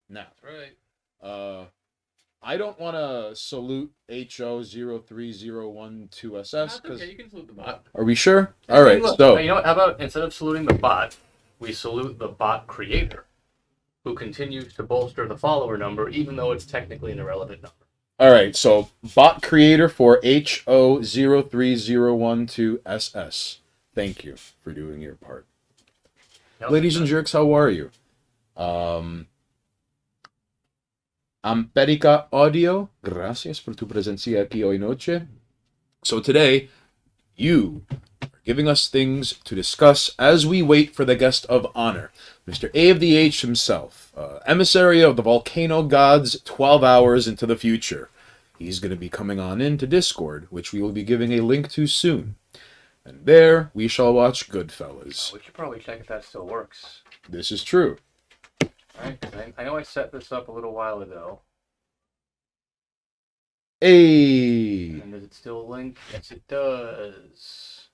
Now, That's right. I don't want to salute HO03012SS That's because. okay. You can salute the bot. Are we sure? I All mean, right. look, So you know what? How about instead of saluting the bot, we salute the bot creator, who continues to bolster the follower number, even though it's technically an irrelevant number. all right. So bot creator for HO03012SS. Thank you for doing your part. Ladies and jerks, how are you? Amperica Audio, gracias por tu presencia aquí hoy noche. So today, you are giving us things to discuss as we wait for the guest of honor, Mr. A of the H himself, emissary of the volcano gods 12 hours into the future. He's going to be coming on into Discord, which we will be giving a link to soon. And there, we shall watch Goodfellas. We should probably check if that still works. This is true. Alright, I know I set this up a little while ago. Hey! And does it still link? Yes, it does.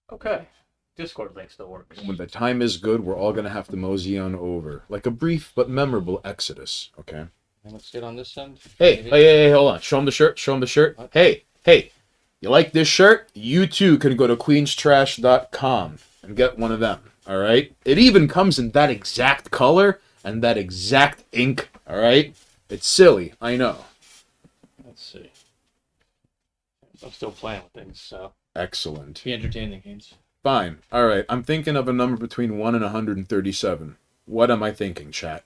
Okay. Discord link still works. When the time is good, we're all going to have to mosey on over. Like a brief but memorable exodus, okay? And let's get on this end. Hey, hold on. Show him the shirt. Show him the shirt. What? Hey, you like this shirt? You too can go to queenstrash.com and get one of them, all right? It even comes in that exact color and that exact ink, all right? It's silly, I know. Let's see. I'm still playing with things, so. Excellent. Be entertaining, Haynes. Fine. All right. I'm thinking of a number between 1 and 137. What am I thinking, chat?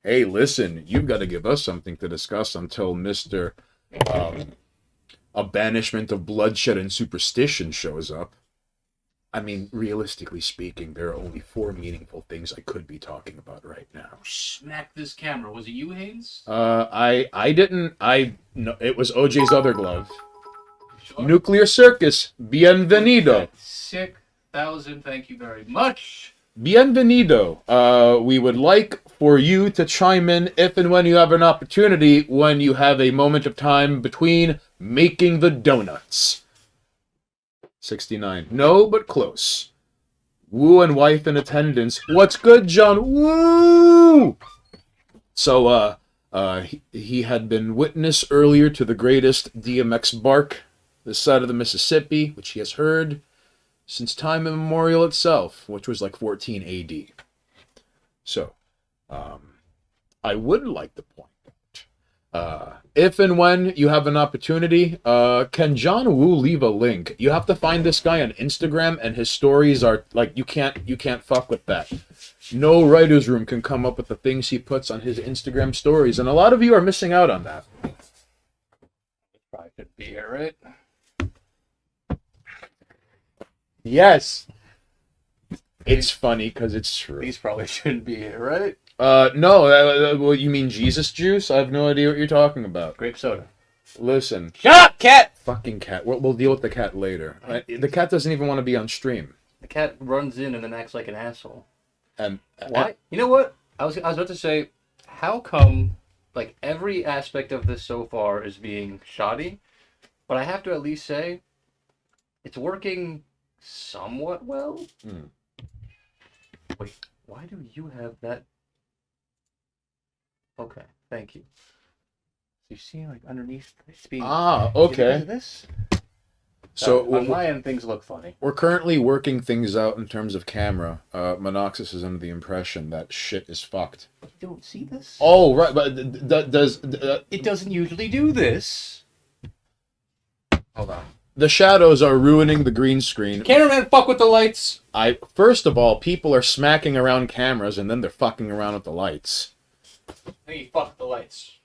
Hey, listen, you've got to give us something to discuss until Mr. A Banishment of Bloodshed and Superstition shows up. I mean, realistically speaking, there are only 4 meaningful things I could be talking about right now. Smack this camera. Was it you, Haynes? I didn't. No, it was OJ's other glove. Sure. Nuclear Circus, bienvenido. 6,000, thank you very much. Bienvenido. We would like for you to chime in if and when you have an opportunity, when you have a moment of time between making the donuts. 69. No, but close. Woo and wife in attendance. What's good, John? Woo! So, he had been witness earlier to the greatest DMX bark this side of the Mississippi, which he has heard since time immemorial itself, which was like 14 AD. So, I would like to point out, if and when you have an opportunity, can John Woo leave a link? You have to find this guy on Instagram, and his stories are like you can't fuck with that. No writer's room can come up with the things he puts on his Instagram stories, and a lot of you are missing out on that. Probably could be here, right? Yes. It's funny because it's true. These probably shouldn't be here, right? No, well, you mean Jesus juice? I have no idea what you're talking about. Grape soda. Listen. Shut up, cat! Fucking cat. We'll deal with the cat later. The cat doesn't even want to be on stream. The cat runs in and then acts like an asshole. And Why? You know what? I was about to say, how come, like, every aspect of this so far is being shoddy, but I have to at least say, it's working somewhat well? Wait, why do you have that? Okay, thank you. So you see, like, underneath, it's being... okay. This? So on my end, things look funny. We're currently working things out in terms of camera. Monoxys is under the impression that shit is fucked. You don't see this? Oh, right, but it doesn't usually do this. Hold on. The shadows are ruining the green screen. Cameraman, fuck with the lights. First of all, people are smacking around cameras and then they're fucking around with the lights. I think you fucked the lights.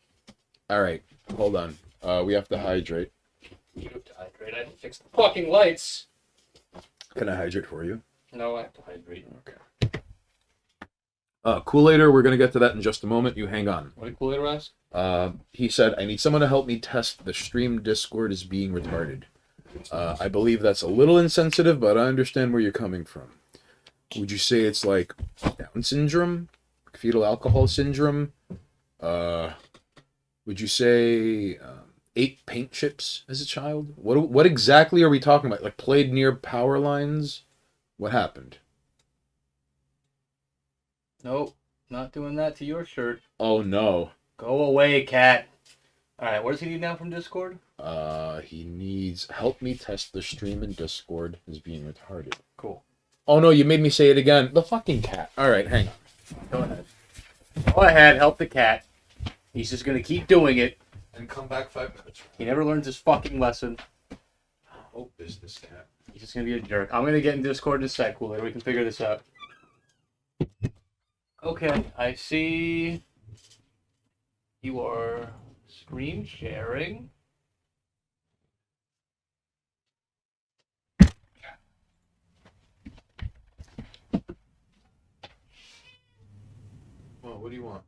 Alright, hold on. We have to hydrate. You have to hydrate. I didn't fix the fucking lights. Can I hydrate for you? No, I have to hydrate. Okay. Kool-Aider, we're gonna get to that in just a moment. You hang on. What did Kool-Aider ask? He said, I need someone to help me test the stream Discord is being retarded. I believe that's a little insensitive, but I understand where you're coming from. Would you say it's like Down syndrome? Fetal alcohol syndrome? Would you say ate paint chips as a child? What exactly are we talking about? Like played near power lines? What happened? Nope, not doing that to your shirt. Oh no. Go away, cat. All right, what does he need now from Discord? He needs help me test the stream in Discord is being retarded. Cool. Oh no, you made me say it again. The fucking cat. All right, hang on. Go ahead. Go ahead, help the cat. He's just gonna keep doing it. And come back 5 minutes. He never learns his fucking lesson. Oh, business cat. He's just gonna be a jerk. I'm gonna get in Discord in a sec, Cool. We can figure this out. Okay, I see you are screen sharing. Oh, what do you want?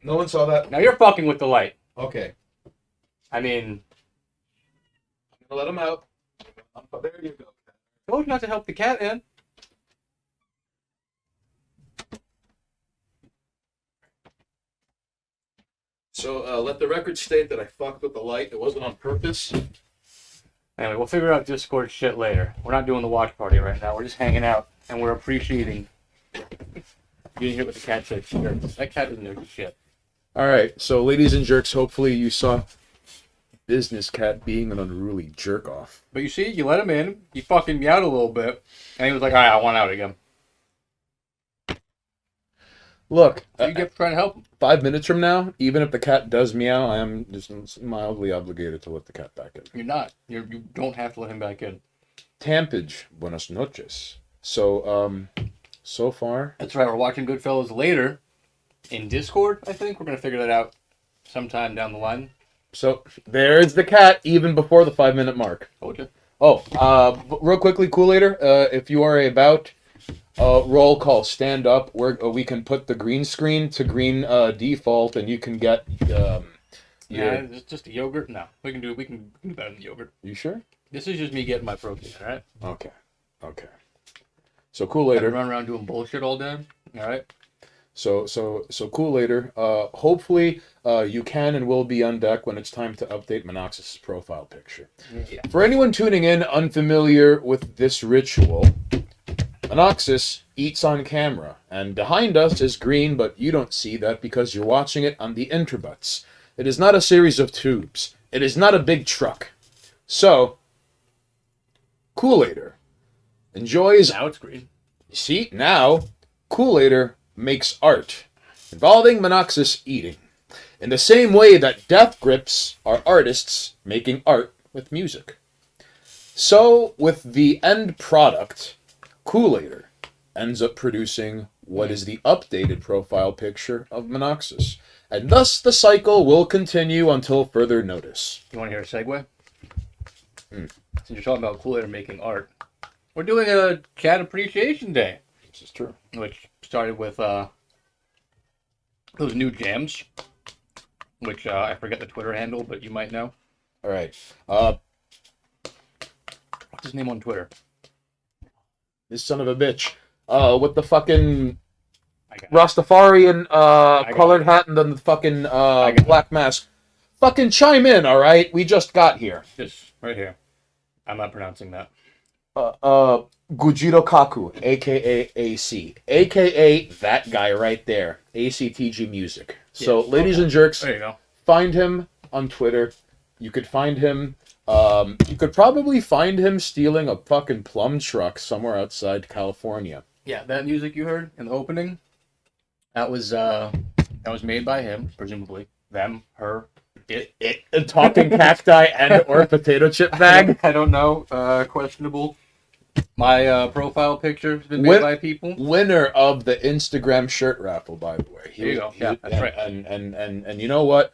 No one saw that. Now you're fucking with the light. Okay. I mean, I'm gonna let him out. Oh, there you go. told you not to help the cat, man. So let the record state that I fucked with the light. It wasn't on purpose. Anyway, we'll figure out Discord shit later. We're not doing the watch party right now. We're just hanging out, and we're appreciating. You didn't hear what the cat said. That cat doesn't know shit. All right. So, ladies and jerks, hopefully you saw business cat being an unruly jerk off. But you see, you let him in. He fucking meowed a little bit, and he was like, "All right, I want out again." Look, So you kept trying to help him. 5 minutes from now, even if the cat does meow, I am just mildly obligated to let the cat back in. You're not. You don't have to let him back in. Tampage, buenas noches. So, so far, That's right. We're watching Goodfellas later in Discord. I think we're gonna figure that out sometime down the line. so there's the cat, even before the 5 minute mark. Told you. Oh, real quickly, Coolator, if you are about roll call, stand up. We can put the green screen to green default, and you can get Yeah, your. it's just a yogurt. No, we can do better than yogurt. You sure? This is just me getting my protein. All right. Okay. So I Coolator. run around doing bullshit all day. All right. So Coolator. Hopefully, you can and will be on deck when it's time to update Monoxys' profile picture. Yeah. For anyone tuning in unfamiliar with this ritual, Monoxys eats on camera, and behind us is green, but you don't see that because you're watching it on the interbuts. It is not a series of tubes. It is not a big truck. So, Coolator enjoys. Now it's green. See, now, Coolator makes art involving Monoxys eating. In the same way that Death Grips are artists making art with music. So, with the end product, Coolator ends up producing what is the updated profile picture of Monoxys. And thus the cycle will continue until further notice. You want to hear a segue? Since you're talking about Kool-Aid making art, we're doing a Chat Appreciation Day, This is true. which started with those new jams, which I forget the Twitter handle, but you might know. All right. What's his name on Twitter? This son of a bitch. With the fucking I got it. Rastafarian got colored it. hat and then the fucking got it. black mask. Fucking chime in, all right? We just got here. Just right here. I'm not pronouncing that. Gujiro Kaku, aka AC, aka that guy right there, ACTG Music. So, Yeah, ladies okay. and jerks, There you go. find him on Twitter. You could find him. You could probably find him stealing a fucking plum truck somewhere outside California. Yeah, that music you heard in the opening, that was made by him, presumably. Them, her, it. A talking cacti and or potato chip bag. I don't know. Questionable. My profile picture has been made by people. Winner of the Instagram shirt raffle, by the way. There you go. Yeah, that's right. And you know what?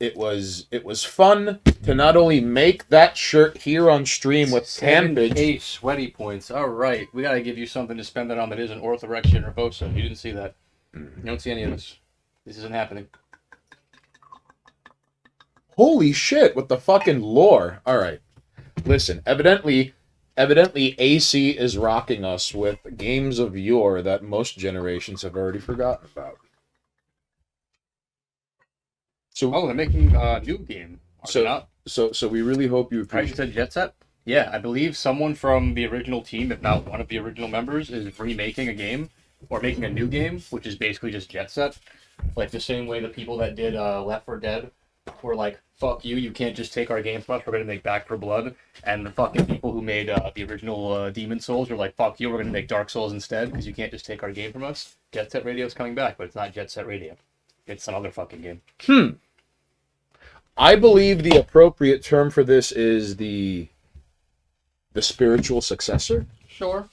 It was fun to not only make that shirt here on stream with Tampage. 7K sweaty points. All right, we gotta give you something to spend that on that isn't orthorexia nervosa. You didn't see that. You don't see any of this. This isn't happening. Holy shit! With the fucking lore. All right, listen. Evidently, AC is rocking us with games of yore that most generations have already forgotten about. So, Oh, they're making a new game. Are they not? so we really hope you Right, you appreciate. said Jet Set? Yeah, I believe someone from the original team, if not one of the original members, is remaking a game or making a new game, which is basically just Jet Set. Like the same way the people that did Left 4 Dead were like, "Fuck you! You can't just take our game from us. We're gonna make Back for Blood." And the fucking people who made the original Demon Souls were like, "Fuck you! We're gonna make Dark Souls instead because you can't just take our game from us." Jet Set Radio is coming back, but it's not Jet Set Radio. It's some other fucking game. I believe the appropriate term for this is the spiritual successor. Sure,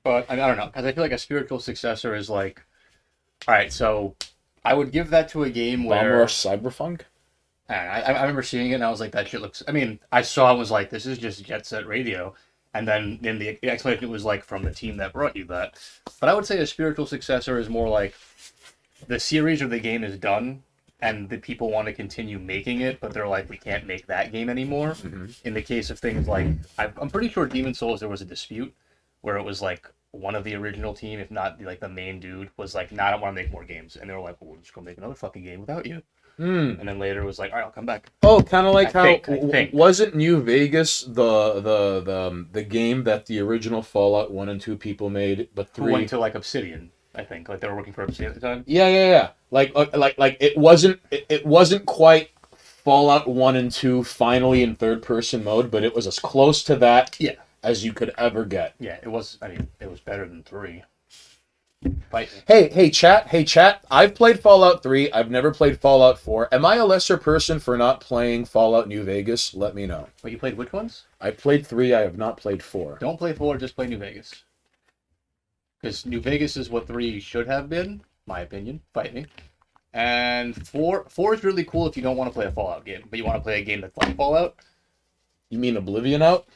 but I don't know because I feel like a spiritual successor is like, all right, so I would give that to a game Bomber where Cyberpunk. I remember seeing it and I was like, that shit looks. I mean, I saw it was like, this is just Jet Set Radio. And then in the explanation, it was like from the team that brought you that. But I would say a spiritual successor is more like the series or the game is done and the people want to continue making it, but they're like, we can't make that game anymore. In the case of things like, I'm pretty sure Demon Souls, there was a dispute where it was like one of the original team, if not like the main dude, was like, nah, I don't want to make more games. And they were like, well, we're just going to make another fucking game without you. And then later it was like, all right, I'll come back. Oh, kind of like I think. Wasn't New Vegas the game that the original Fallout 1 and 2 people made, but Who 3 went to like Obsidian, I think. Like they were working for Obsidian at the time. Yeah. Like it wasn't quite Fallout 1 and 2 finally in third person mode, but it was as close to that Yeah. as you could ever get. Yeah, it was. I mean, it was better than 3. Fight me. Hey chat. I've played Fallout 3. I've never played Fallout 4. Am I a lesser person for not playing Fallout New Vegas? Let me know. Wait, you played which ones? I played 3. I have not played 4. Don't play 4, just play New Vegas. Because New Vegas is what 3 should have been, my opinion. Fight me. And 4 is really cool if you don't want to play a Fallout game, but you want to play a game that's like Fallout. You mean Oblivion out?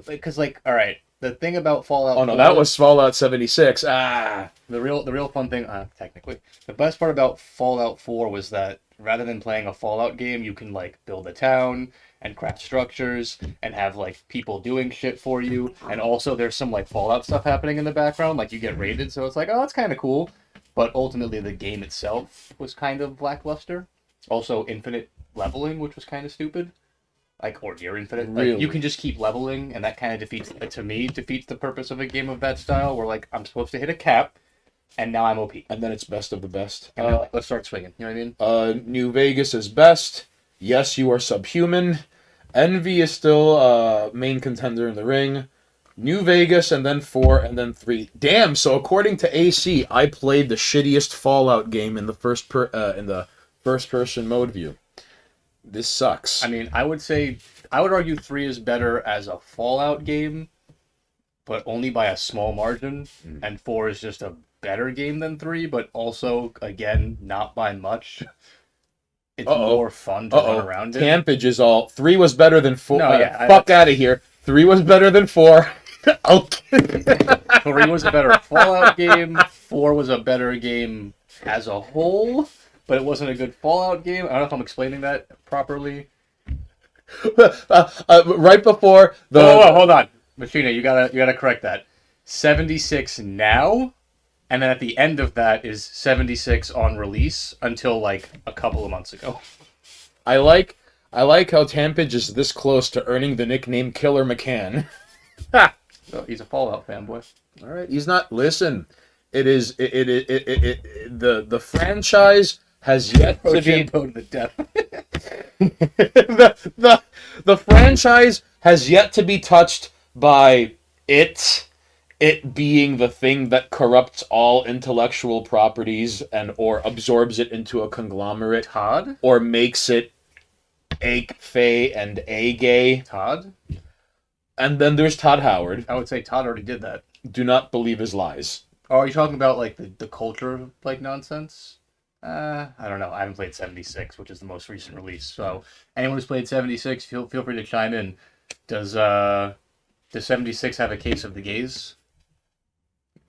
Because like, all right, the thing about Fallout. Oh no, 4, that was Fallout 76. Ah. the real fun thing. Technically, the best part about Fallout 4 was that rather than playing a Fallout game, you can like build a town and craft structures and have like people doing shit for you. And also, there's some like Fallout stuff happening in the background, like you get raided, so it's like, oh, that's kind of cool. But ultimately, the game itself was kind of lackluster. Also, infinite leveling, which was kind of stupid. Like, or near infinite. Really? Like, you can just keep leveling, and that kind of defeats, to me, defeats the purpose of a game of that style, where, like, I'm supposed to hit a cap, and now I'm OP. And then it's best of the best. And then, like, let's start swinging. You know what I mean? New Vegas is best. Yes, you are subhuman. Envy is still main contender in the ring. New Vegas, and then 4, and then 3. Damn! So according to AC, I played the shittiest Fallout game in the first person mode view. This sucks. I mean, I would argue 3 is better as a Fallout game, but only by a small margin, and 4 is just a better game than 3, but also, again, not by much. It's more fun to run around in. Tampage is all. 3 was better than 4. No, yeah, fuck out of here. 3 was better than 4. Okay. 3 was a better Fallout game. 4 was a better game as a whole, but it wasn't a good Fallout game. I don't know if I'm explaining that properly. Right before the. Oh, hold on, Machina, you gotta correct that. 76 now, and then at the end of that is 76 on release until like a couple of months ago. I like how Tampage is this close to earning the nickname Killer McCann. So he's a Fallout fanboy. All right, he's not. Listen, the franchise has yet to be Rochambeau to the death. the franchise has yet to be touched by it being the thing that corrupts all intellectual properties and or absorbs it into a conglomerate Todd? or makes it a fey and a gay. Todd? And then there's Todd Howard. I would say Todd already did that. Do not believe his lies. Oh, are you talking about like the culture like nonsense? I don't know. I haven't played 76, which is the most recent release. So anyone who's played 76, feel free to chime in. Does 76 have a case of the gays?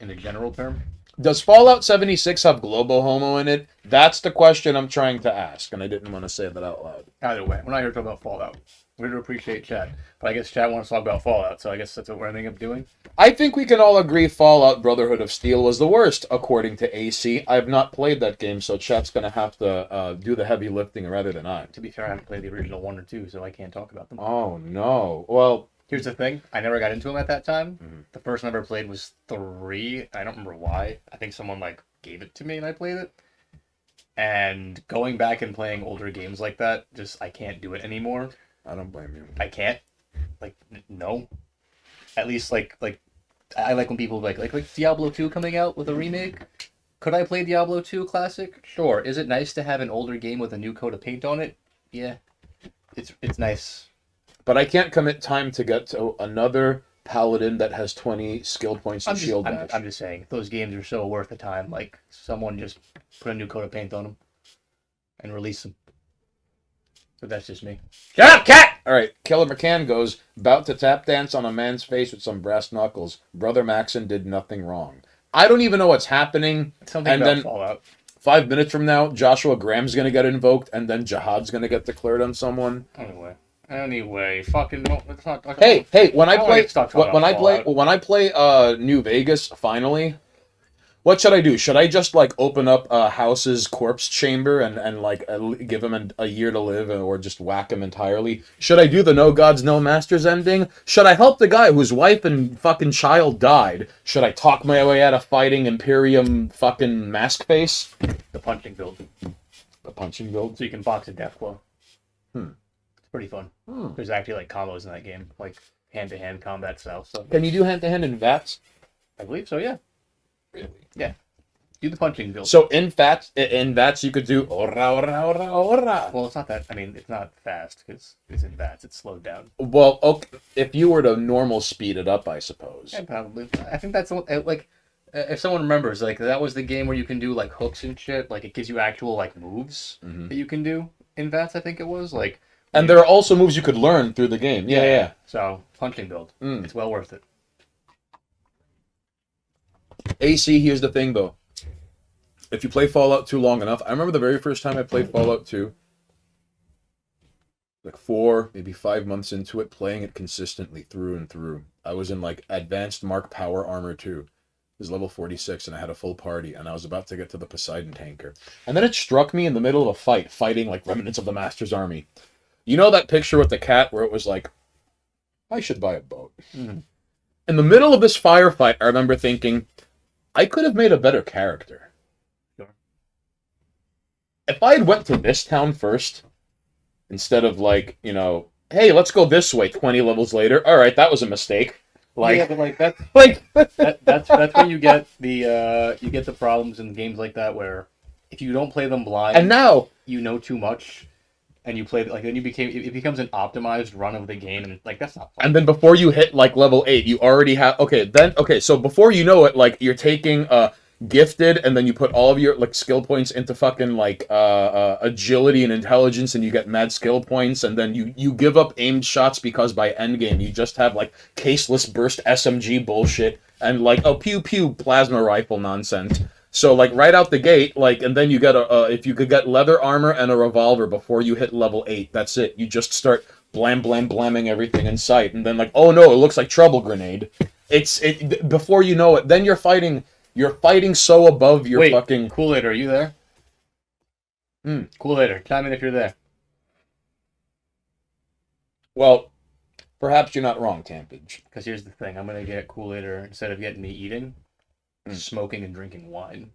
In a general term? Does Fallout 76 have Globo Homo in it? That's the question I'm trying to ask, and I didn't want to say that out loud. Either way, we're not here to talk about Fallout. We're here to appreciate chat. But I guess chat wants to talk about Fallout, so I guess that's what we're ending up doing. I think we can all agree Fallout Brotherhood of Steel was the worst, according to AC. I've not played that game, so chat's going to have to do the heavy lifting rather than I. To be fair, I haven't played the original 1 or 2, so I can't talk about them. Oh, no. Well, Here's the thing. I never got into them at that time. Mhm. The first one I ever played was 3. I don't remember why. I think someone like gave it to me and I played it. And going back and playing older games like that, just I can't do it anymore. I don't blame you. I can't. Like no. At least like I like when people like Diablo 2 coming out with a remake. Could I play Diablo 2 Classic? Sure. Is it nice to have an older game with a new coat of paint on it? Yeah. It's nice. But I can't commit time to get to another paladin that has 20 skill points and shield dash. I'm just saying, those games are so worth the time. Like, someone just put a new coat of paint on them and release them. But that's just me. Shut up, cat! All right, Killer McCann goes, about to tap dance on a man's face with some brass knuckles. Brother Maxon did nothing wrong. I don't even know what's happening. Something And about then- Fallout. 5 minutes from now, Joshua Graham's going to get invoked, and then Jihad's going to get declared on someone. Anyway, fucking let's not talk Hey, when I I wanna play get stuck talking when I about play Fallout. when I play New Vegas finally, what should I do? Should I just like open up House's corpse chamber and like give him a year to live, or just whack him entirely? Should I do the No Gods No Masters ending? Should I help the guy whose wife and fucking child died? Should I talk my way out of fighting Imperium fucking mask face? the punching build, The punching build. so you can box a Deathclaw. Hmm. It's pretty fun. Hmm. There's actually like combos in that game, like hand-to-hand combat style stuff. Can you do hand to hand in VATS? I believe so. Yeah. Really? Do the punching build. So in VATS you could do ora ora ora ora. Well, it's not that. I mean, it's not fast because it's in VATS. It's slowed down. Well, okay, if you were to normal speed it up, I suppose. Yeah, probably. I think that's like, if someone remembers, like that was the game where you can do like hooks and shit. Like it gives you actual like moves Mhm. that you can do in VATS. I think it was like. And there are also moves you could learn through the game. Yeah. So punching build, Mm. it's well worth it. AC, here's the thing though. If you play Fallout 2 long enough, I remember the very first time I played Fallout 2, like 4, maybe 5 months into it, playing it consistently through and through. I was in like Advanced Mark Power Armor 2. It was level 46 and I had a full party and I was about to get to the Poseidon tanker. And then it struck me in the middle of a fight, fighting like remnants of the Master's army. You know that picture with the cat where it was like, I should buy a boat. Mhm. In the middle of this firefight, I remember thinking, I could have made a better character. Sure. If I had went to this town first, instead of like, hey, let's go this way 20 levels later. All right, that was a mistake. Like, yeah, but like that's like that's when you get the problems in games like that where if you don't play them blind, and now, you know too much, and you play like then it becomes an optimized run of the game, and like that's not fun. and then before you hit like level 8, you already have, so before you know it, like you're taking gifted, and then you put all of your like skill points into fucking like agility and intelligence, and you get mad skill points, and then you give up aimed shots because by endgame you just have like caseless burst SMG bullshit and like pew pew plasma rifle nonsense. So like right out the gate, like, and then you get if you could get leather armor and a revolver before you hit level 8, that's it. You just start blamming everything in sight, and then like, oh no, it looks like trouble grenade. Before you know it, then you're fighting so above your Wait, fucking. Kool-Aid, are you there? Kool-Aid, chime in if you're there. Well, perhaps you're not wrong, Tampage. Because here's the thing, I'm gonna get Kool-Aid instead of getting me eating, smoking and drinking wine,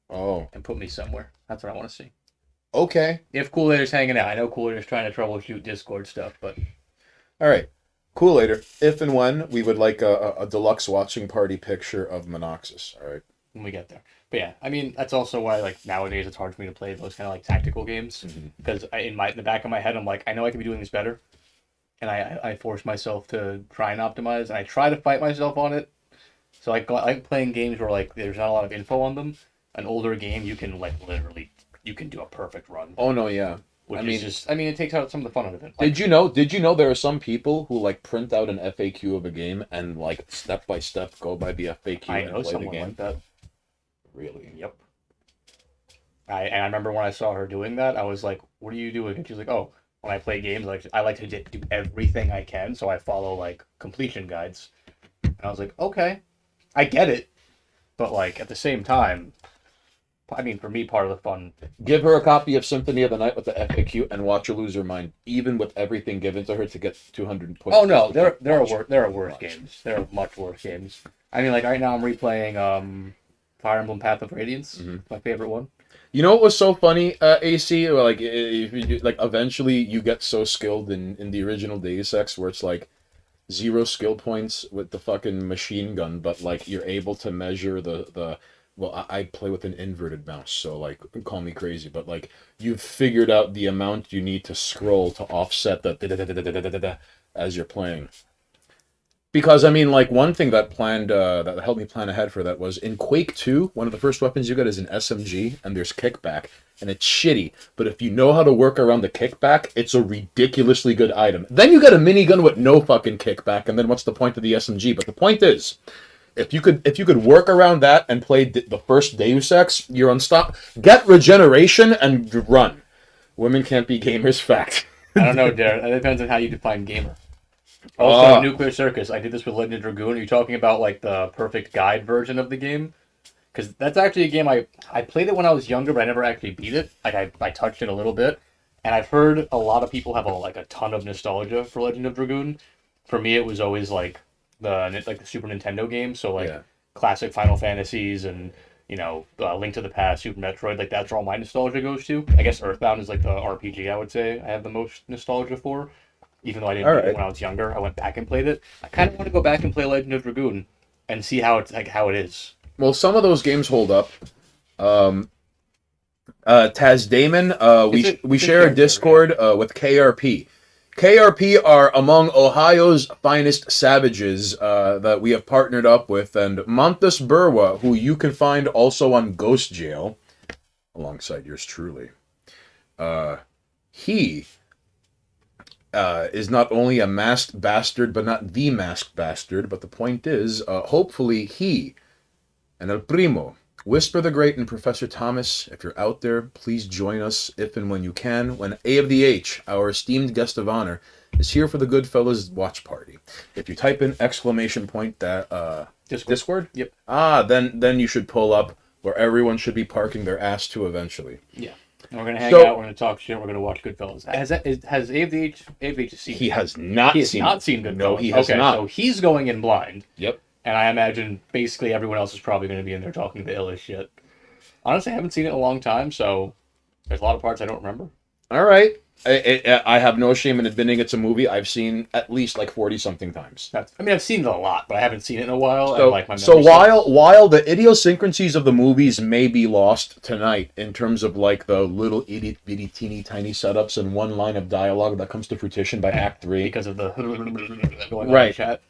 Oh, and put me somewhere. That's what I want to see. okay. If Kool-Aid is hanging out, I know Kool-Aid is trying to troubleshoot Discord stuff, but All right. Cool later. If and when we would like a deluxe watching party picture of Monoxus. All right. when we get there. But yeah, I mean that's also why like nowadays it's hard for me to play those kind of like tactical games because in the back of my head I'm like I know I could be doing this better, and I force myself to try and optimize, and I try to fight myself on it. So I like playing games where like there's not a lot of info on them. An older game you can like literally you can do a perfect run. Oh no, yeah. Which I is mean- just it takes out some of the fun out of it. Like, Did you know there are some people who like print out an FAQ of a game and like step by step go by the FAQ I and know play the someone game? like that. Really? Yep. I remember when I saw her doing that, I was like, "What are you doing?" And she's like, "Oh, when I play games, like I like to do everything I can, so I follow like completion guides." And I was like, "Okay, I get it, but like at the same time, I mean, for me, part of the fun. Give her a copy of Symphony of the Night with the FAQ and watch her lose her mind, even with everything given to her to get 200 points. Oh no, there are worse Watch. games. There are much worse games. I mean, like right now I'm replaying Fire Emblem Path of Radiance, my favorite one. You know what was so funny, AC? Like, if you, like, eventually you get so skilled in the original Deus Ex where it's like 0 skill points with the fucking machine gun, but like you're able to measure the. Well, I play with an inverted mouse, so like call me crazy, but like you've figured out the amount you need to scroll to offset the as you're playing. Because I mean, like one thing that helped me plan ahead for that was in Quake 2, one of the first weapons you get is an SMG, and there's kickback, and it's shitty. But if you know how to work around the kickback, it's a ridiculously good item. Then you get a minigun with no fucking kickback, and then what's the point of the SMG? But the point is, if you could work around that and play the first Deus Ex, you're unstoppable. Get regeneration and run. Women can't be gamers. Fact. I don't know, Jared. It depends on how you define gamer. Also, Nuclear Circus. I did this with Legend of Dragoon. Are you talking about like the perfect guide version of the game? Because that's actually a game I played it when I was younger, but I never actually beat it. Like I touched it a little bit, and I've heard a lot of people have a ton of nostalgia for Legend of Dragoon. For me, it was always like the Super Nintendo games, so like classic Final Fantasies and Link to the Past, Super Metroid. Like that's where all my nostalgia goes to. I guess Earthbound is like the RPG I would say I have the most nostalgia for. Even though I didn't play it when I was younger, I went back and played it. I kind of want to go back and play Legend of Dragoon and see how it is. Well, some of those games hold up. Taz Damon, we share a Discord with KRP. KRP are among Ohio's finest savages that we have partnered up with, and Montes Burwa, who you can find also on Ghost Jail, alongside yours truly. He is not only a masked bastard, but not the masked bastard. But the point is, hopefully he and El Primo, Whisper the Great, and Professor Thomas, if you're out there, please join us if and when you can, when A of the H, our esteemed guest of honor, is here for the Goodfellas watch party. If you type in Discord? Yep. Then you should pull up where everyone should be parking their ass to eventually. Yeah. And we're gonna hang out. We're gonna talk shit. We're gonna watch Goodfellas. Has A of the H seen? He has not. He has not seen Goodfellas. No, he has not. So he's going in blind. Yep. And I imagine basically everyone else is probably going to be in there talking the illest shit. Honestly, I haven't seen it in a long time, so there's a lot of parts I don't remember. All right. I have no shame in admitting it's a movie I've seen at least like 40-something times. I've seen it a lot, but I haven't seen it in a while. So while the idiosyncrasies of the movies may be lost tonight in terms of like the little itty bitty teeny tiny setups and one line of dialogue that comes to fruition by Act 3 because of the going right. On chat.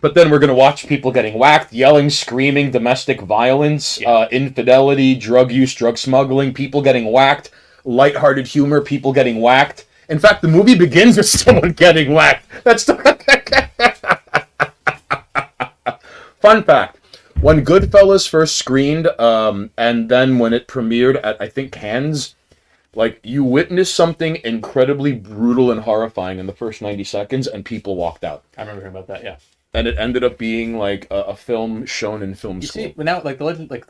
But then we're going to watch people getting whacked, yelling, screaming, domestic violence, infidelity, drug use, drug smuggling, people getting whacked, lighthearted humor, people getting whacked. In fact, the movie begins with someone getting whacked. That's the... Fun fact. When Goodfellas first screened, and then when it premiered at, I think, Cannes, like, you witnessed something incredibly brutal and horrifying in the first 90 seconds, and people walked out. I remember hearing about that, yeah. And it ended up being like a film shown in film school. See, but now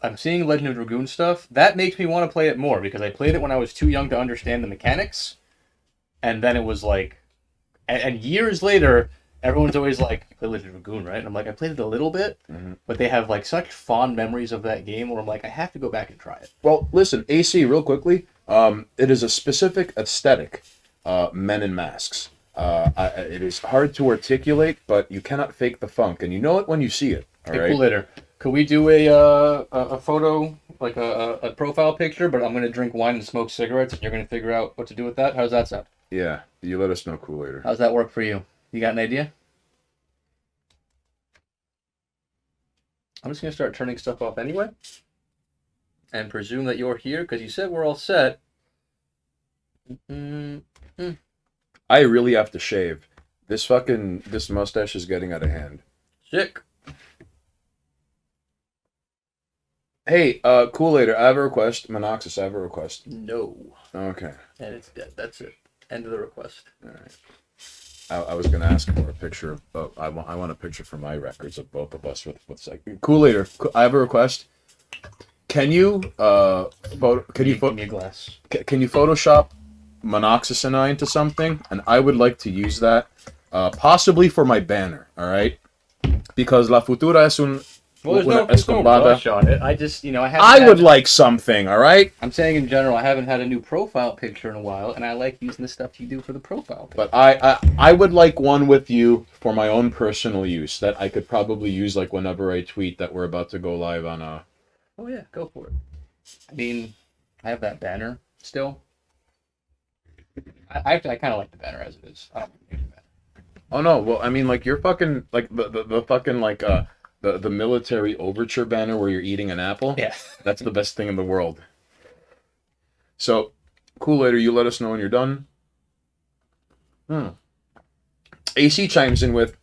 I'm seeing Legend of Dragoon stuff. That makes me want to play it more because I played it when I was too young to understand the mechanics, and then it was like, and years later, everyone's always like, "You play Legend of Dragoon, right?" And I'm like, "I played it a little bit," but they have like such fond memories of that game where I'm like, I have to go back and try it. Well, listen, AC, real quickly, it is a specific aesthetic, men in masks. It is hard to articulate, but you cannot fake the funk, and you know it when you see it. All right. Cool later. Could we do a photo, like a profile picture? But I'm gonna drink wine and smoke cigarettes, and you're gonna figure out what to do with that. How's that sound? Yeah, you let us know cool later. How's that work for you? You got an idea? I'm just gonna start turning stuff off anyway, and presume that you're here because you said we're all set. I really have to shave. This mustache is getting out of hand. Sick. Hey, cool later. I have a request. Monoxis, I have a request. No. Okay. And it's dead. That's it. End of the request. All right. I was gonna ask for a picture of. I want a picture for my records of both of us with like cool later. I have a request. Can you Give me a glass. can you Photoshop monoxysani into something? And I would like to use that, possibly for my banner. All right, because La Futura es un Well, there's una no escombada. rush on it. I just, I haven't. I would like something. All right. I'm saying in general, I haven't had a new profile picture in a while, and I like using the stuff you do for the profile picture. But I would like one with you for my own personal use that I could probably use like whenever I tweet that we're about to go live on a. Oh yeah, go for it. I mean, I have that banner still. I kind of like the banner as it is. I don't hate the banner. Oh no, well I mean like you're fucking like the fucking like the military overture banner where you're eating an apple. Yeah, That's the best thing in the world. So, Kool-Aid, you let us know when you're done. AC chimes in with,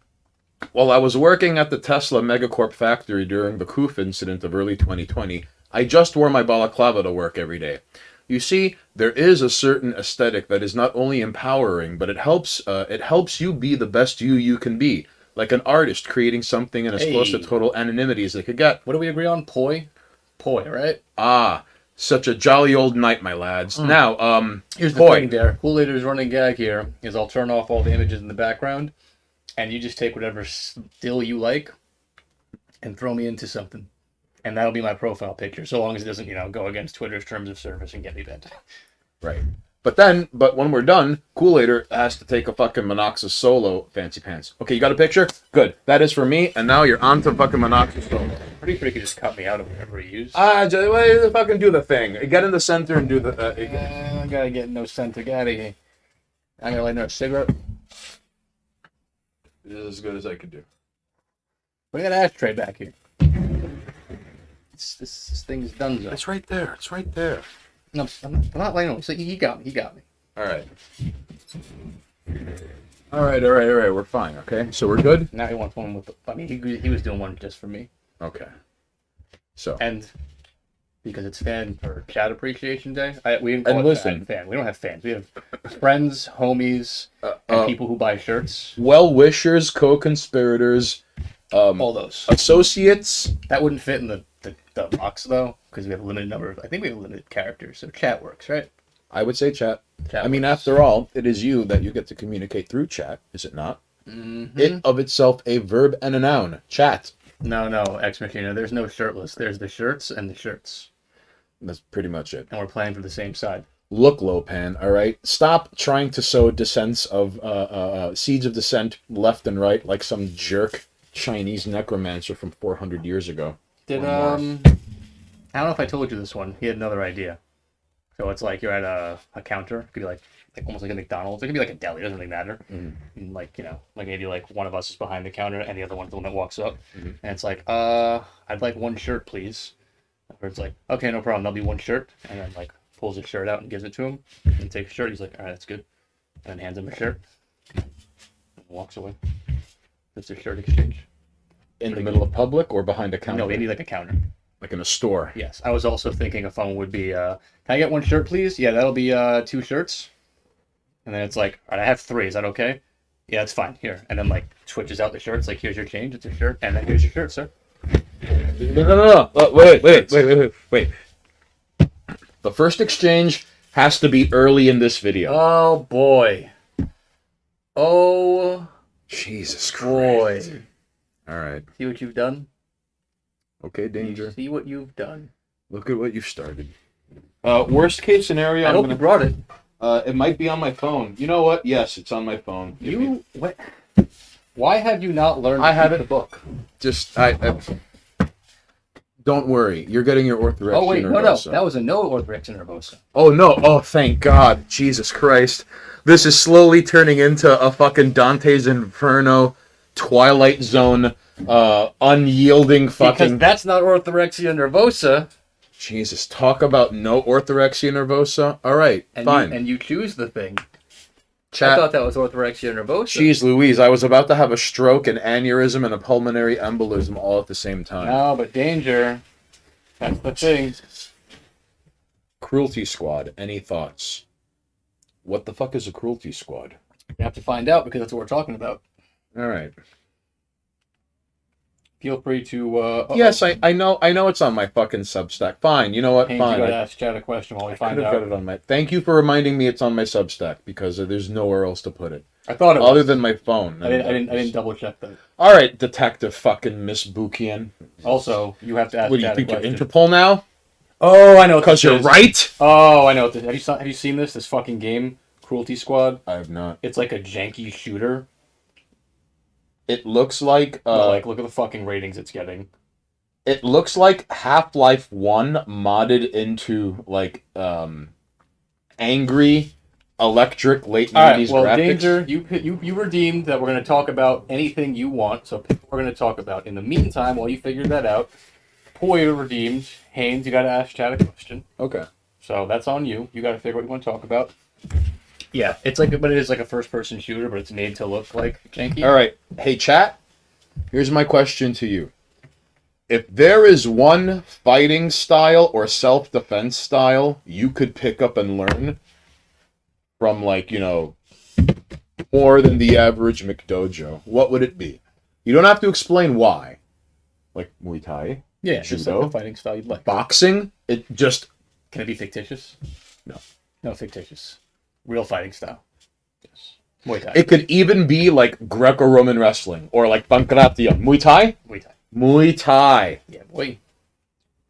while I was working at the Tesla Megacorp factory during the Koof incident of early 2020, I just wore my balaclava to work every day. You see, there is a certain aesthetic that is not only empowering, but it helps you be the best you can be. Like an artist creating something in as close to Hey. total anonymity as they could get. What do we agree on? Poi, right? Ah, such a jolly old night, my lads. Now, Here's the Poi. thing, there. Kool-Aid's running gag here is I'll turn off all the images in the background, and you just take whatever still you like, and throw me into something, and that'll be my profile picture. So long as it doesn't, go against Twitter's terms of service and get me banned. Right. But when we're done, Kool-Aider has to take a fucking Monoxus solo, fancy pants. Okay, you got a picture? Good. That is for me, and now you're on to fucking Monoxus solo. Pretty sure he could just cut me out of whatever he used. Just fucking do the thing. Get in the center and do the. I gotta get no center. Get out of here. I'm gonna light another cigarette. This is as good as I could do. Bring that ashtray back here. This thing's done. It's right there. It's right there. No, I'm not lighting it. So he got me. He got me. All right. All right. We're fine. Okay. So we're good. Now he wants one with. I mean, he was doing one just for me. Okay. So. And because it's fan or chat appreciation day, we didn't And call it listen. fan. We don't have fans. We have friends, homies, and people who buy shirts. Well-wishers, co-conspirators, All those. associates. That wouldn't fit in the box though, because we have a limited number of. I think we have limited characters, so chat works, right? I would say chat. Chat I mean, works. after all, it is you that you get to communicate through chat, is it not? Mm-hmm. It of itself a verb and a noun. Chat. No, Ex Machina. There's no shirtless. There's the shirts and the shirts, That's pretty much it. and we're playing for the same side. Look, Lopan, all right? Stop trying to sow dissents of seeds of dissent left and right like some jerk Chinese necromancer from 400 years ago. Did Or more. I don't know if I told you this one. He had another idea. So it's like you're at a counter. It could be like almost like a McDonald's. It could be like a deli. It doesn't really matter. Mhm. And like maybe like one of us is behind the counter and the other one's the one that walks up. Mhm. And it's like, I'd like one shirt, please. Or it's like, okay, no problem. There'll be one shirt. And then like pulls his shirt out and gives it to him. And takes a shirt. He's like, all right, that's good. And then hands him a shirt. And walks away. It's a shirt exchange. In the middle of public or behind a counter? No, we need like a counter. Like in a store. Yes, I was also thinking a phone would be, can I get one shirt, please? Yeah, that'll be 2 shirts. And then it's like, all right, I have 3. Is that okay? Yeah, it's fine. Here. And then like switches out the shirts. Like, here's your change. It's a shirt. And then here's your shirt, sir. No. Wait. The first exchange has to be early in this video. Oh, boy. Oh, Jesus boy. Christ. All right. See what you've done? Okay, Danger. See what you've done. Look at what you've started. Worst case scenario, I hope you brought it. It might be on my phone. You know what? Yes, it's on my phone. What? Why have you not learned I to have keep it. the book? Just don't worry. You're getting your orthorexia Oh, wait. No. nervosa. That was a no orthorexia nervosa. Oh no! Oh, thank God! Jesus Christ! This is slowly turning into a fucking Dante's Inferno, Twilight Zone, unyielding Because fucking. that's not orthorexia nervosa. Jesus, talk about no orthorexia nervosa. All right, And fine. You choose the thing. I Chat. thought that was orthorexia nervosa. Jeez Louise, I was about to have a stroke, an aneurysm, and a pulmonary embolism all at the same time. No, but danger. That's the thing. Cruelty Squad, any thoughts? What the fuck is a Cruelty Squad? We have to find out because that's what we're talking about. All right. feel free to. Yes, I know it's on my fucking Substack. Fine, you know what? Haynes, you Fine. gotta ask Chad a question while we I find could have got out. it on my. Thank you for reminding me it's on my Substack because there's nowhere else to put it I thought it other was. than my phone. I didn't double check that. All right, Detective fucking Miss Bukian. Also, you have to ask What do you Chad a think you're question. Interpol now? Oh, I know what Because this you're is. right. Oh, I know what this. Have you seen this fucking game, Cruelty Squad? I have not. It's like a janky shooter. It looks like But like, look at the fucking ratings it's getting. it looks like Half-Life 1 modded into like angry electric late All right, 90s well, graphics. Danger, you redeemed that we're going to talk about anything you want, so pick what we're going to talk about. In the meantime, while you figure that out, Poyer redeemed. Haynes, you got to ask Chad a question. Okay. So that's on you. You got to figure what you want to talk about. Yeah, but it is like a first-person shooter, but it's made to look like janky. All right. Hey, chat. Here's my question to you. If there is one fighting style or self-defense style you could pick up and learn from, like, more than the average McDojo, what would it be? You don't have to explain why. Like Muay Thai, Yeah, just like judo, the fighting style you'd like. boxing. It just Can it be fictitious? No. No fictitious. Real fighting style. Yes. Muay Thai. it could even be like Greco-Roman wrestling or like Pankratya. Muay Thai. Muay Thai. Muay Thai. Yeah, boy.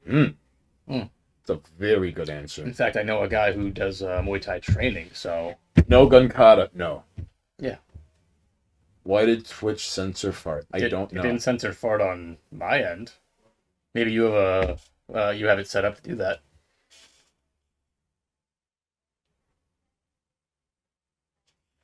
It's a very good answer. In fact, I know a guy who does Muay Thai training, so... No gun kata. No. Yeah. Why did Twitch censor fart? I don't know. It didn't censor fart on my end. Maybe you have you have it set up to do that.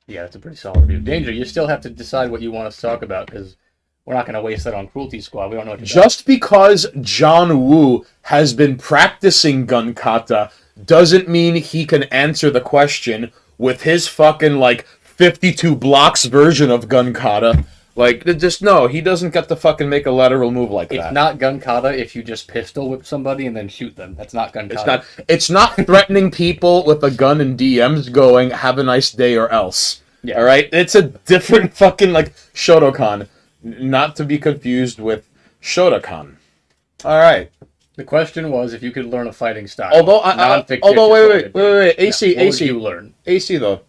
Yeah, that's a pretty solid review. Danger, you still have to decide what you want us to talk about, because we're not going to waste that on Cruelty Squad. We don't know what to Just because John Woo has been practicing gun kata doesn't mean he can answer the question with his fucking, like, 52 blocks version of gun kata. Like, just no, he doesn't get to fucking make a lateral move like that. It's not gun kata if you just pistol whip somebody and then shoot them. That's not gun kata. It's not threatening people with a gun and DMs going, have a nice day or else. Yeah. All right? It's a different fucking, like, Shotokan. Not to be confused with Shotokan. All right. The question was if you could learn a fighting style. Although, wait. AC. What would you learn? AC, though.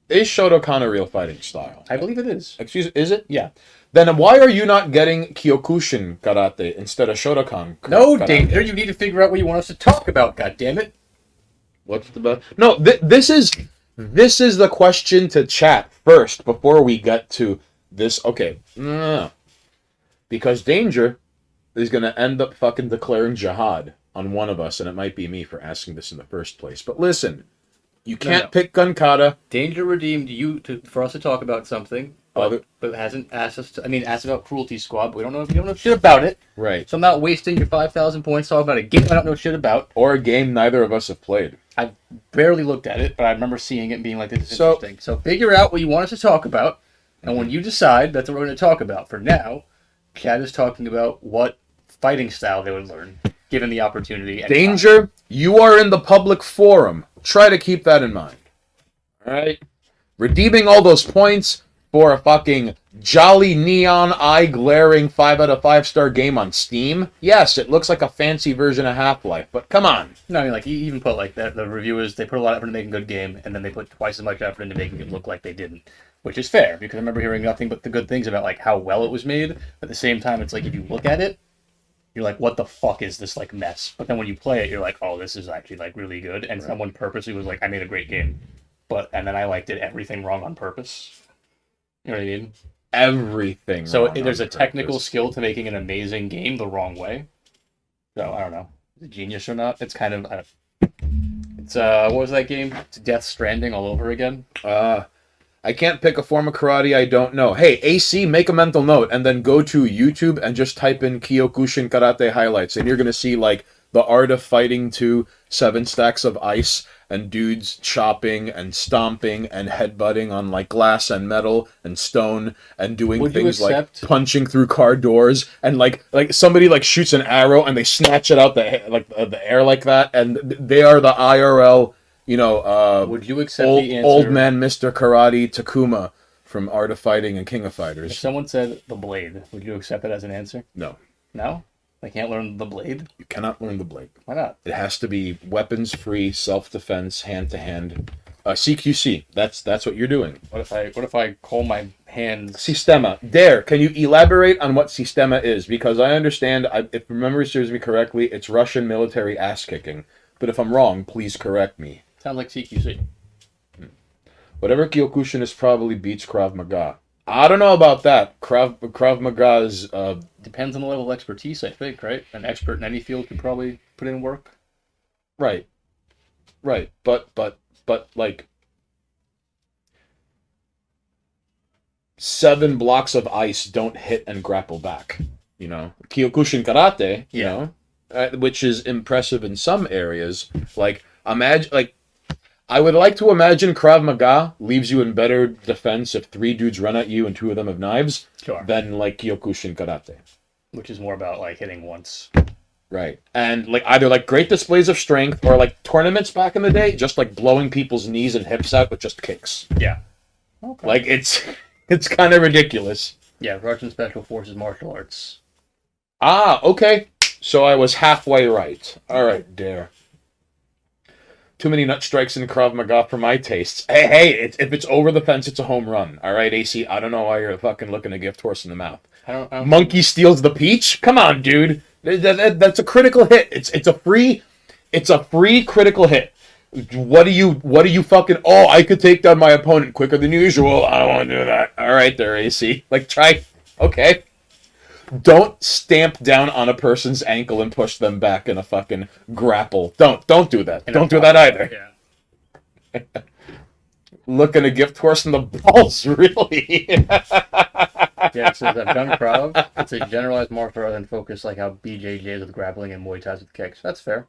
Is Shotokan a real fighting style? I believe it is. Excuse me, is it? Yeah. Then why are you not getting Kyokushin karate instead of Shotokan No, karate? Danger, you need to figure out what you want us to talk about, goddammit. What's the best? No, this is the question to chat first before we get to this. Okay. No. Because Danger is going to end up fucking declaring jihad on one of us, and it might be me for asking this in the first place. But listen, you can't pick gun kata. Danger redeemed you for us to talk about something, but hasn't asked us to. I mean, asked about Cruelty Squad, but we don't know shit about it. Right. So I'm not wasting your 5,000 points talking about a game I don't know shit about. Or a game neither of us have played. I've barely looked at it, but I remember seeing it and being like, this is interesting. So figure out what you want us to talk about, and when you decide, that's what we're going to talk about. For now, Chad is talking about what fighting style they would learn, given the opportunity. Danger, you are in the public forum. Try to keep that in mind. Alright? Redeeming all those points for a fucking jolly neon eye glaring 5 out of 5 star game on Steam. Yes, it looks like a fancy version of Half-Life, but come on. No, I mean, like, you even put, like, that. The reviewers, they put a lot of effort into making a good game, and then they put twice as much effort into making it look like they didn't. Which is fair, because I remember hearing nothing but the good things about, like, how well it was made. But at the same time, it's like, if you look at it, you're like, what the fuck is this, like, mess? But then when you play it, you're like, oh, this is actually, like, really good. And someone purposely was like, I made a great game. And then I, like, did everything wrong on purpose. You know what I mean? Everything. So there's a technical skill to making an amazing game the wrong way. So, I don't know. Is it genius or not? It's kind of... It's, what was that game? It's Death Stranding all over again. I can't pick a form of karate I don't know. Hey, AC, make a mental note and then go to YouTube and just type in Kyokushin Karate highlights, and you're going to see, like, the art of fighting 2, 7 stacks of ice, and dudes chopping and stomping and headbutting on, like, glass and metal and stone and doing things like punching through car doors and, like somebody, like, shoots an arrow and they snatch it out the air like that, and they are the IRL... would you accept the answer? Old man Mr. Karate Takuma from Art of Fighting and King of If Fighters. someone said the blade, would you accept it as an answer? No, No? I can't learn the blade? you cannot learn the blade. Why not? It has to be weapons-free, self-defense, hand-to-hand. CQC. That's what you're doing. What if I call my hands? Sistema. Dare, can you elaborate on what Sistema is? Because I understand, if memory serves me correctly, it's Russian military ass-kicking. But if I'm wrong, please correct me. Sounds like CQC. Whatever Kyokushin is probably beats Krav Maga. I don't know about that. Krav Maga is... Depends on the level of expertise, I think, right? An expert in any field could probably put in work. Right. Right. But like... 7 blocks of ice don't hit and grapple back. You know? Kyokushin Karate, you know? Which is impressive in some areas. Like, imagine... Like, I would like to imagine Krav Maga leaves you in better defense if 3 dudes run at you and 2 of them have knives than, like, Kyokushin Karate. Which is more about, like, hitting once. Right. And, like, either, like, great displays of strength or, like, tournaments back in the day, just, like, blowing people's knees and hips out with just kicks. Yeah. Okay. Like, it's kind of ridiculous. Yeah, Russian Special Forces martial arts. Ah, okay. So I was halfway right. All right, Dare. Too many nut strikes in Krav Maga for my tastes. Hey, if it's over the fence, it's a home run. All right, AC, I don't know why you're fucking looking a gift horse in the mouth. I don't Monkey steals the peach? Come on, dude. That's a critical hit. It's a free critical hit. What do you fucking... Oh, I could take down my opponent quicker than usual. I don't want to do that. All right there, AC. Like, try... Okay. Don't stamp down on a person's ankle and push them back in a fucking grapple. Don't do that. Don't do that either. Yeah. Looking a gift horse in the balls, really? Yeah, it says I've done Krav. It's a generalized martial art and focus like how BJJ is with grappling and Muay Thai is with kicks. That's fair.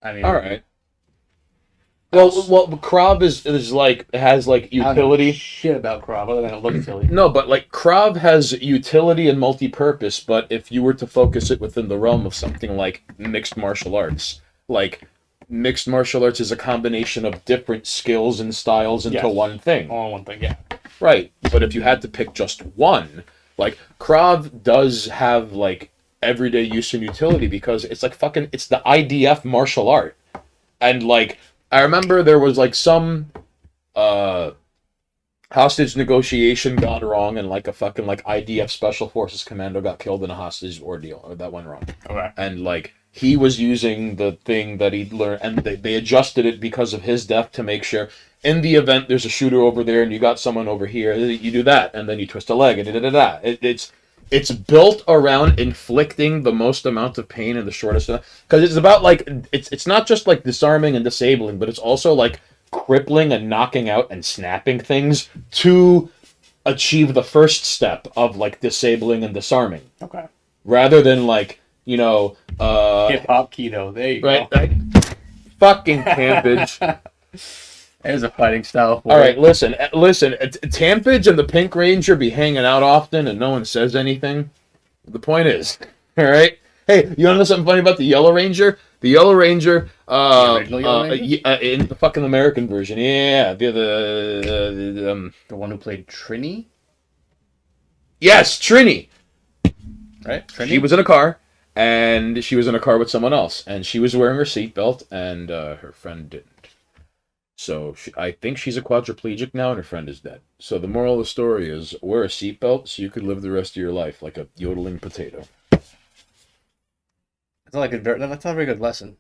I mean, All right. Well, Krav is like has like I don't know utility. shit about Krav other than it looks silly. No, but like Krav has utility and multi-purpose. But if you were to focus it within the realm of something like mixed martial arts, like mixed martial arts is a combination of different skills and styles into one thing. All in one thing, yeah. Right. But if you had to pick just one, like Krav does have like everyday use and utility because it's like fucking it's the IDF martial art. And like I remember there was like some hostage negotiation gone wrong and like a fucking like IDF special forces commando got killed in a hostage ordeal or that went wrong. Okay. And like he was using the thing that he'd learned and they adjusted it because of his death to make sure in the event there's a shooter over there and you got someone over here, you do that and then you twist a leg and da-da-da-da. It's built around inflicting the most amount of pain in the shortest because it's about like it's not just like disarming and disabling, but it's also like crippling and knocking out and snapping things to achieve the first step of like disabling and disarming. Okay. Rather than like, you know, hip hop keto. There you right, go. right? Fucking campage. There's a fighting style for All it. right, listen. Tampage and the Pink Ranger be hanging out often, and no one says anything. The point is, all right. Hey, you want to know something funny about the Yellow Ranger? The Yellow Ranger, The original Yellow Ranger? in the fucking American version, yeah, The one who played Trini, yes, Trini. right? Trini. She was in a car, and she was in a car with someone else, and she was wearing her seatbelt, and her friend didn't. So I think she's a quadriplegic now, and her friend is dead. So the moral of the story is wear a seatbelt so you could live the rest of your life like a yodeling potato. That's not a very good lesson.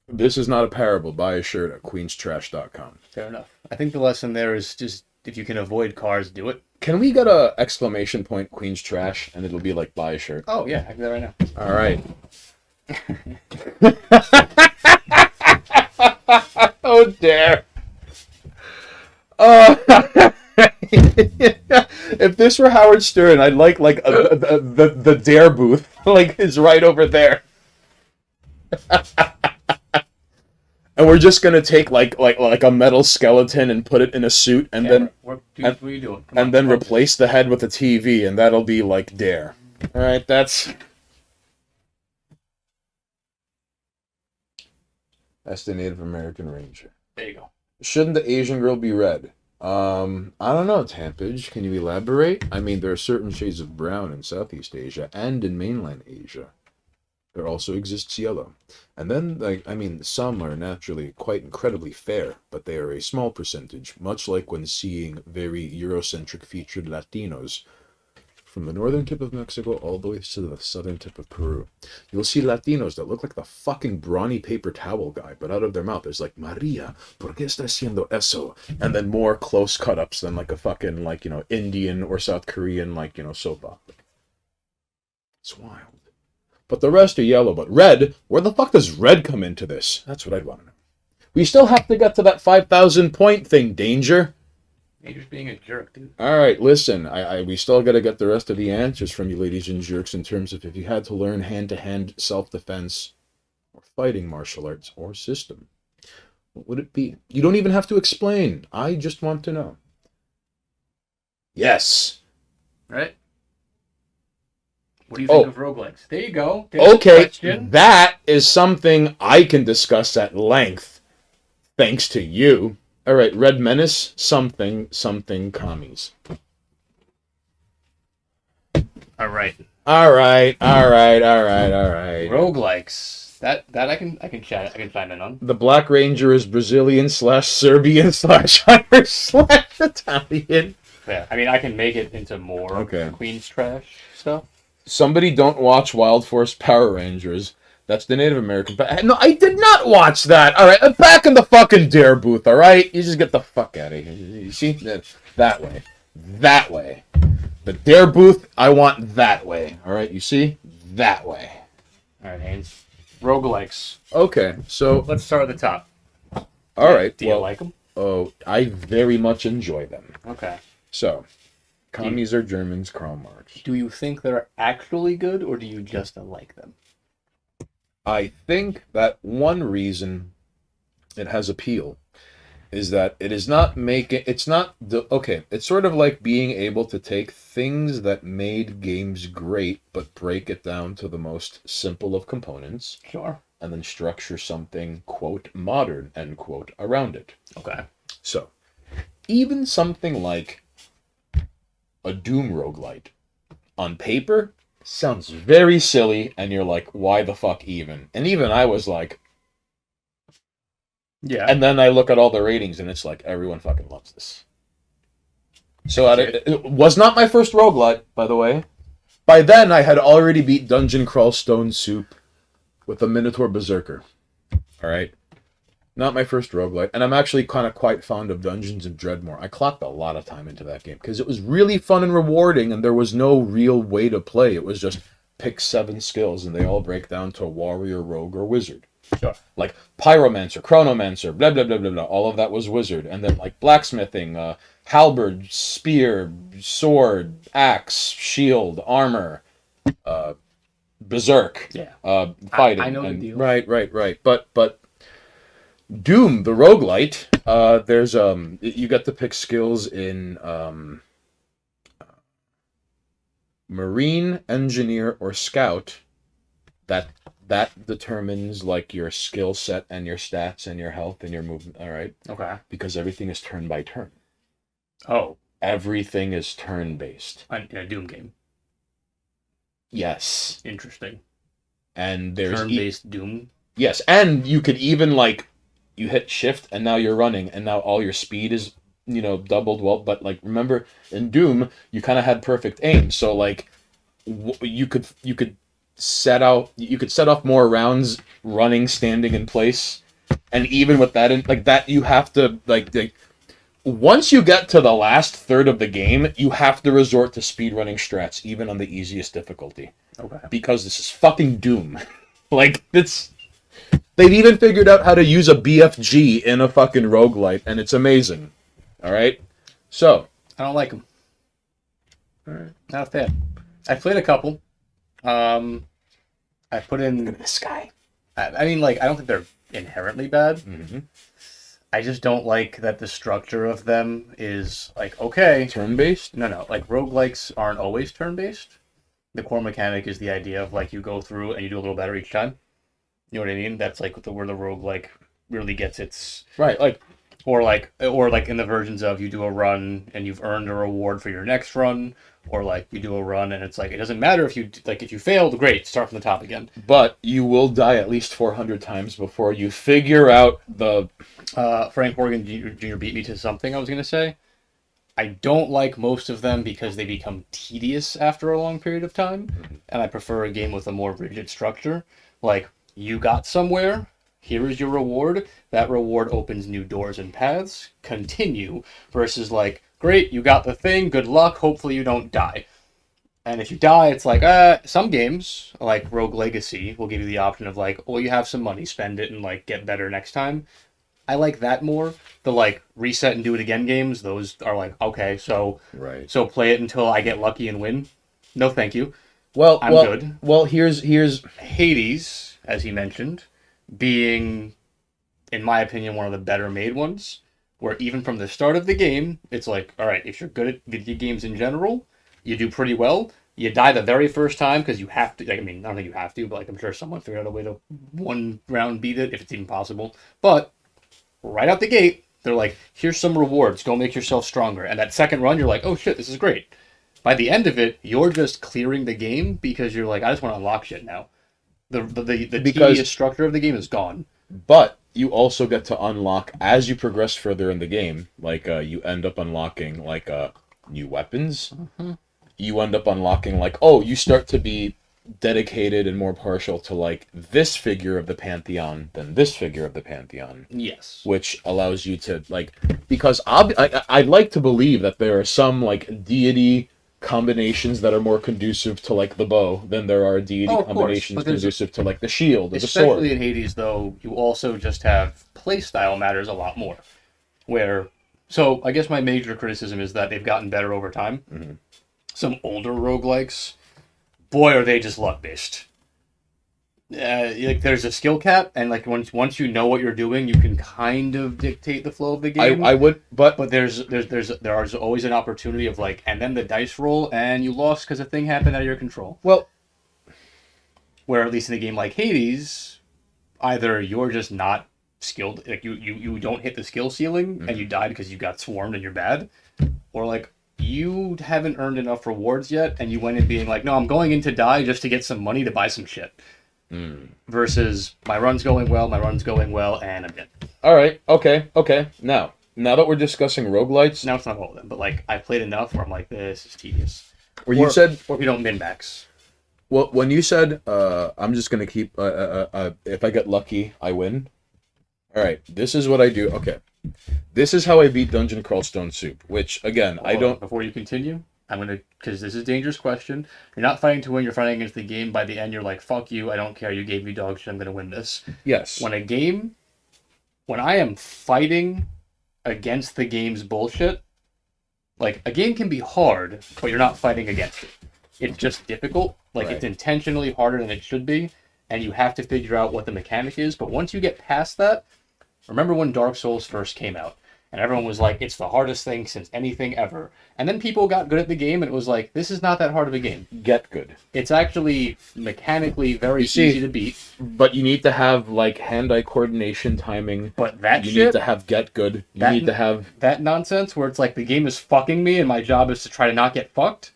This is not a parable. Buy a shirt at queenstrash.com. Fair enough. I think the lesson there is just if you can avoid cars, do it. Can we get a exclamation point Queen's Trash and it'll be like buy a shirt? Oh yeah, I can do that right All right. Oh dare. If this were Howard Stern, I'd like the Dare booth, like is right over there, and we're just gonna take like a metal skeleton and put it in a suit, and now. then What are you doing? Come and on, then focus. replace the head with a TV, and that'll be like Dare. All right, that's the Native American Ranger. There you go. Shouldn't the Asian girl be red? I don't know, Tampage. Can you elaborate? I mean, there are certain shades of brown in Southeast Asia and in mainland Asia. There also exists yellow. And then, like, I mean, some are naturally quite incredibly fair, but they are a small percentage, much like when seeing very Eurocentric featured Latinos from the northern tip of Mexico all the way to the southern tip of Peru. You'll see Latinos that look like the fucking brawny paper towel guy, but out of their mouth there's like, Maria, ¿por qué está haciendo eso? And then more close cut-ups than like a fucking, like, Indian or South Korean, like, soap opera. It's wild. But the rest are yellow. But red, where the fuck does red come into this? That's what I'd want to know. We still have to get to that 5,000 point thing, Danger. Danger's being a jerk, dude. All right, listen. We still got to get the rest of the answers from you, ladies and jerks, in terms of if you had to learn hand-to-hand self-defense or fighting martial arts or system. What would it be? You don't even have to explain. I just want to know. Yes. Right? What do you think of roguelikes? There you go. Okay, that is something I can discuss at length, thanks to you. All right, Red Menace, something commies. All right. Roguelikes. That I can chat. I can chime in on. The Black Ranger is Brazilian / Serbian / Irish / Italian. Yeah, I mean, I can make it into more Queen's Trash stuff. Somebody don't watch Wild Force Power Rangers. That's the Native American. No, I did not watch that. All right, back in the fucking Dare booth. All right, you just get the fuck out of here. You see that way, The Dare booth, I want that way. All right, you see that way. All right, Haynes. Roguelikes. Okay, so let's start at the top. All right. Do you like them? Oh, I very much enjoy them. Okay. So, commies are Germans, Karl Marx. Do you think they're actually good, or do you just like them? I think that one reason it has appeal is that it's sort of like being able to take things that made games great, but break it down to the most simple of components. Sure. And then structure something, quote, modern, end quote, around it. Okay. So, even something like a Doom roguelite, on paper, sounds very silly, and you're like, why the fuck even? And even I was like, yeah. And then I look at all the ratings, and it's like, everyone fucking loves this. So it was not my first roguelite, by the way. By then, I had already beat Dungeon Crawl Stone Soup with a Minotaur Berserker. All right? Not my first roguelite. And I'm actually kind of quite fond of Dungeons and Dreadmore. I clocked a lot of time into that game because it was really fun and rewarding, and there was no real way to play. It was just pick 7 skills, and they all break down to warrior, rogue, or wizard. Sure. Like pyromancer, chronomancer, blah, blah, blah, blah, blah. All of that was wizard. And then like blacksmithing, halberd, spear, sword, axe, shield, armor, berserk, fighting. I know the deal. Right. But Doom, the roguelite, there's you get to pick skills in Marine, Engineer, or Scout. That determines like your skill set and your stats and your health and your movement. All right. Okay. Because everything is turn by turn. Oh. Everything is turn based. In a Doom game. Yes. Interesting. And there's turn-based Doom. Yes, and you could even like you hit shift and now you're running and now all your speed is doubled. Well, but like remember in Doom you kind of had perfect aim, so like you could set off more rounds running, standing in place, and even with that like that you have to like once you get to the last third of the game, you have to resort to speedrunning strats, even on the easiest difficulty. Okay. Because this is fucking Doom. Like, they've even figured out how to use a BFG in a fucking roguelite, and it's amazing. Alright? So. I don't like them. Alright. Not a fan. I've played a couple. I put in... Look at this guy. I mean, like, I don't think they're inherently bad. Mm-hmm. I just don't like that the structure of them is, like, okay. Turn-based? No. Like, roguelikes aren't always turn-based. The core mechanic is the idea of, like, you go through and you do a little better each time. You know what I mean? That's, like, where the roguelike really gets its... Right, like... or like in the versions of you do a run and you've earned a reward for your next run, or like you do a run and it's like it doesn't matter if you failed, great, start from the top again. But you will die at least 400 times before you figure out the. Frank Morgan Jr. beat me to something I was gonna say. I don't like most of them because they become tedious after a long period of time, and I prefer a game with a more rigid structure. Like, you got somewhere, here is your reward. That reward opens new doors and paths. Continue. Versus, like, great, you got the thing, good luck, hopefully you don't die. And if you die, it's like, some games, like Rogue Legacy, will give you the option of, like, well, you have some money, spend it, and, like, get better next time. I like that more. The like reset and do it again games, those are like, okay, so Right. so play it until I get lucky and win. No, thank you. Well, I'm well, good. well. Here's. Hades, as he mentioned, being, in my opinion, one of the better made ones, where even from the start of the game, it's like, all right, if you're good at video games in general, you do pretty well. You die the very first time because you have to. Like, I mean, I don't think you have to, but like I'm sure someone figured out a way to one round beat it if it's even possible. But right out the gate, they're like, here's some rewards, go make yourself stronger. And that second run, you're like, oh shit, this is great. By the end of it, you're just clearing the game because you're like, I just want to unlock shit now. The Because- tedious structure of the game is gone. But you also get to unlock as you progress further in the game. Like you end up unlocking like new weapons. You end up unlocking like, oh, you start to be dedicated and more partial to like this figure of the pantheon than this figure of the pantheon, Yes. which allows you to like, because I'd like to believe that there are some like deity combinations that are more conducive to like the bow than there are deity Oh, of course, combinations but there's- conducive to like the shield or the Especially sword. in Hades, though, you also just have playstyle matters a lot more. Where, so I guess my major criticism is that they've gotten better over time. Mhm. Some older roguelikes, boy, are they just luck based. Like there's a skill cap, and like once you know what you're doing, you can kind of dictate the flow of the game. I would, but But there is always an opportunity of like, and then the dice roll, and you lost because a thing happened out of your control. well, Where at least in a game like Hades, either you're just not skilled, like you don't hit the skill ceiling and you died because you got swarmed and you're bad, or like you haven't earned enough rewards yet and you went in being like, no, I'm going in to die just to get some money to buy some shit. Versus my run's going well, and I'm dead. all right, okay. Now that we're discussing roguelites, Now it's not all of them, but like I played enough where I'm like, this is tedious. where you said, Or if you don't min max. well, when you said, I'm just gonna keep, if I get lucky, I win. All right, this is what I do. Okay, this is how I beat Dungeon Crawl Stone Soup. Which again, I Hold on, don't. Before you continue, I'm gonna, because this is a dangerous question. You're not fighting to win. You're fighting against the game. By the end, you're like, fuck you. I don't care. You gave me dog shit. I'm gonna win this. Yes. When I am fighting against the game's bullshit, like a game can be hard, but you're not fighting against it. It's just difficult. Like Right. it's intentionally harder than it should be, and you have to figure out what the mechanic is. But once you get past that, remember when Dark Souls first came out, and everyone was like, it's the hardest thing since anything ever. And then people got good at the game, and it was like, this is not that hard of a game. Get good. It's actually mechanically very see- easy to beat. But you need to have like hand-eye coordination, timing. But that You shit, need to have get good. You That- need to have. that nonsense where it's like the game is fucking me and my job is to try to not get fucked,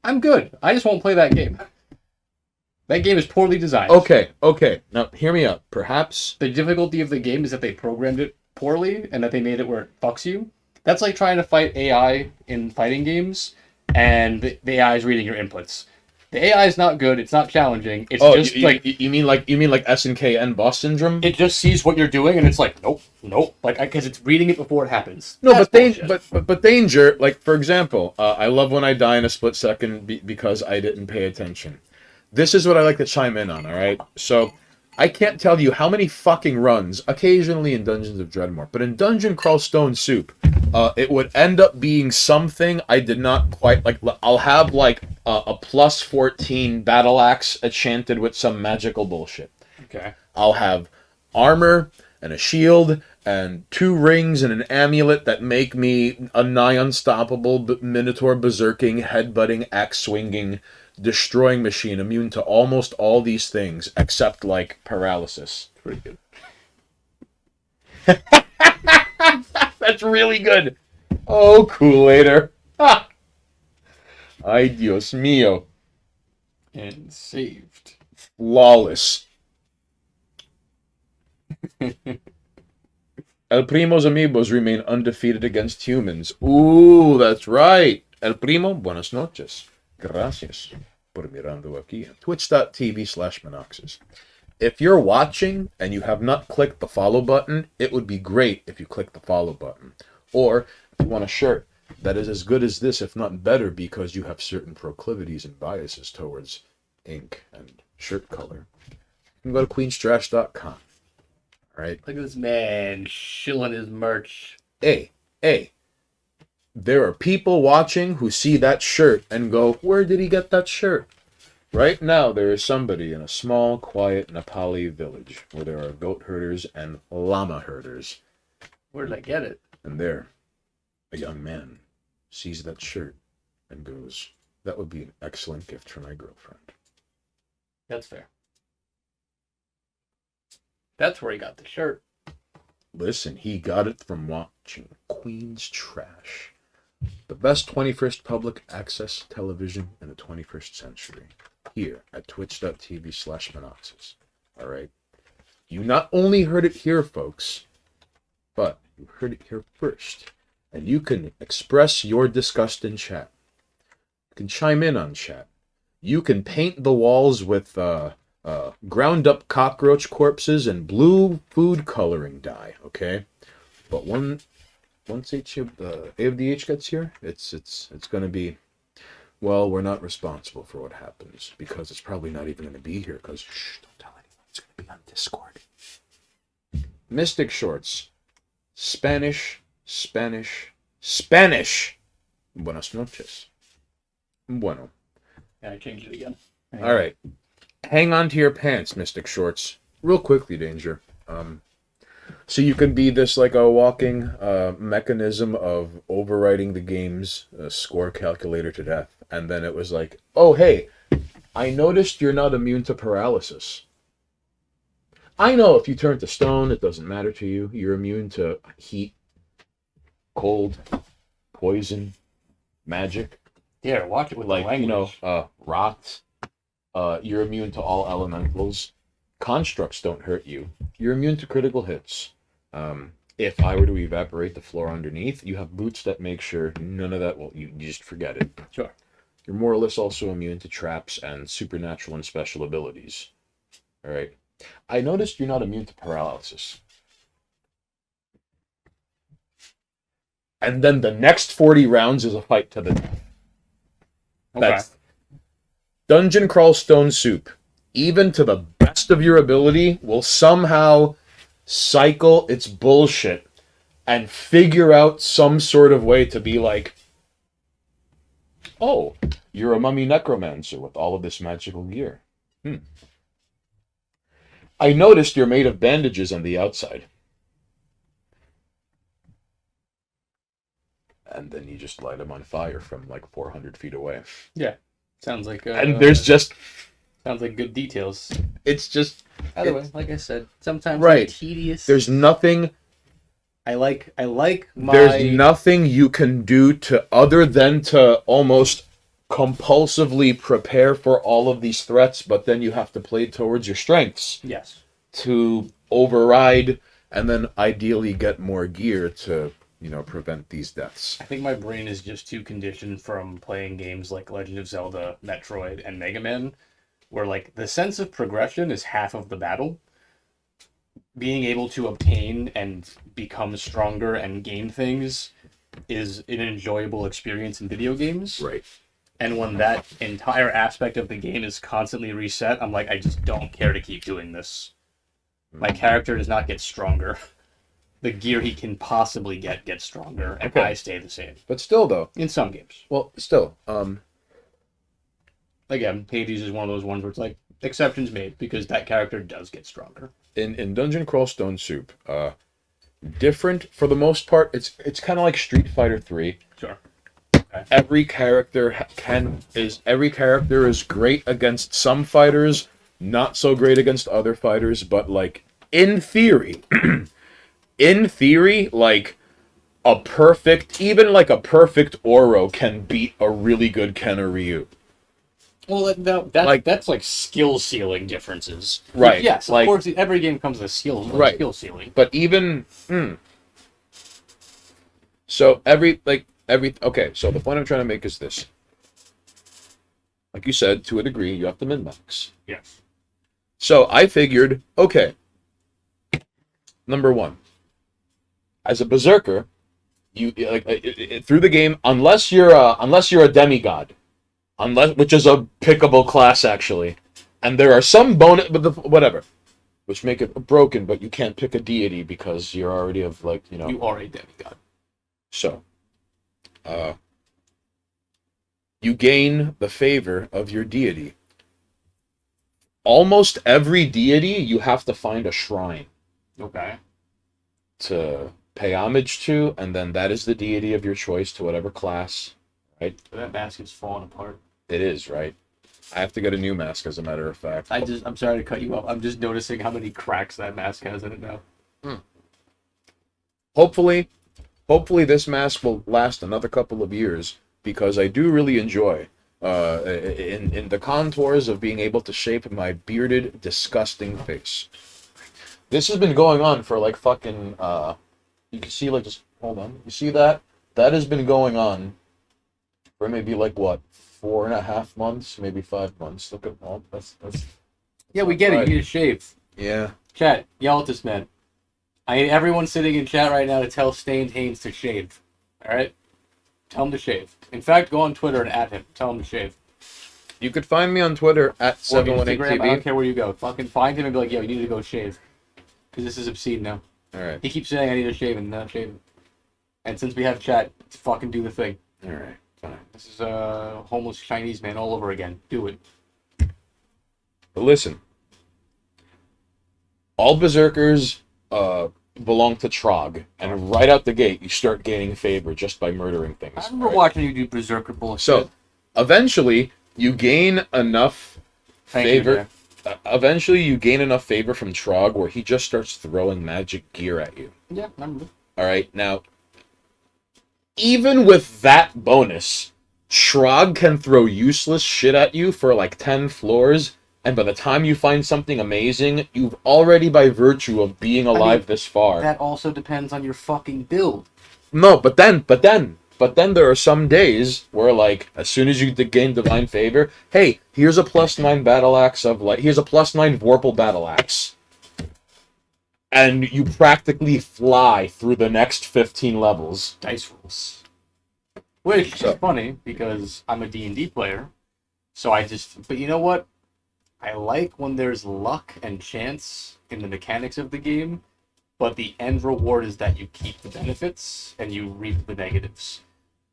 I'm good. I just won't play that game. That game is poorly designed. Okay. Now hear me out. Perhaps. The difficulty of the game is that they programmed it poorly and that they made it where it fucks you. That's like trying to fight AI in fighting games and the AI is reading your inputs. The AI is not good. It's not challenging. It's just like you mean like SNKN boss syndrome? it just sees what you're doing and it's like nope, like because it's reading it before it happens. No, That's bullshit. but danger. Like for example, I love when I die in a split second because I didn't pay attention. This is what I like to chime in on. All right, so I can't tell you how many fucking runs, occasionally in Dungeons of Dreadmore, but in Dungeon Crawl Stone Soup, it would end up being something I did not quite like. I'll have like a plus 14 battle axe enchanted with some magical bullshit. Okay. I'll have armor and a shield and 2 rings and an amulet that make me a nigh unstoppable minotaur berserking, headbutting, axe swinging, destroying machine, immune to almost all these things except like paralysis. Pretty good. That's really good. Oh, Kool-Aider. Ha! Ay, Dios mío. And saved. Flawless. El Primo's amigos remain undefeated against humans. Ooh, that's right. El Primo, buenas noches. Gracias por mirando aquí. Twitch.tv/Minoxes. If you're watching and you have not clicked the follow button, it would be great if you click the follow button. Or if you want a shirt that is as good as this, if not better, because you have certain proclivities and biases towards ink and shirt color, you can go to queenstrash.com. All right. Look at this man shilling his merch. Hey, there are people watching who see that shirt and go, where did he get that shirt? Right now, there is somebody in a small, quiet Nepali village where there are goat herders and llama herders. Where did I get it? And there, a young man sees that shirt and goes, that would be an excellent gift for my girlfriend. That's fair. That's where he got the shirt. Listen, he got it from watching Queen's Trash, the best 21st public access television in the 21st century, here at twitch.tv/Minoxes. All right. You not only heard it here, folks, but you heard it here first. And you can express your disgust in chat. You can chime in on chat. You can paint the walls with ground up cockroach corpses and blue food coloring dye, okay? But once AFDH gets here, it's gonna be, well, we're not responsible for what happens because it's probably not even gonna be here because don't tell anyone, it's gonna be on Discord. Mystic Shorts, Spanish. Buenas noches. Bueno. Yeah, I changed it again. All right. Hang on to your pants, Mystic Shorts. Real quickly, Danger. So you can be this like a walking mechanism of overriding the game's score calculator to death. And then it was like, oh, hey, I noticed you're not immune to paralysis. I know if you turn to stone, it doesn't matter to you. You're immune to heat, cold, poison, magic. Yeah, watch it with Like, the language. rot. You're immune to all elementals. Constructs don't hurt you. You're immune to critical hits. If I were to evaporate the floor underneath, you have boots that make sure none of that will. You just forget it. Sure. You're more or less also immune to traps and supernatural and special abilities. All right. I noticed you're not immune to paralysis. And then the next 40 rounds is a fight to the death. Okay. That's Dungeon Crawl Stone Soup, even to the best of your ability, will somehow cycle its bullshit and figure out some sort of way to be like, oh, you're a mummy necromancer with all of this magical gear. I noticed you're made of bandages on the outside. And then you just light them on fire from like 400 feet away. Yeah. Sounds like And there's just... sounds like good details. It's just... Either way, like I said, sometimes Right. they're tedious. There's nothing... I like my... There's nothing you can do to other than to almost compulsively prepare for all of these threats, but then you have to play towards your strengths Yes. to override and then ideally get more gear to, prevent these deaths. I think my brain is just too conditioned from playing games like Legend of Zelda, Metroid, and Mega Man, where like the sense of progression is half of the battle. Being able to obtain and become stronger and gain things is an enjoyable experience in video games. Right. And when that entire aspect of the game is constantly reset, I'm like, I just don't care to keep doing this. My character does not get stronger. The gear he can possibly get gets stronger, and Okay. I stay the same. But still, though, In some games. Again, Hades is one of those ones where it's like, exceptions made, because that character does get stronger. in Dungeon Crawl Stone Soup, different for the most part. It's kind of like Street Fighter 3. Sure. Every character is great against some fighters, not so great against other fighters, but like in theory, like a perfect, even like a perfect Oro can beat a really good Ken or Ryu. Well, that's like skill ceiling differences. Right. Which, yes, like, of course, every game comes with right. skill ceiling. But even so okay, so the point I'm trying to make is this. Like you said, to a degree, you have to min-max. Yes. So I figured, okay, number one, as a berserker, you like through the game, unless you're a demigod, which is a pickable class actually, and there are some bonus, but whatever, which make it broken, but you can't pick a deity because you're already of like You are a demigod. So, you gain the favor of your deity. Almost every deity, you have to find a shrine. Okay. To pay homage to, and then that is the deity of your choice to whatever class, right? That mask is falling apart. It is, right? I have to get a new mask, as a matter of fact. I'm sorry to cut you off. I'm just noticing how many cracks that mask has in it now. Hopefully this mask will last another couple of years, because I do really enjoy in the contours of being able to shape my bearded, disgusting face. This has been going on for like fucking you can see, like, just hold on. You see that? That has been going on for maybe like what, 4.5 months, maybe 5 months. Look at that's Yeah, we get it. You need to shave. yeah. Chat, yell at this man. I need everyone sitting in chat right now to tell Stained Haynes to shave. Alright? Tell him to shave. In fact, go on Twitter and at him. Tell him to shave. You could find me on Twitter at Or Instagram, 718TV. I don't care where you go. Fucking find him and be like, yo, you need to go shave. Because this is obscene now. Alright. He keeps saying I need to shave and not shave. And since we have chat, fucking do the thing. Alright, fine. This is a homeless Chinese man all over again. Do it. But listen. All berserkers belong to Trog, and right out the gate you start gaining favor just by murdering things. I remember watching you do berserker bullshit. So, eventually, you gain enough favor. Eventually, you gain enough favor from Trog where he just starts throwing magic gear at you. Yeah, I remember. All right, now, even with that bonus, Trog can throw useless shit at you for like 10 floors, and by the time you find something amazing, you've already, by virtue of being alive this far. That also depends on your fucking build. No, but then there are some days where, like, as soon as you gain divine favor, hey, here's a +9 battle axe here's a +9 Vorpal battle axe. And you practically fly through the next 15 levels. Dice rolls. Which is funny, because I'm a D&D player, so but you know what? I like when there's luck and chance in the mechanics of the game, but the end reward is that you keep the benefits and you reap the negatives.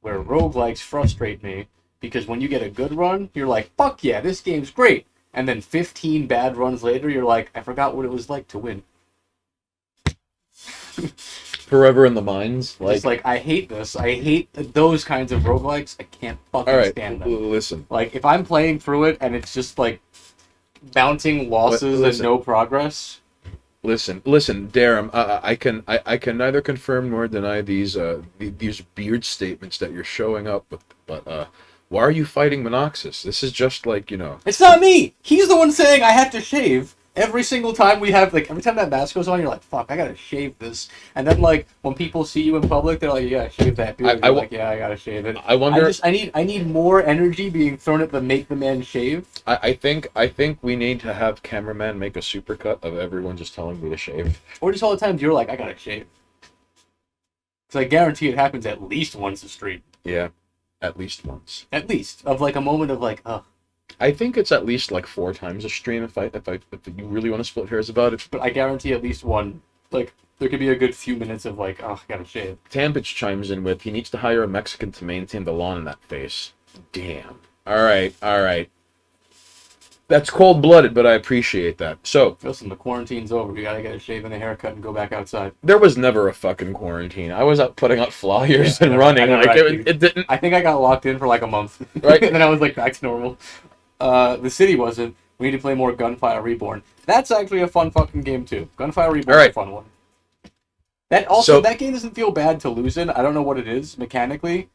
Where roguelikes frustrate me, because when you get a good run, you're like, fuck yeah, this game's great. And then 15 bad runs later, you're like, I forgot what it was like to win. Forever in the mines. Just like, I hate this. I hate those kinds of roguelikes. I can't fucking stand them. Listen. Like, if I'm playing through it and it's just like bouncing losses and no progress. Listen, Darum. I can neither confirm nor deny these beard statements that you're showing up with. But why are you fighting Monoxus? This is just like, It's not me. He's the one saying I have to shave. Every single time every time that mask goes on, you're like, fuck, I gotta shave this. And then, like, when people see you in public, they're like, you gotta shave that beard. You're like, yeah, I gotta shave it. I wonder. I need more energy being thrown at the make the man shave. I think we need to have cameraman make a supercut of everyone just telling me to shave. Or just all the times you're like, I gotta shave. Because I guarantee it happens at least once a stream. Yeah, at least once. At least. Of, like, a moment of, like, ugh. I think it's at least like 4 times a stream if you really want to split hairs about it. But I guarantee at least one. Like, there could be a good few minutes of like, oh, I gotta shave. Tampage chimes in with, he needs to hire a Mexican to maintain the lawn in that face. Damn. All right. That's cold-blooded, but I appreciate that. So, listen, the quarantine's over. You gotta get a shave and a haircut and go back outside. There was never a fucking quarantine. I was out putting out flyers and running. It didn't. I think I got locked in for like a month. Right. And then I was like back to normal. The city wasn't. We need to play more Gunfire Reborn. That's actually a fun fucking game too. Gunfire Reborn is a fun one. That game doesn't feel bad to lose in. I don't know what it is mechanically.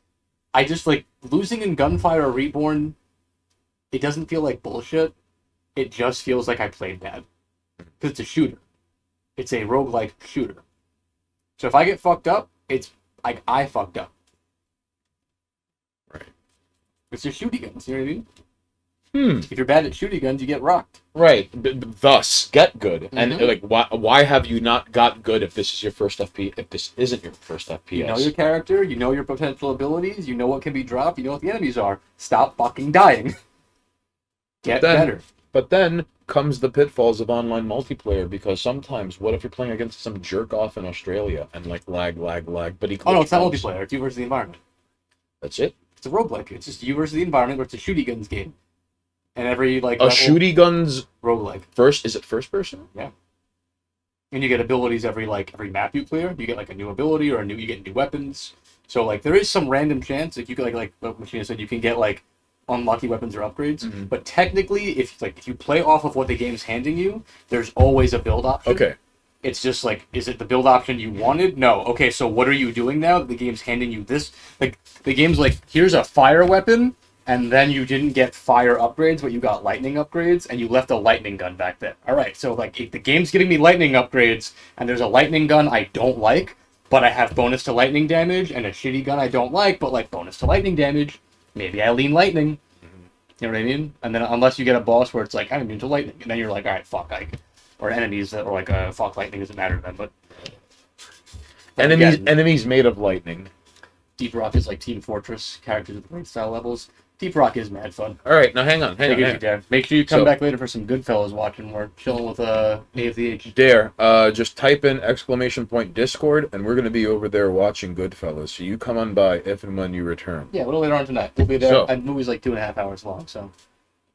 I just like losing in Gunfire Reborn. It doesn't feel like bullshit. It just feels like I played bad because it's a shooter. It's a roguelike shooter. So if I get fucked up, it's like I fucked up. Right. It's just shooty guns. You know what I mean? Hmm. If you're bad at shooty guns, you get rocked. Right. Thus, get good. Mm-hmm. And like, why have you not got good if this is your first FP? If this isn't your first FPS? You know your character. You know your potential abilities. You know what can be dropped. You know what the enemies are. Stop fucking dying. Get better. But then comes the pitfalls of online multiplayer, because sometimes, what if you're playing against some jerk off in Australia and like lag, but he. Oh no, it's not multiplayer. It's you versus the environment. That's it. It's a roguelike. It's just you versus the environment, where it's a shooty guns game. And every like a shooty guns roguelike. Is it first person? Yeah. And you get abilities every map you clear. You get like a new ability or you get new weapons. So like there is some random chance if you could like what Machina said, you can get like unlucky weapons or upgrades. Mm-hmm. But technically, if you play off of what the game's handing you, there's always a build option. Okay. It's just like, is it the build option you wanted? No. Okay, so what are you doing now? The game's handing you this. Like the game's like, here's a fire weapon. And then you didn't get fire upgrades, but you got lightning upgrades, and you left a lightning gun back there. All right, so like if the game's giving me lightning upgrades, and there's a lightning gun I don't like, but I have bonus to lightning damage, and a shitty gun I don't like, but like bonus to lightning damage, maybe I lean lightning. You know what I mean? And then unless you get a boss where it's like, I'm immune to lightning, and then you're like, all right, fuck, or enemies that are like, fuck, lightning doesn't matter to them, but enemies made of lightning. Deep Rock is like Team Fortress, characters with great style levels. Deep Rock is mad fun. All right, now hang on. Make sure you come back later for some Goodfellas watching. We're chilling with AFDH. Dare, just type in !Discord, and we're going to be over there watching Goodfellas. So you come on by if and when you return. Yeah, a little later on tonight. We'll be there. The movie's like 2.5 hours long, so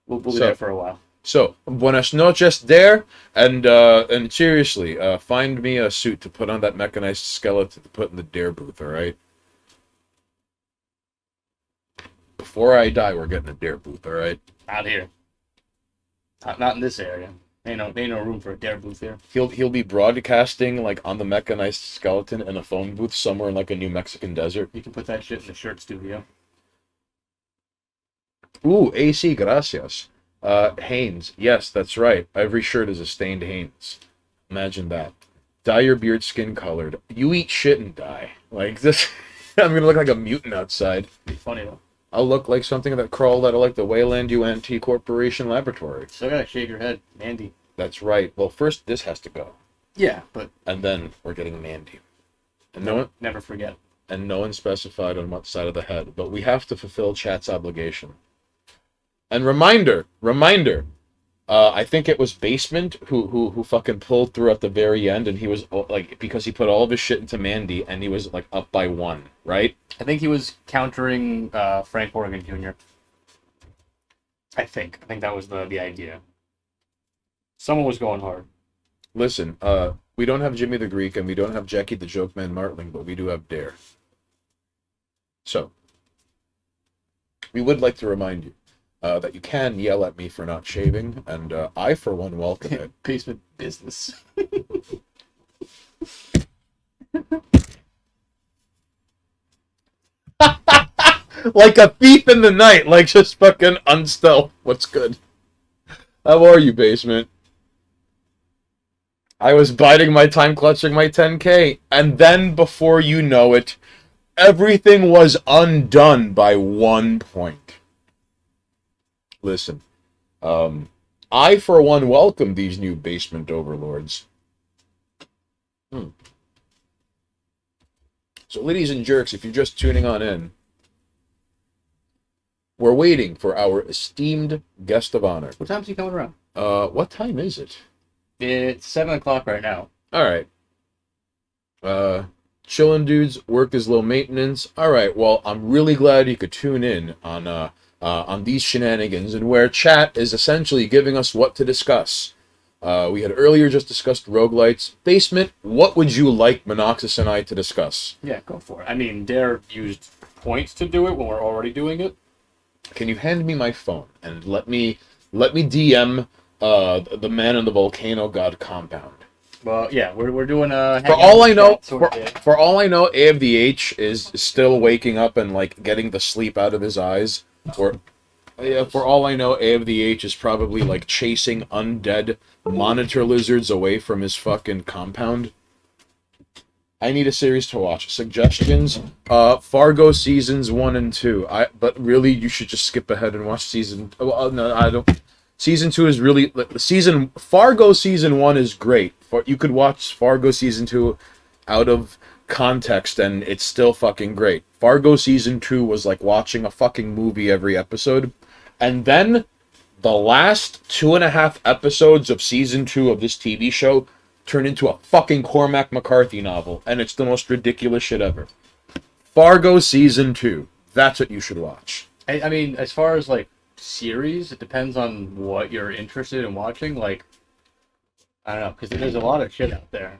we'll be there for a while. So, buenas noches, Dare, and seriously, find me a suit to put on that mechanized skeleton to put in the Dare booth, all right? Before I die, we're getting a Dare booth, all right? Not here. Not in this area. Ain't no room for a Dare booth here. He'll be broadcasting like on the mechanized skeleton in a phone booth somewhere in like a New Mexican desert. You can put that shit in the shirt studio. Ooh, AC, gracias. Hanes, yes, that's right. Every shirt is a stained Hanes. Imagine that. Dye your beard skin colored. You eat shit and die. Like this. I'm gonna look like a mutant outside. Be funny though. I'll look like something that crawled out of like the Wayland UNT Corporation laboratory. Still gotta shave your head, Mandy. That's right. Well, first this has to go. Yeah, but and then we're getting Mandy. And never forget. And no one specified on what side of the head, but we have to fulfill chat's obligation. And reminder. I think it was Basement who fucking pulled through at the very end, and he was like, because he put all of his shit into Mandy, and he was like up by 1, right? I think he was countering Frank Morgan Jr. I think that was the idea. Someone was going hard. Listen, we don't have Jimmy the Greek, and we don't have Jackie the Joke Man Martling, but we do have Dare. So, we would like to remind you that you can yell at me for not shaving, and I, for one, welcome it. Basement business. Like a thief in the night, like just fucking unstealth. What's good? How are you, Basement? I was biding my time clutching my 10K, and then, before you know it, everything was undone by 1 point. Listen, I, for one, welcome these new basement overlords. So, ladies and jerks, if you're just tuning on in, we're waiting for our esteemed guest of honor. What time's he coming around? What time is it? It's 7 o'clock right now. All right. Chillin' dudes, work is low maintenance. All right, well, I'm really glad you could tune in on these shenanigans, and where chat is essentially giving us what to discuss. We had earlier just discussed roguelites. Basement, what would you like Monoxus and I to discuss? Yeah, go for it. I mean, Dare used points to do it when we're already doing it. Can you hand me my phone and let me DM the man in the volcano god compound? Well, yeah, we're doing a. For all I know, for all I know, A of the H is still waking up and like getting the sleep out of his eyes. Or yeah, for all I know, A of the H is probably like chasing undead monitor lizards away from his fucking compound. I need a series to watch. Suggestions? Fargo seasons 1 and 2. But really, you should just skip ahead and watch season. Well, no, I don't. Season 2 is really Fargo season 1 is great. You could watch Fargo season 2 out of context, and it's still fucking great. Fargo season 2 was like watching a fucking movie every episode, and then the last 2.5 episodes of season 2 of this TV show turn into a fucking Cormac McCarthy novel, and it's the most ridiculous shit ever. Fargo season 2. That's what you should watch. I mean, as far as like series, it depends on what you're interested in watching. Like, I don't know, because there's a lot of shit out there.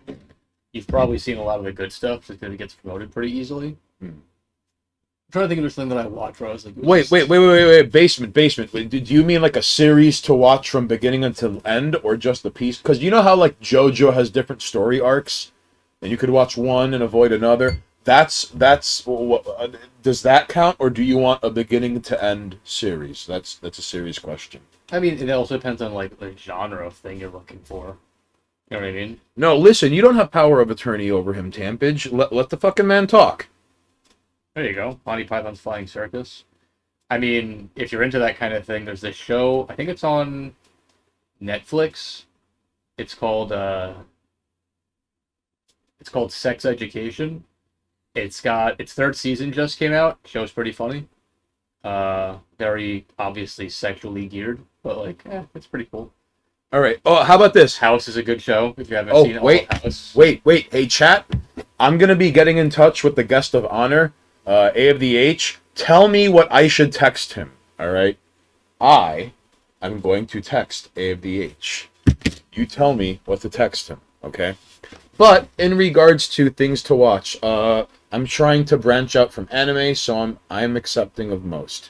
You've probably seen a lot of the good stuff because it gets promoted pretty easily. I'm trying to think of this thing that I watched where I was like, Wait, basement. Wait, do you mean like a series to watch from beginning until end, or just the piece? Because you know how like JoJo has different story arcs, and you could watch one and avoid another. Does that count, or do you want a beginning to end series? That's a serious question. I mean, it also depends on like the genre of thing you're looking for. You know what I mean? No, listen, you don't have power of attorney over him, Tampage. Let the fucking man talk. There you go. Monty Python's Flying Circus. I mean, if you're into that kind of thing, there's this show. I think it's on Netflix. It's called Sex Education. It's got its 3rd season just came out. Show's pretty funny. Very obviously sexually geared, but like, it's pretty cool. All right. Oh, how about this? House is a good show if you haven't seen it. House. Wait. Hey, chat. I'm gonna be getting in touch with the guest of honor, A of the H. Tell me what I should text him. All right. I'm going to text A of the H. You tell me what to text him. Okay. But in regards to things to watch, I'm trying to branch out from anime, so I'm accepting of most.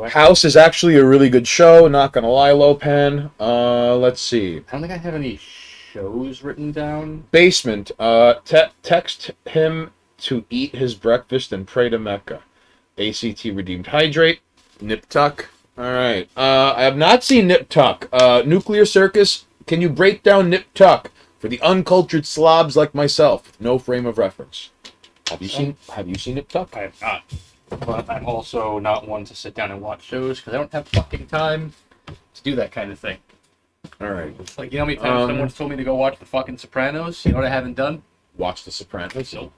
House is actually a really good show, not gonna lie, Lopan. Let's see. I don't think I have any shows written down. Basement. Text him to eat his breakfast and pray to Mecca. ACT redeemed hydrate. Nip Tuck. Alright. I have not seen Nip Tuck. Nuclear Circus. Can you break down Nip Tuck for the uncultured slobs like myself with no frame of reference? Have you seen Nip Tuck? I have not. But I'm also not one to sit down and watch shows because I don't have fucking time to do that kind of thing. Alright. Like, you know how many times someone's told me to go watch the fucking Sopranos? You know what I haven't done? Watch The Sopranos. So,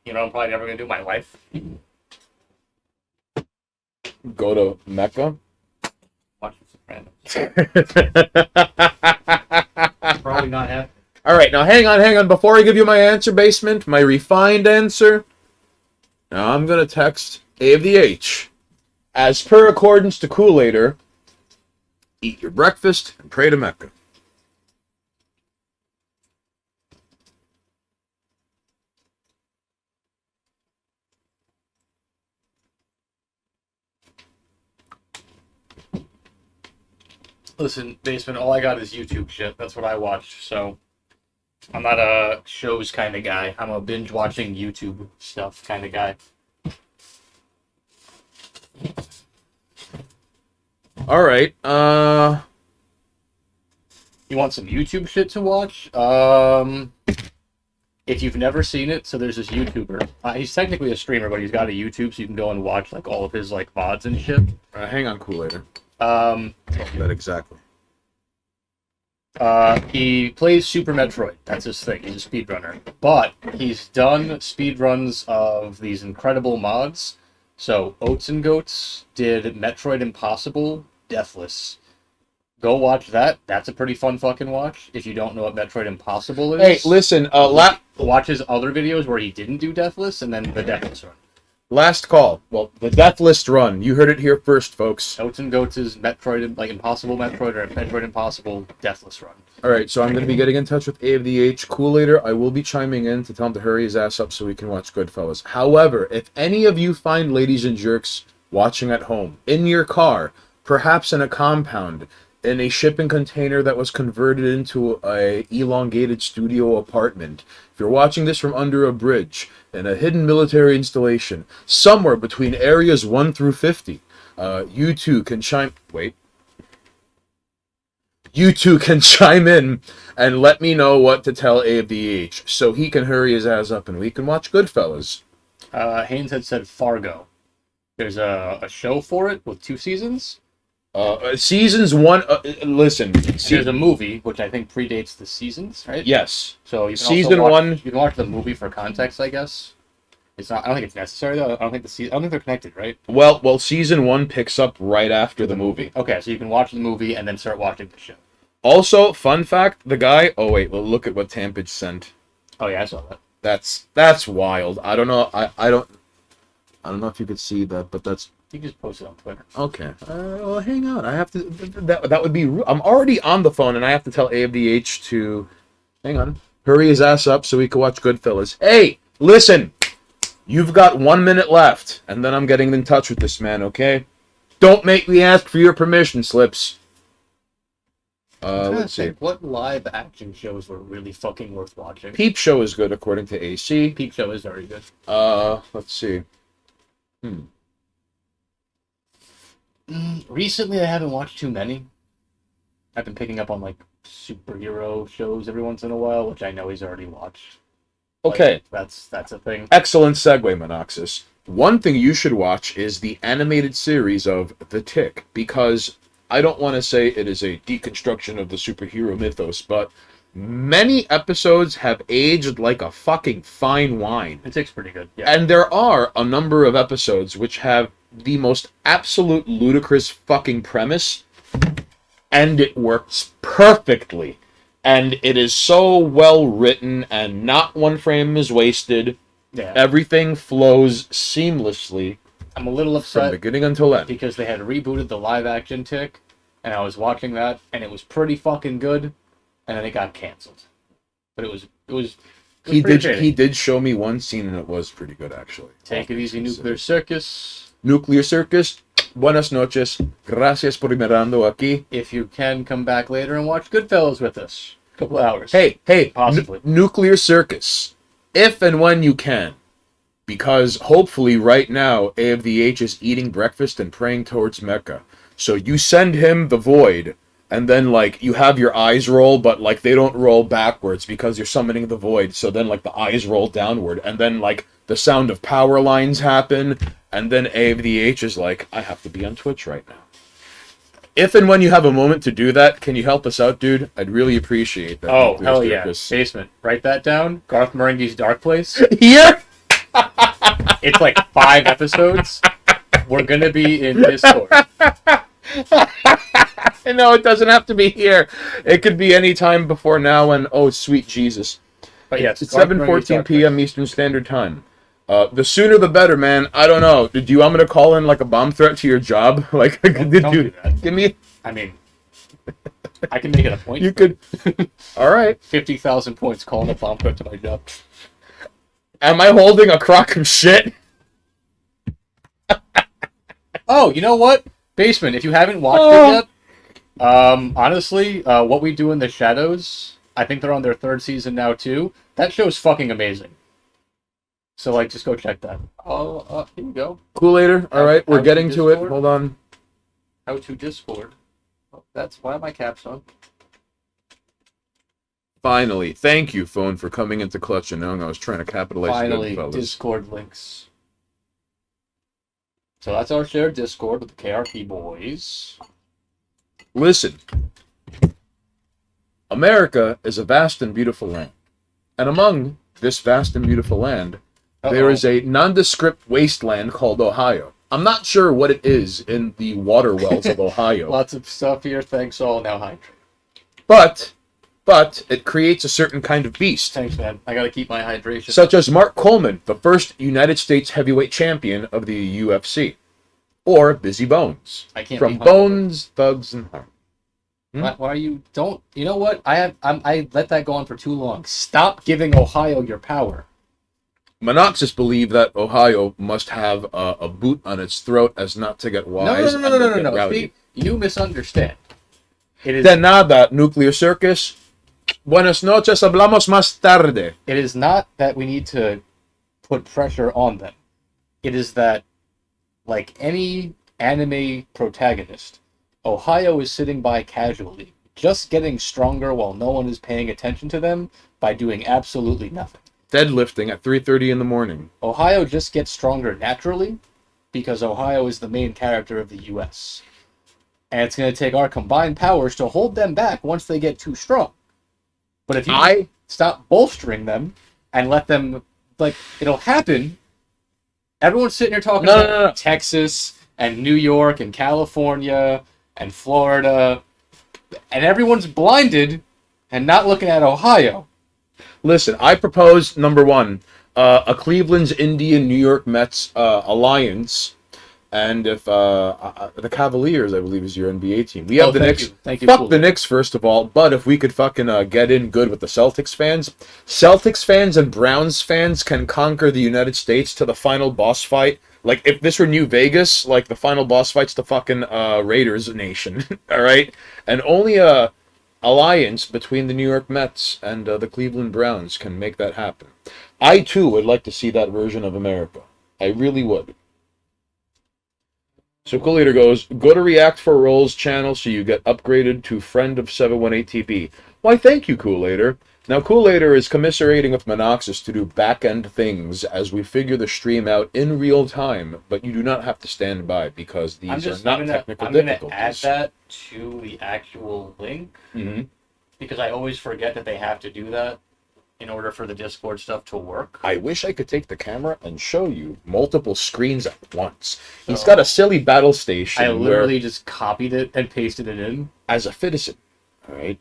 you know, I'm probably never going to do in my life. Go to Mecca. Watch The Sopranos. Probably not happening. Alright, now hang on. Before I give you my answer, Basement, my refined answer, now I'm going to text A of the H. As per accordance to Kool-Aider, eat your breakfast and pray to Mecca. Listen, Basement, all I got is YouTube shit. That's what I watch, so I'm not a shows kind of guy. I'm a binge-watching YouTube stuff kind of guy. Alright, You want some YouTube shit to watch? If you've never seen it, so there's this YouTuber. He's technically a streamer, but he's got a YouTube, so you can go and watch like all of his like VODs and shit. hang on, Kool-Aider. That exactly. He plays Super Metroid. That's his thing. He's a speedrunner. But he's done speedruns of these incredible mods. So, Oats and Goats did Metroid Impossible Deathless. Go watch that. That's a pretty fun fucking watch. If you don't know what Metroid Impossible is. Hey, listen, watch his other videos where he didn't do Deathless, and then the Deathless run. last call. Well, the Deathless run. You heard it here first, folks. Oats and Goats is Metroid, like Impossible Metroid, or Metroid Impossible Deathless run. Alright, so I'm going to be getting in touch with A of the H. Kool-Aider, I will be chiming in to tell him to hurry his ass up so we can watch Goodfellas. However, if any of you find Ladies and Jerks watching at home, in your car, perhaps in a compound, in a shipping container that was converted into a elongated studio apartment. If you're watching this from under a bridge in a hidden military installation, somewhere between areas 1 through 50, you two can chime in and let me know what to tell Abe the H so he can hurry his ass up and we can watch Goodfellas. Haynes had said Fargo. There's a show for it with 2 seasons. Seasons 1, listen. There's a movie, which I think predates the seasons, right? Yes. So you can Season also watch, 1. You can watch the movie for context, I guess. It's not. I don't think it's necessary though. I don't think they're connected, right? Well, season 1 picks up right after the movie. Okay, so you can watch the movie and then start watching the show. Also, fun fact: the guy. Oh wait, well, look at what Tampage sent. Oh yeah, I saw that. That's wild. I don't know. I don't know if you could see that, but that's You can just post it on Twitter. okay. Well, hang on. I have to. That would be. I'm already on the phone, and I have to tell AFDH to hang on, hurry his ass up so we can watch Goodfellas. Hey, listen. You've got 1 minute left, and then I'm getting in touch with this man. Okay? Don't make me ask for your permission slips. Let's see. What live action shows were really fucking worth watching? Peep Show is good according to AC. Peep Show is very good. Let's see. Recently, I haven't watched too many. I've been picking up on like superhero shows every once in a while, which I know he's already watched. Okay. Like, that's a thing. Excellent segue, Monoxus. One thing you should watch is the animated series of The Tick, because I don't want to say it is a deconstruction of the superhero mythos, but many episodes have aged like a fucking fine wine. The Tick's pretty good. Yeah. And there are a number of episodes which have the most absolute ludicrous fucking premise, and it works perfectly. And it is so well written, and not one frame is wasted. Yeah. Everything flows seamlessly I'm a little from upset beginning until end. because they had rebooted the live action Tick, and I was watching that, and it was pretty fucking good, and then it got canceled. But it was He pretty did. shady. He did show me one scene, and it was pretty good, actually. Take it easy, Nuclear Circus. Nuclear Circus. Buenas noches. Gracias por mirando aquí. If you can, come back later and watch Goodfellas with us. A couple hours. Hey, Possibly. Nuclear Circus. If and when you can. Because hopefully right now, AFDH is eating breakfast and praying towards Mecca. So you send him the void, and then, like, you have your eyes roll, but, like, they don't roll backwards because you're summoning the void. So then, like, the eyes roll downward, and then, like, the sound of power lines happen, and then AFDH is like, I have to be on Twitch right now. If and when you have a moment to do that, can you help us out, dude? I'd really appreciate that. Oh, Nuclear hell yeah. Circus. Basement. Write that down. Garth Marenghi's Dark Place. Here? It's like 5 episodes. We're going to be in Discord. No, it doesn't have to be here. It could be any time before now and, oh, sweet Jesus. But yes, It's Garth Marenghi's 7:14 Dark p.m. Place. Eastern Standard Time. The sooner the better, man. I don't know. Do you want me to call in, like, a bomb threat to your job? Like, Don't do that. give me... I mean, I can make it a point. You could... All right. 50,000 points calling a bomb threat to my job. Am I holding a crock of shit? Oh, you know what? Basement, if you haven't watched Oh. it yet, honestly, What We Do in the Shadows, I think they're on their 3rd season now too. That show's fucking amazing. So, like, just go check that. Oh, here you go. Cool-later. All right, we're How to getting to it. Discord? Hold on. How to Discord. Oh, that's why my cap's on. Finally. Thank you, phone, for coming into clutch and knowing I was trying to capitalize Finally, Goodfellas. Discord links. So that's our shared Discord with the KRP boys. Listen. America is a vast and beautiful land. And among this vast and beautiful land, there is a nondescript wasteland called Ohio. I'm not sure what it is in the water wells of Ohio. Lots of stuff here. Thanks all. Now hydrate. But it creates a certain kind of beast. Thanks, man. I gotta keep my hydration. Such as Mark Coleman, the first United States heavyweight champion of the UFC. Or Busy Bones. I can't From be hungover. Bones, Thugs, and Harm. Why are you? Don't. You know what? I let that go on for too long. Stop giving Ohio your power. Monoxus believe that Ohio must have a boot on its throat as not to get wise. No. and get rowdy. See, you misunderstand. It is. De nada, Nuclear Circus. Buenas noches, hablamos más tarde. It is not that we need to put pressure on them. It is that, like any anime protagonist, Ohio is sitting by casually, just getting stronger while no one is paying attention to them by doing absolutely nothing. Deadlifting at 3:30 in the morning. Ohio just gets stronger naturally because Ohio is the main character of the U.S. And it's going to take our combined powers to hold them back once they get too strong. But if you stop bolstering them and let them, like, it'll happen. Everyone's sitting here talking about Texas and New York and California and Florida, and everyone's blinded and not looking at Ohio. Listen, I propose, number one, a Cleveland's Indian New York Mets alliance. And if the Cavaliers, I believe, is your NBA team. We have the Knicks. Thank you. Fuck the Knicks, first of all. But if we could fucking get in good with the Celtics fans and Browns fans can conquer the United States to the final boss fight. Like, if this were New Vegas, like, the final boss fight's the fucking Raiders nation. All right? And only a alliance between the New York Mets and the Cleveland Browns can make that happen. I, too, would like to see that version of America. I really would. So Coolator goes, go to React for Roles channel so you get upgraded to friend of 718TP. Why, thank you, Coolator. Now, Coolator is commiserating with Monoxus to do back-end things as we figure the stream out in real time, but you do not have to stand by because these are not technical difficulties. I'm going to add that to the actual link because I always forget that they have to do that in order for the Discord stuff to work. I wish I could take the camera and show you multiple screens at once. So he's got a silly battle station. I literally just copied it and pasted it in. As a citizen, all right,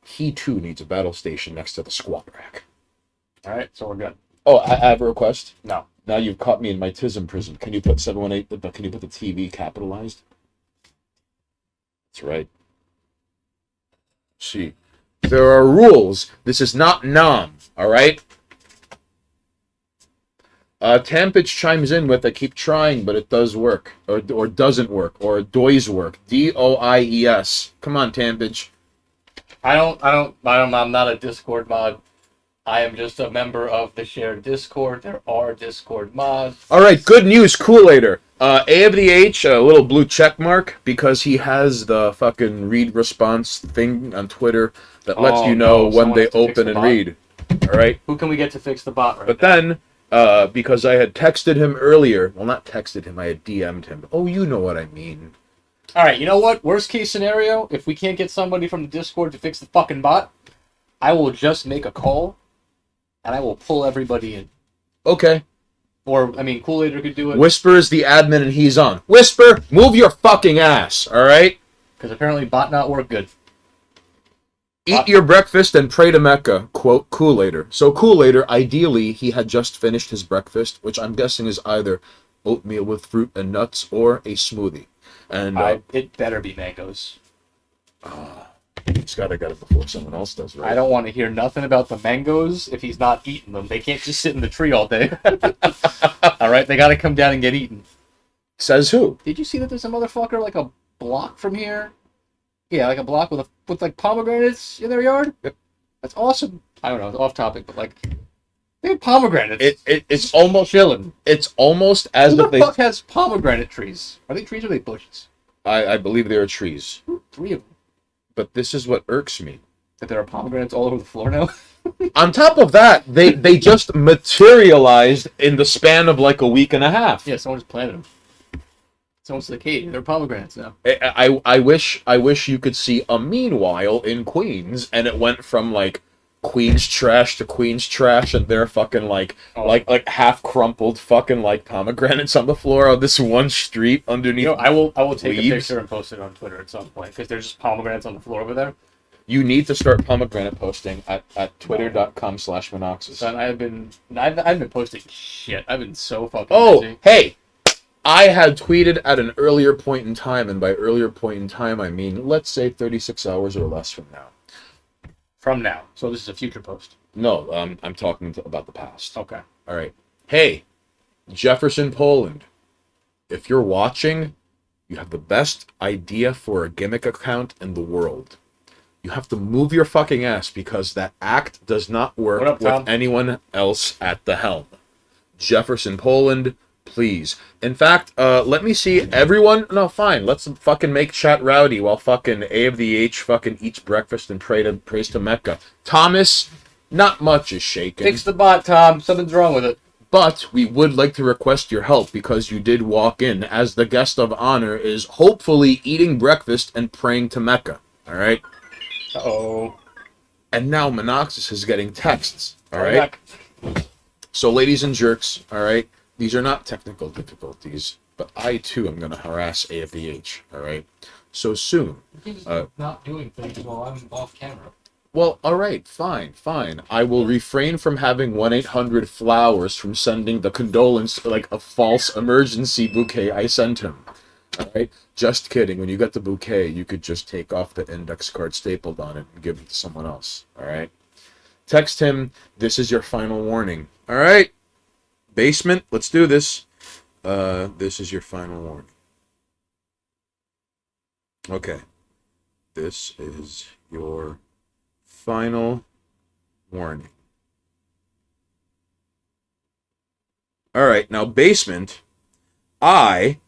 he too needs a battle station next to the squat rack. All right, so we're good. Oh, I have a request. No. Now you've caught me in my tism prison. Can you put 718? Can you put the TV capitalized? That's right. See. There are rules. This is not Nam, all right? Tampage chimes in with, I keep trying, but it does work. Or doesn't work. Or does work. DOIES. Come on, Tampage. I'm not a Discord mod. I am just a member of the shared Discord. There are Discord mods. All right, good news, Coolator. A of the H, a little blue check mark, because he has the fucking read response thing on Twitter that lets you know when they open and read. All right? Who can we get to fix the bot right But then, because I had texted him earlier, well, not texted him, I had DM'd him. Oh, you know what I mean. All right, you know what? Worst case scenario, if we can't get somebody from the Discord to fix the fucking bot, I will just make a call, and I will pull everybody in. Okay. Or, I mean, Coolator could do it. Whisper is the admin and he's on. Whisper, move your fucking ass, all right? Because apparently bot not work good. Eat your breakfast and pray to Mecca, quote Coolator. So Coolator, ideally, he had just finished his breakfast, which I'm guessing is either oatmeal with fruit and nuts or a smoothie. And it better be mangoes. He's got to get it before someone else does, right? I don't want to hear nothing about the mangoes if he's not eating them. They can't just sit in the tree all day. All right, they got to come down and get eaten. Says who? Did you see that there's a motherfucker like a block from here? Yeah, like a block with like pomegranates in their yard. Yep. That's awesome. I don't know, it's off topic, but like they have pomegranates. It's almost chilling. It's almost as Who if the fuck has pomegranate trees? Are they trees or are they bushes? I believe they are trees. 3 of them. But this is what irks me. That there are pomegranates all over the floor now. On top of that, they just materialized in the span of like a week and a half. Yeah, someone just planted them. Someone's like, hey, they're pomegranates now. I wish you could see a meanwhile in Queens, and it went from like Queens trash to Queens trash, and they're fucking like half crumpled fucking like pomegranates on the floor on this one street underneath. You know, I will take leaves. a picture and post it on Twitter at some point because there's just pomegranates on the floor over there. You need to start pomegranate posting at twitter.com/monoxus. Son, I've been posting shit. I've been so fucking busy. Hey, I had tweeted at an earlier point in time, and by earlier point in time I mean let's say 36 hours or less from now. From now. So this is a future post. No, I'm talking about the past. Okay. All right. Hey, Jefferson, Poland. If you're watching, You have the best idea for a gimmick account in the world. You have to move your fucking ass because that act does not work What up, Tom? with anyone else at the helm. Jefferson, Poland, please. In fact, let me see everyone. No, fine. Let's fucking make chat rowdy while fucking A of the H fucking eats breakfast and prays to Mecca. Thomas, not much is shaken. Fix the bot, Tom. Something's wrong with it. But we would like to request your help because you did walk in as the guest of honor is hopefully eating breakfast and praying to Mecca. All right? Uh-oh. And now Monoxis is getting texts. All Come right? back. So, ladies and jerks, all right? These are not technical difficulties, but I too am going to harass AFDH, all right? So soon. He's not doing things while I'm off camera. Well, all right, fine. I will refrain from having 1-800-Flowers from sending the condolence, like a false emergency bouquet I sent him. All right? Just kidding. When you get the bouquet, you could just take off the index card stapled on it and give it to someone else. All right? Text him, this is your final warning. All right? Basement, let's do this. This is your final warning. Okay. This is your final warning. All right, now basement, I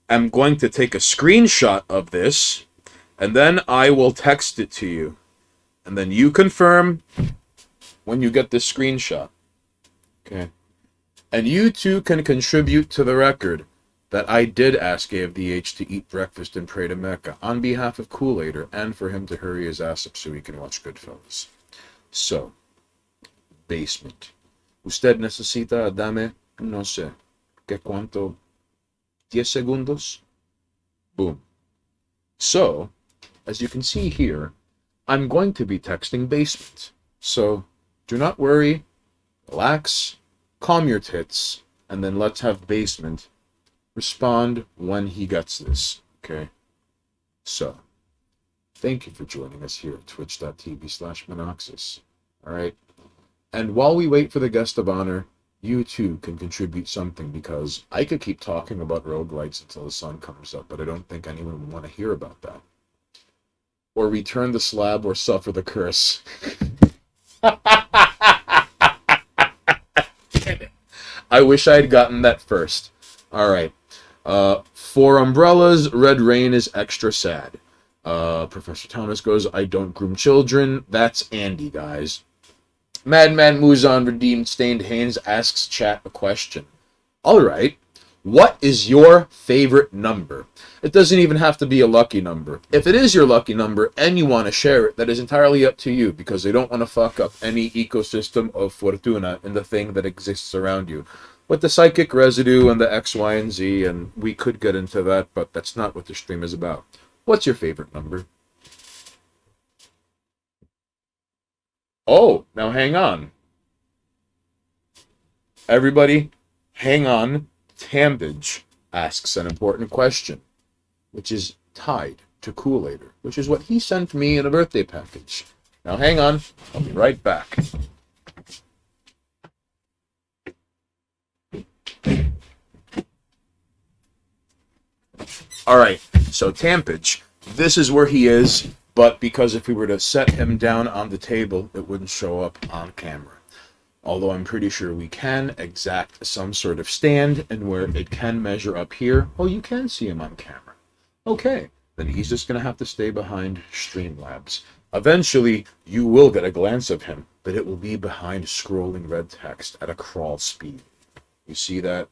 am going to take a screenshot of this, and then I will text it to you. And then you confirm when you get this screenshot. Okay. And you too can contribute to the record that I did ask AFDH to eat breakfast and pray to Mecca on behalf of Kool-Aider and for him to hurry his ass up so he can watch Goodfellas. So, basement. Usted necesita dame, no sé, que cuánto, 10 segundos? Boom. So, as you can see here, I'm going to be texting basement. So, do not worry, relax, calm your tits, and then let's have basement respond when he gets this, okay? So, thank you for joining us here at twitch.tv/Monoxis, alright? And while we wait for the guest of honor, you too can contribute something because I could keep talking about roguelites until the sun comes up, but I don't think anyone would want to hear about that. Or return the slab or suffer the curse. I wish I had gotten that first. Alright. For umbrellas, Red Rain is extra sad. Professor Thomas goes, I don't groom children. That's Andy, guys. Madman Muzan Redeemed Stained Hands asks chat a question. Alright. What is your favorite number? It doesn't even have to be a lucky number. If it is your lucky number and you want to share it, that is entirely up to you because they don't want to fuck up any ecosystem of Fortuna in the thing that exists around you. With the psychic residue and the X, Y, and Z, and we could get into that, but that's not what the stream is about. What's your favorite number? Oh, now hang on. Everybody, hang on. Tambage asks an important question, which is tied to Kool-Aider, which is what he sent me in a birthday package. Now hang on, I'll be right back. Alright, so Tampage, this is where he is, but because if we were to set him down on the table, it wouldn't show up on camera. Although I'm pretty sure we can exact some sort of stand and where it can measure up here. Oh, you can see him on camera. Okay, then he's just going to have to stay behind Streamlabs. Eventually, you will get a glance of him, but it will be behind scrolling red text at a crawl speed. You see that?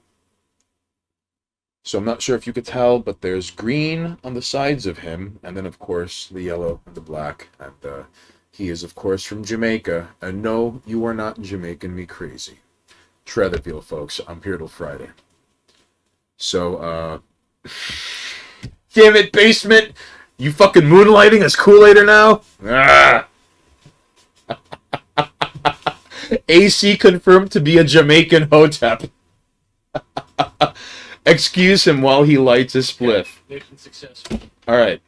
So I'm not sure if you could tell, but there's green on the sides of him, and then, of course, the yellow and the black, and he is, of course, from Jamaica, and no, you are not Jamaican me crazy. Treatherville, folks, I'm here till Friday. So, damn it, Basement! You fucking moonlighting as Kool-Aider now? Ah! AC confirmed to be a Jamaican Hotep. Excuse him while he lights his spliff. Mission successful. Alright.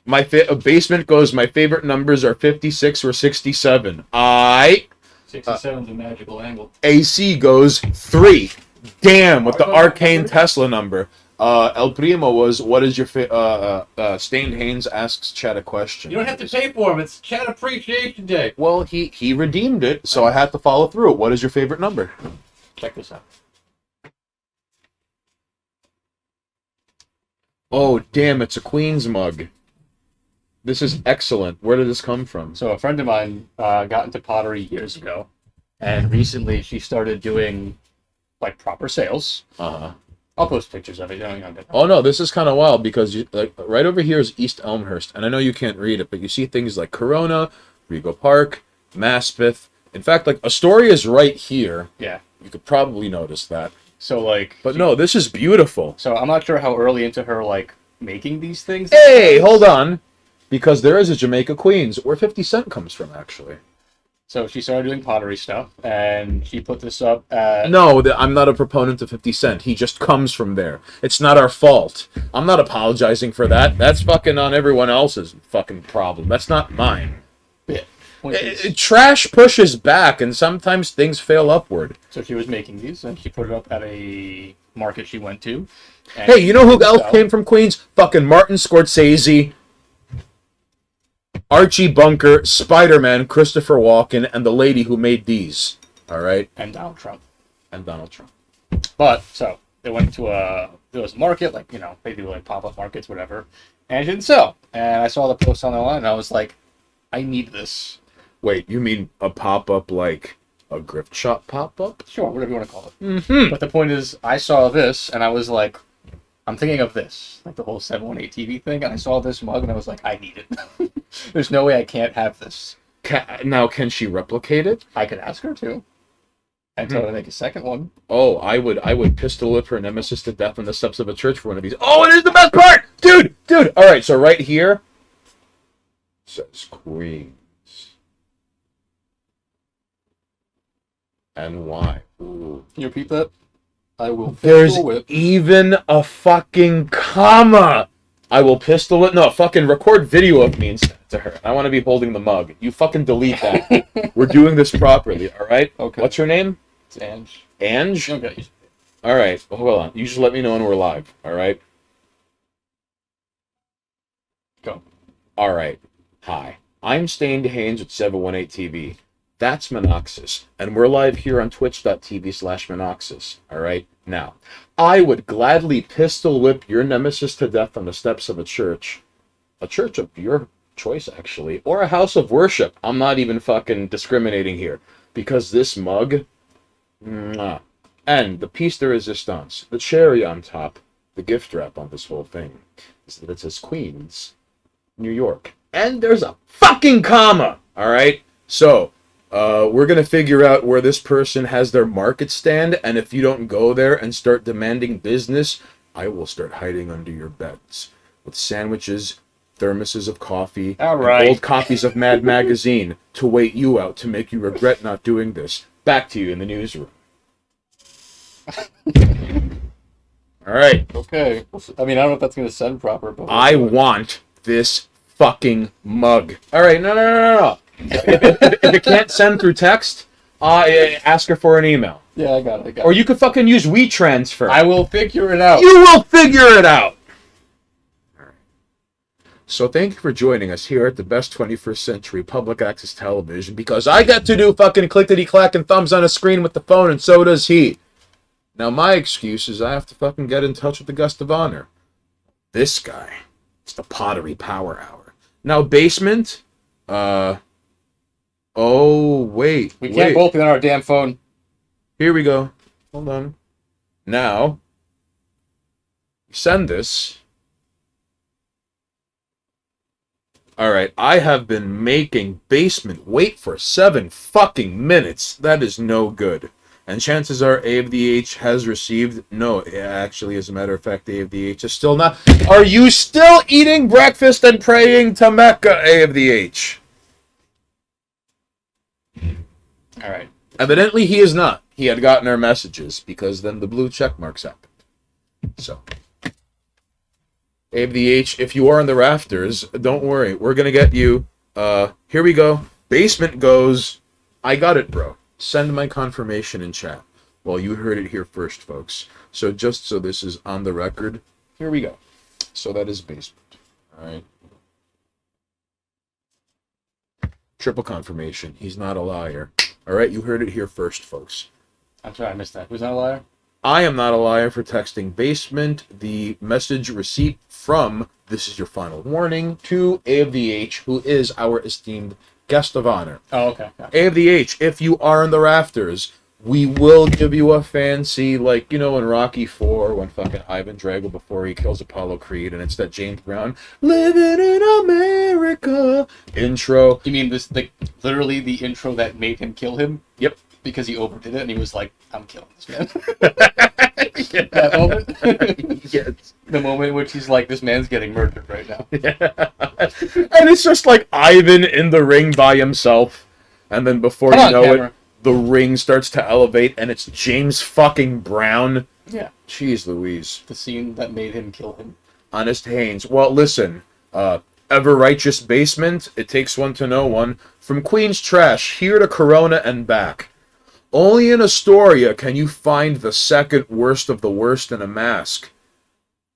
My Basement goes, my favorite numbers are 56 or 67. 67 is a magical angle. AC goes 3. Damn, with the arcane Tesla number. El Primo was, what is your Stained Haynes asks Chat a question. You don't have to pay for them. It's Chat Appreciation Day. Well, he redeemed it, so I had to follow through. What is your favorite number? Check this out. Oh, damn, it's a Queen's mug. This is excellent. Where did this come from? So a friend of mine got into pottery years ago, and recently she started doing like proper sales. Uh-huh. I'll post pictures of it. You know, Oh, no, this is kind of wild because like right over here is East Elmhurst, and I know you can't read it, but you see things like Corona, Rego Park, Maspeth. In fact, like Astoria's right here. Yeah. You could probably notice that. So like, But no, this is beautiful. so I'm not sure how early into her like making these things. Hey, hold on. Because there is a Jamaica Queens, where 50 Cent comes from, actually. So she started doing pottery stuff, and she put this up at... No, I'm not a proponent of 50 Cent. He just comes from there. It's not our fault. I'm not apologizing for that. That's fucking on everyone else's fucking problem. That's not mine. Yeah. Point is- Trash pushes back, and sometimes things fail upward. So she was making these, and she put it up at a market she went to. and Hey, you know who she else fell. came from Queens? Fucking Martin Scorsese, Archie Bunker, Spider-Man, Christopher Walken, and the lady who made these. All right? And Donald Trump. And Donald Trump. But, so, they went to there was a market, like, you know, they do, like, pop-up markets, whatever, and it didn't sell. And I saw the post on the line, and I was like, I need this. Wait, you mean a pop-up like a grift shop pop-up? Sure, whatever you want to call it. Mm-hmm. But the point is, I saw this, and I was like, I'm thinking of this, like the whole 718 TV thing, and I saw this mug, and I was like, I need it. There's no way I can't have this. Now, can she replicate it? I could ask her to. And tell her to make a second one. Oh, I would pistol whip her nemesis to death on the steps of a church for one of these. Oh, it is the best part! Dude! All right, so right here says Queens. And why? Ooh. Can you repeat that? I will There's pistol whip. even a fucking comma. I will pistol whip. No, fucking record video of me and send it to her. I want to be holding the mug. You fucking delete that. We're doing this properly, all right? Okay. What's her name? It's Ange. Ange? Okay. All right. Well, hold on. You just let me know when we're live, all right? Go. All right. Hi. I'm Stained Haynes with 718 TV. That's Monoxus, and we're live here on twitch.tv/Monoxus, all right? Now, I would gladly pistol whip your nemesis to death on the steps of a church of your choice, actually, or a house of worship. I'm not even fucking discriminating here, because this mug, mwah. And the piece de resistance, the cherry on top, the gift wrap on this whole thing, is that it says Queens, New York. And there's a fucking comma, all right? So, we're going to figure out where this person has their market stand, and if you don't go there and start demanding business, I will start hiding under your beds with sandwiches, thermoses of coffee, All and right. old copies of Mad Magazine to wait you out to make you regret not doing this. Back to you in the newsroom. All right. Okay. I mean, I don't know if that's going to send proper, but... I want this fucking mug. All right, no. If it can't send through text, ask her for an email. Yeah, I got it. Or you could fucking use WeTransfer. I will figure it out. You will figure it out! Alright. So thank you for joining us here at the best 21st century public access television, because I get to do fucking clickety-clack and thumbs on a screen with the phone, and so does he. Now my excuse is I have to fucking get in touch with the guest of honor. This guy. It's the Pottery Power Hour. Now, basement, oh, wait. We can't both be on our damn phone. Here we go. Hold on. Now, send this. Alright, I have been making basement wait for 7 fucking minutes. That is no good. And chances are A of the H has received... No, actually, as a matter of fact, A of the H is still not... Are you still eating breakfast and praying to Mecca, A of the H? Alright. Evidently, he is not. He had gotten our messages, because then the blue check marks happened. So, A of the H, if you are in the rafters, don't worry. We're going to get you. Here we go. Basement goes. I got it, bro. Send my confirmation in chat. Well, you heard it here first, folks. So just so this is on the record, here we go. So that is basement. All right. Triple confirmation. He's not a liar. All right, you heard it here first, folks. I'm sorry, I missed that. Who's not a liar? I am not a liar for texting basement. The message receipt from This Is Your Final Warning to A of the H, who is our esteemed guest of honor. Oh, okay. Gotcha. A of the H, if you are in the rafters, we will give you a fancy, like, you know, in Rocky IV, when fucking Ivan Drago, before he kills Apollo Creed, and it's that James Brown, Living in America intro. You mean this, literally the intro that made him kill him? Yep. Because he overdid it, and he was like, I'm killing this man. Yeah. That moment? Yes. The moment in which he's like, this man's getting murdered right now. Yeah. And it's just like Ivan in the ring by himself, and then before Come you on, know camera. it, the ring starts to elevate, and it's James fucking Brown. Yeah. Jeez Louise. The scene that made him kill him. Honest Haynes. Well, listen, ever righteous basement, it takes one to know one. From Queen's Trash, here to Corona and back. Only in Astoria can you find the second worst of the worst in a mask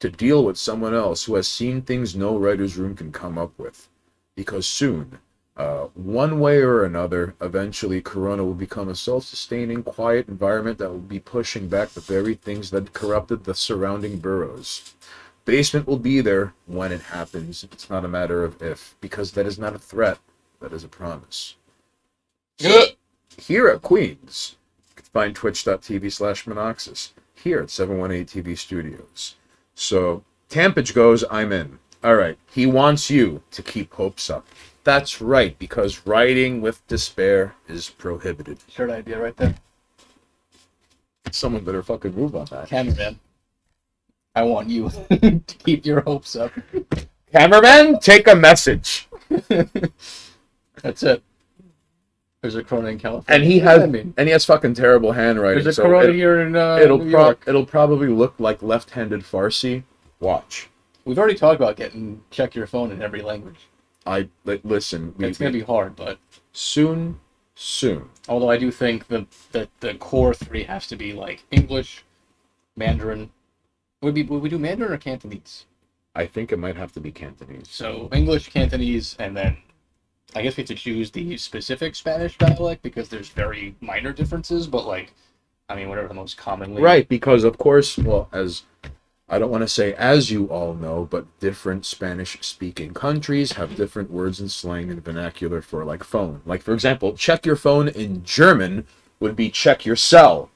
to deal with someone else who has seen things no writer's room can come up with. Because soon, one way or another, eventually Corona will become a self-sustaining, quiet environment that will be pushing back the very things that corrupted the surrounding boroughs. Basement will be there when it happens. It's not a matter of if, because that is not a threat. That is a promise. Here at Queens, you can find twitch.tv/Monoxus. Here at 718 TV Studios. So, Tampage goes, I'm in. Alright, he wants you to keep hopes up. That's right, because writing with despair is prohibited. Shirt idea right there. Someone better fucking move on that. Cameraman. I want you to keep your hopes up. Cameraman, take a message. That's it. There's a Corona in California. And he What does has, that mean? and he has fucking terrible handwriting. There's a so Corona here in New York. it'll probably look like left-handed Farsi. Watch. We've already talked about getting check your phone in every language. Listen. It's gonna be hard, but soon. although I do think the core three has to be like English, Mandarin. Would we do Mandarin or Cantonese? I think it might have to be Cantonese. So English, Cantonese, and then I guess we have to choose the specific Spanish dialect because there's very minor differences, but like, I mean, whatever the most commonly. Right, because of course, well, as I don't want to say as you all know, but different Spanish-speaking countries have different words and slang and vernacular for like phone. Like for example, check your phone in German would be check your cell.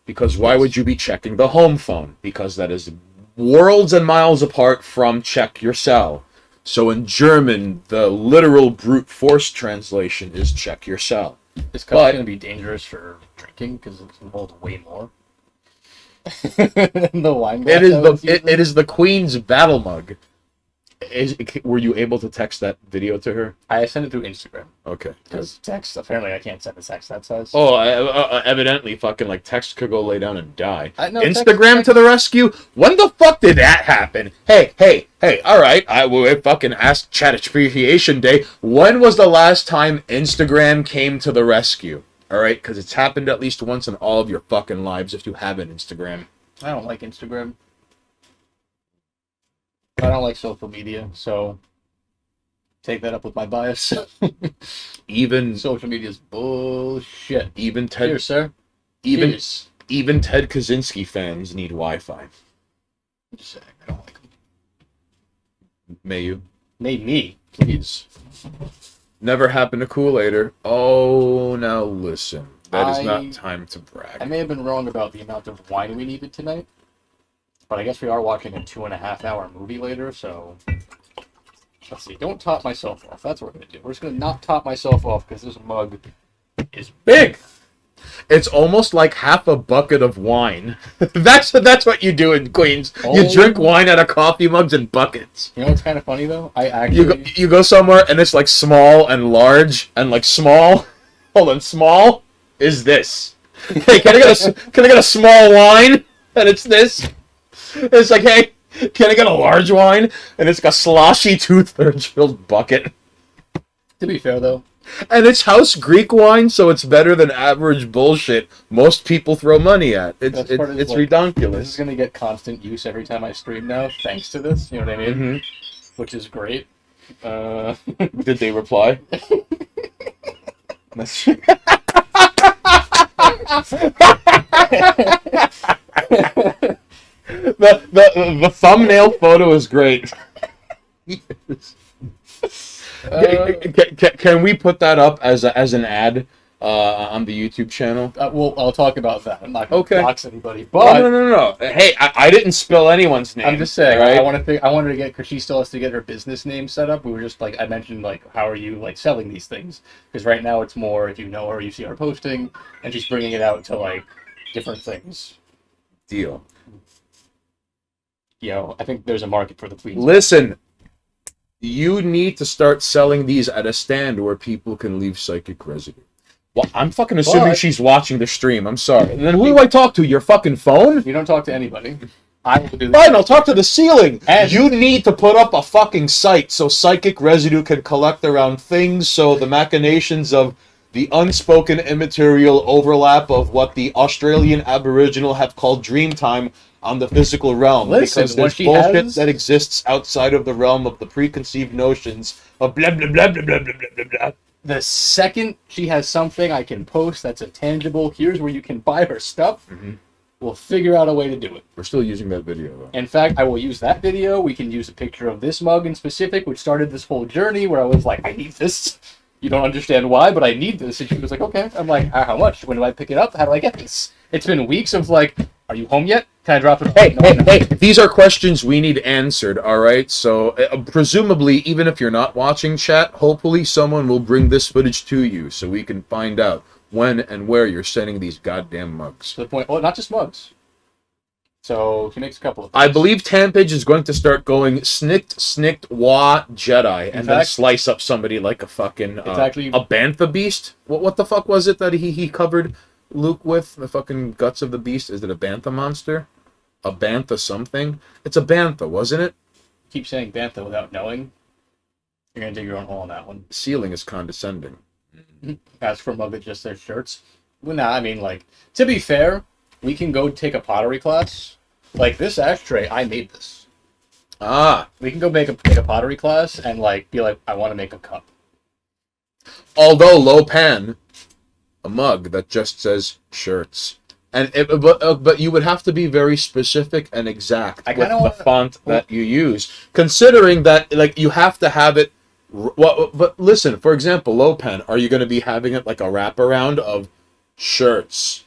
Because why would you be checking the home phone? Because that is worlds and miles apart from check your cell. So in German, the literal brute force translation is check your cell. This cup's going to be dangerous for drinking because it can hold way more. The wine glass it is the Queen's battle mug. Were you able to text that video to her? I sent it through Instagram. Okay. Because text, apparently I can't send a text that size. Oh, evidently, fucking like text could go lay down and die. No, Instagram to the rescue. When the fuck did that happen? Hey! All right, I will fucking ask Chat Appreciation Day. When was the last time Instagram came to the rescue? All right, because it's happened at least once in all of your fucking lives if you have an Instagram. I don't like Instagram. I don't like social media, so take that up with my bias. Even social media is bullshit. Even Ted, Cheers, sir. even Cheers. even Ted Kaczynski fans need Wi-Fi. Just saying, I don't like them. May you? May me, please. Never happened to Kool-Aider. Oh, now listen. That is I not time to brag. may have been wrong about the amount of wine we needed tonight, but I guess we are watching a 2.5-hour movie later, so let's see. Don't top myself off. That's what we're gonna do. We're just gonna not top myself off because this mug is big. It's almost like half a bucket of wine. That's what you do in Queens. You Oh. drink wine out of coffee mugs and buckets. You know what's kind of funny though? I actually You go somewhere and it's like small and large and like small. Hold on, small is this. Hey, can I get a small wine? And it's this. It's like, hey, can I get a large wine? And it's like a sloshy 2/3 filled bucket. To be fair though, And it's house Greek wine, so it's better than average bullshit most people throw money at. It's Best part is, it's like, ridiculous. This is gonna get constant use every time I stream now, thanks to this. You know what I mean? Which is great. Did they reply? That's the thumbnail photo is great. Can we put that up as an ad on the YouTube channel? Well, I'll talk about that. I'm not going to Okay. dox anybody, but No. Hey, I didn't spill anyone's name. I'm just saying. right? I wanted to get, because she still has to get her business name set up. We were just like, I mentioned, like, how are you like selling these things? Because right now it's more if you know her, you see her posting, and she's bringing it out to like different things. Deal. You know, I think there's a market for the tweets. Listen, you need to start selling these at a stand where people can leave psychic residue. Well, I'm fucking assuming But- she's watching the stream. I'm sorry. And then who do I talk to? Your fucking phone? You don't talk to anybody. I will do Fine, I'll talk to the ceiling. And- You need to put up a fucking site so psychic residue can collect around things, so the machinations of the unspoken immaterial overlap of what the Australian Aboriginal have called dream time on the physical realm. Listen, because what there's she bullshit has- that exists outside of the realm of the preconceived notions of blah blah blah blah blah blah blah blah. The second she has something I can post that's a tangible, here's where you can buy her stuff, we'll figure out a way to do it. We're still using that video though. In fact, I will use that video. We can use a picture of this mug in specific, which started this whole journey where I was like, I need this. You don't understand why, but I need this. And she was like, okay. I'm like, how much? When do I pick it up? How do I get this? It's been weeks of like, are you home yet? Can I drop it off? No. Hey, these are questions we need answered, all right? So, presumably, even if you're not watching chat, hopefully someone will bring this footage to you so we can find out when and where you're sending these goddamn mugs. To the point, well, not just mugs. So she makes a couple of I things. believe Tampage is going to start going snicked, wah, Jedi, and then fact- slice up somebody like a fucking, It's actually- a bantha beast? What the fuck was it that he covered Luke with? The fucking guts of the beast? Is it a bantha monster? A bantha something? It's a bantha, wasn't it? Keep saying bantha without knowing. You're gonna dig your own hole on that one. Ceiling is condescending. As for mug that just says shirts, well, nah, I mean, like, to be fair, we can go take a pottery class. Like, this ashtray, I made this. Ah, We can go take a pottery class and, like, be like, I want to make a cup. although low pan, a mug that just says shirts. And but you would have to be very specific and exact I with kinda the wanna- font that you use, considering that like you have to have it. Well, but listen, for example, low pen, are you going to be having it like a wraparound of shirts,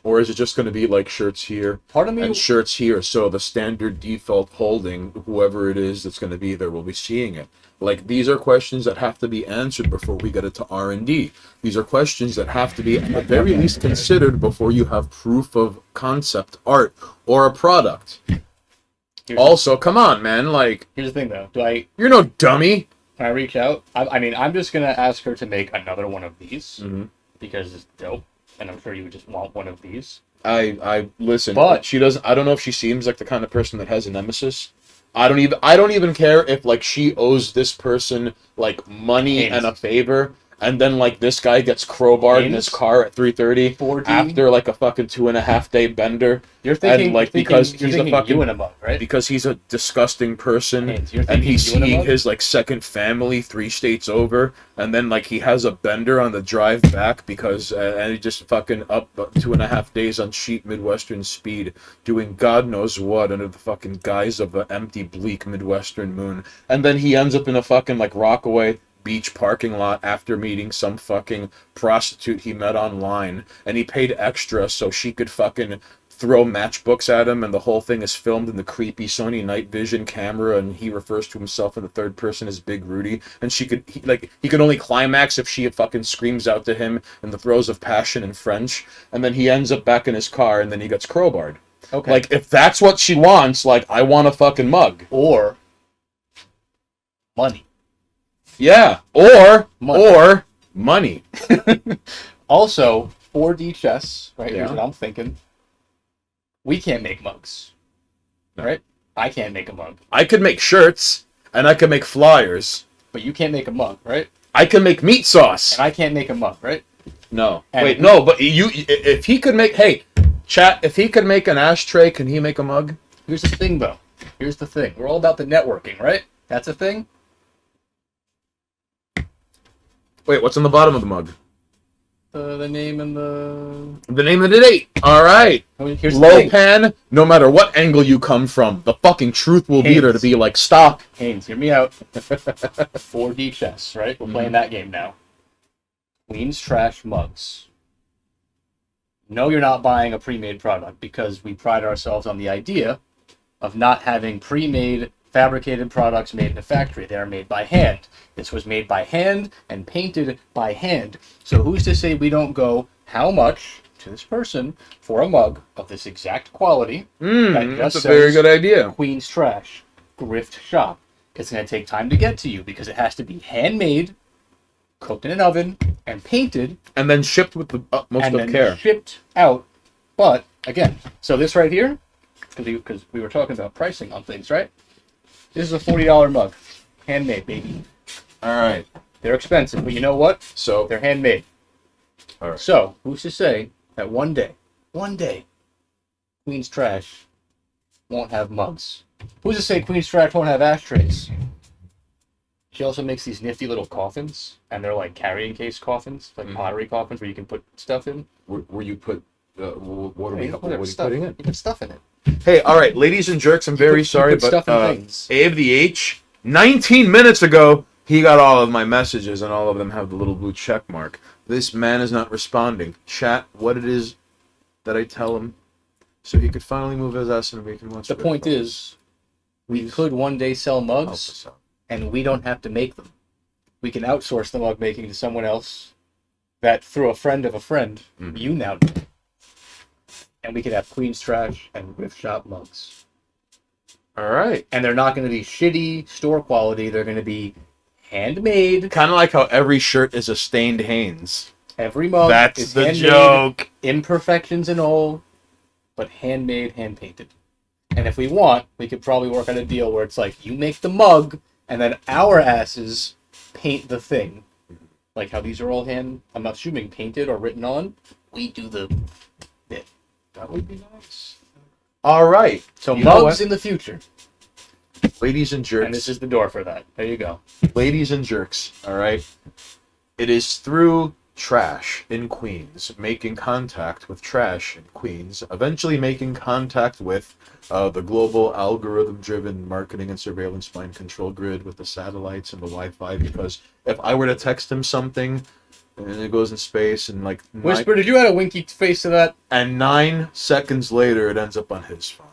or is it just going to be like shirts here Part of me, and shirts here? So the standard default holding, whoever it is that's going to be there will be seeing it. Like, these are questions that have to be answered before we get it to R&D. These are questions that have to be at the very least considered before you have proof of concept art or a product. here's, Also, come on, man, like, here's the thing, though. you're no dummy. When I reach out, I mean, I'm just going to ask her to make another one of these Mhm. because it's dope, and I'm sure you would just want one of these. I listen, But- she doesn't, I don't know if she seems like the kind of person that has a nemesis. I don't even care if like she owes this person like money Haynes. and a favor, and then like this guy gets crowbarred in his Haynes? car at 3:30 4D? after like a fucking 2.5 day bender You're thinking, like, you're because thinking, he's a you're thinking fucking- you in a mug, right? because he's a disgusting person Haynes, you're and thinking he's you in a seeing mug? his like second family 3 states over, and then like he has a bender on the drive back because and he just fucking up 2.5 days on cheap Midwestern speed doing God knows what under the fucking guise of an empty bleak Midwestern moon, and then he ends up in a fucking like Rockaway beach parking lot after meeting some fucking prostitute he met online, and he paid extra so she could fucking throw matchbooks at him, and the whole thing is filmed in the creepy Sony night vision camera, and he refers to himself in the third person as Big Rudy, and he could only climax if she fucking screams out to him in the throes of passion in French, and then he ends up back in his car, and then he gets crowbarred. Okay. Like, if that's what she wants, like, I want a fucking mug. Or money. Yeah, Money. or money. Also, 4D chess, right? Yeah. Here's what I'm thinking. We can't make mugs. No. Right? I can't make a mug. I could make shirts, and I could make flyers. But you can't make a mug, right? I can make meat sauce. And I can't make a mug, right? No. And- Wait, no, but if he could make, hey, chat, if he could make an ashtray, can he make a mug? Here's the thing, though. Here's the thing. We're all about the networking, right? That's a thing. Wait, what's on the bottom of the mug? The name and The name of the date. All right. here's the Low thing. pan, no matter what angle you come from, the fucking truth will be there to be like, stop. Haynes, hear me out. 4D chess, right? We're playing that game now. Queen's Trash mugs. No, you're not buying a pre-made product because we pride ourselves on the idea of not having pre-made fabricated products made in a factory. They are made by hand. This was made by hand and painted by hand. So who's to say we don't go, how much to this person for a mug of this exact quality? That That's a just very says good idea. Queen's Trash Grift Shop. It's going to take time to get to you because it has to be handmade, cooked in an oven, and painted, And then shipped with the utmost and of then care. shipped out. But again, so this right here, because we were talking about pricing on things, right? This is a $40 mug, handmade, baby. All right. They're expensive, but you know what? So, They're handmade. all right. So who's to say that one day, Queen's Trash won't have mugs? Who's to say Queen's Trash won't have ashtrays? She also makes these nifty little coffins, and they're like carrying case coffins, like pottery coffins where you can put stuff in. Where you put, what are Yeah, we you can what are you stuff. putting in? You put stuff in it. Hey, all right, ladies and jerks, I'm very you sorry, put but stuff in things. A of the H, 19 minutes ago, he got all of my messages, and all of them have the little blue check mark. This man is not responding. Chat what it is that I tell him, so he could finally move his ass and we can watch. The point is, we Please could one day sell help mugs, us out. and we don't have to make them. We can outsource the mug making to someone else that, through a friend of a friend, you now do. And we could have Queen's Trash and Grift Shop mugs. All right. And they're not going to be shitty store quality. They're going to be handmade. Kind of like how every shirt is a stained Hanes. Every mug That's is the handmade, joke. imperfections and all, but handmade, hand painted. And if we want, we could probably work on a deal where it's like you make the mug, and then our asses paint the thing. Like how these are all hand, I'm assuming painted or written on. We do the bit. That would be nice. All right. So You know mugs what? in the future, Ladies and jerks. and this is the door for that. There you go. Ladies and jerks, all right? It is through trash in Queens, making contact with trash in Queens, eventually making contact with the global algorithm-driven marketing and surveillance mind control grid with the satellites and the Wi-Fi, because if I were to text him something, and it goes in space, and like Whisper, did you add a winky face to that? and 9 seconds later it ends up on his phone.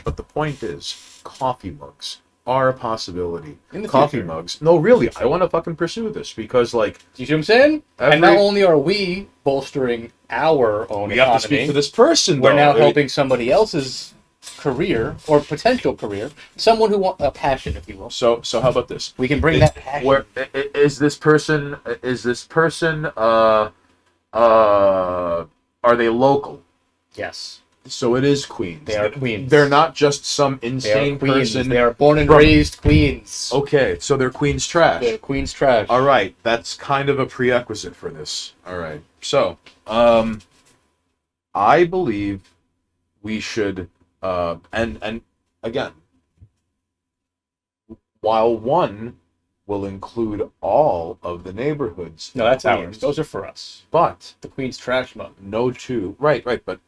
But the point is, coffee mugs are a possibility. In the Coffee future. mugs. No, really, I want to fucking pursue this because, like, Do you see what I'm saying? And Every- not only are we bolstering our own we economy, have to speak to this person. we're though. now helping somebody else's career or potential career, someone who wants a passion, if you will. So how about this? We can bring that passion. Where is this person? Is this person? Are they local? Yes, So it is Queens. they are queens. They're not just some They are insane queens. person. They are born and from- raised queens. Okay, so they're Queens trash. They're Queens trash. All right, that's kind of a prerequisite for this. All right, so I believe we should, and again, while one will include all of the neighborhoods. No, that's in ours. Queens, Those are for us. But The Queens trash mug. no two. Right, but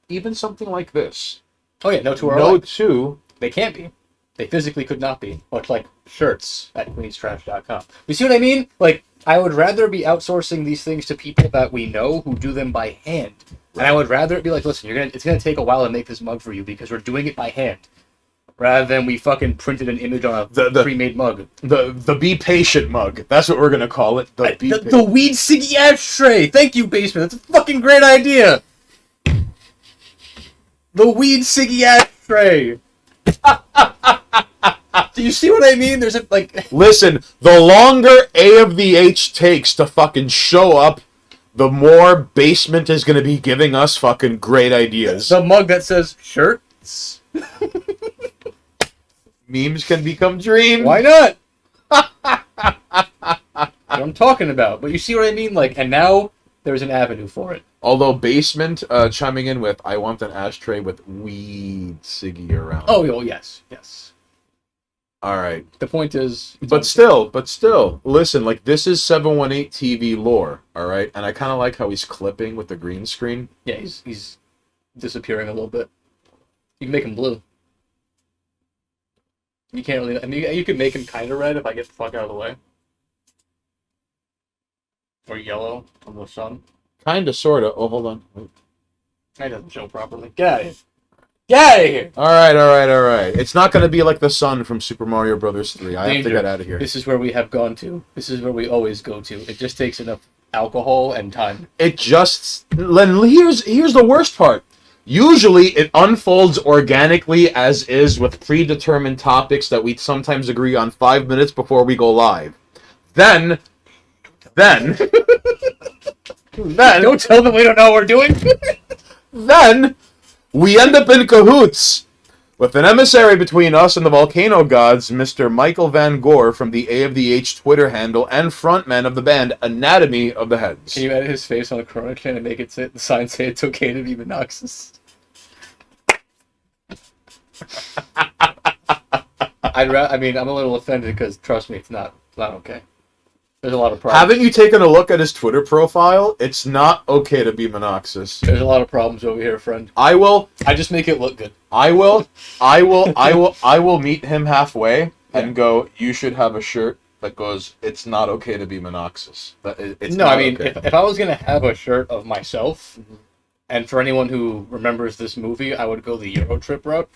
even something like this. Oh yeah, no two are No alike. two. They can't be. They physically could not be. Much like shirts at queenstrash.com. You see what I mean? Like, I would rather be outsourcing these things to people that we know who do them by hand. And I would rather it be like, listen, it's gonna take a while to make this mug for you because we're doing it by hand. Rather than we fucking printed an image on a The- pre-made mug. The be patient mug. That's what we're gonna call it. The be The weed ciggy ashtray! Thank you, Basement. That's a fucking great idea! The weed ciggy ashtray! Do you see what I mean? There's a, like... Listen, the longer A of the H takes to fucking show up, the more Basement is going to be giving us fucking great ideas. The mug that says shirts. Memes can become dreams. Why not? I'm talking about. But you see what I mean? Like, and now there's an avenue for it. Although Basement chiming in with, I want an ashtray with weed ciggy around. Oh, yes. All right. The point is... But still, listen, like, this is 718 TV lore, all right? And I kind of like how he's clipping with the green screen. Yeah, he's disappearing a little bit. You can make him blue. You can't really... I mean, you can make him kind of red if I get the fuck out of the way. Or yellow from the sun. Kind of, sort of. Oh, hold on. Wait. That doesn't show properly. Get out of here. Get out of here! All right. It's not going to be like the sun from Super Mario Brothers 3. I have to get out of here. This is where we have gone to. This is where we always go to. It just takes enough alcohol and time. It just... Here's the worst part. Usually, it unfolds organically as is with predetermined topics that we sometimes agree on 5 minutes before we go live. Then... Then... Don't tell them we don't know what we're doing. Then... We end up in cahoots with an emissary between us and the volcano gods, Mr. Michael Van Gore from the A of the H Twitter handle and frontman of the band Anatomy of the Heads. Can you edit his face on a Corona can and make it the sign say it's okay to be monoxous? I mean, I'm a little offended because, trust me, it's not okay. There's a lot of problems. Haven't you taken a look at his Twitter profile? It's not okay to be monoxous. There's a lot of problems over here, friend. I just make it look good. I will meet him halfway and go, you should have a shirt that goes, it's not okay to be monoxous. It's no, not I mean, okay. if I was going to have a shirt of myself, and for anyone who remembers this movie, I would go the Eurotrip route.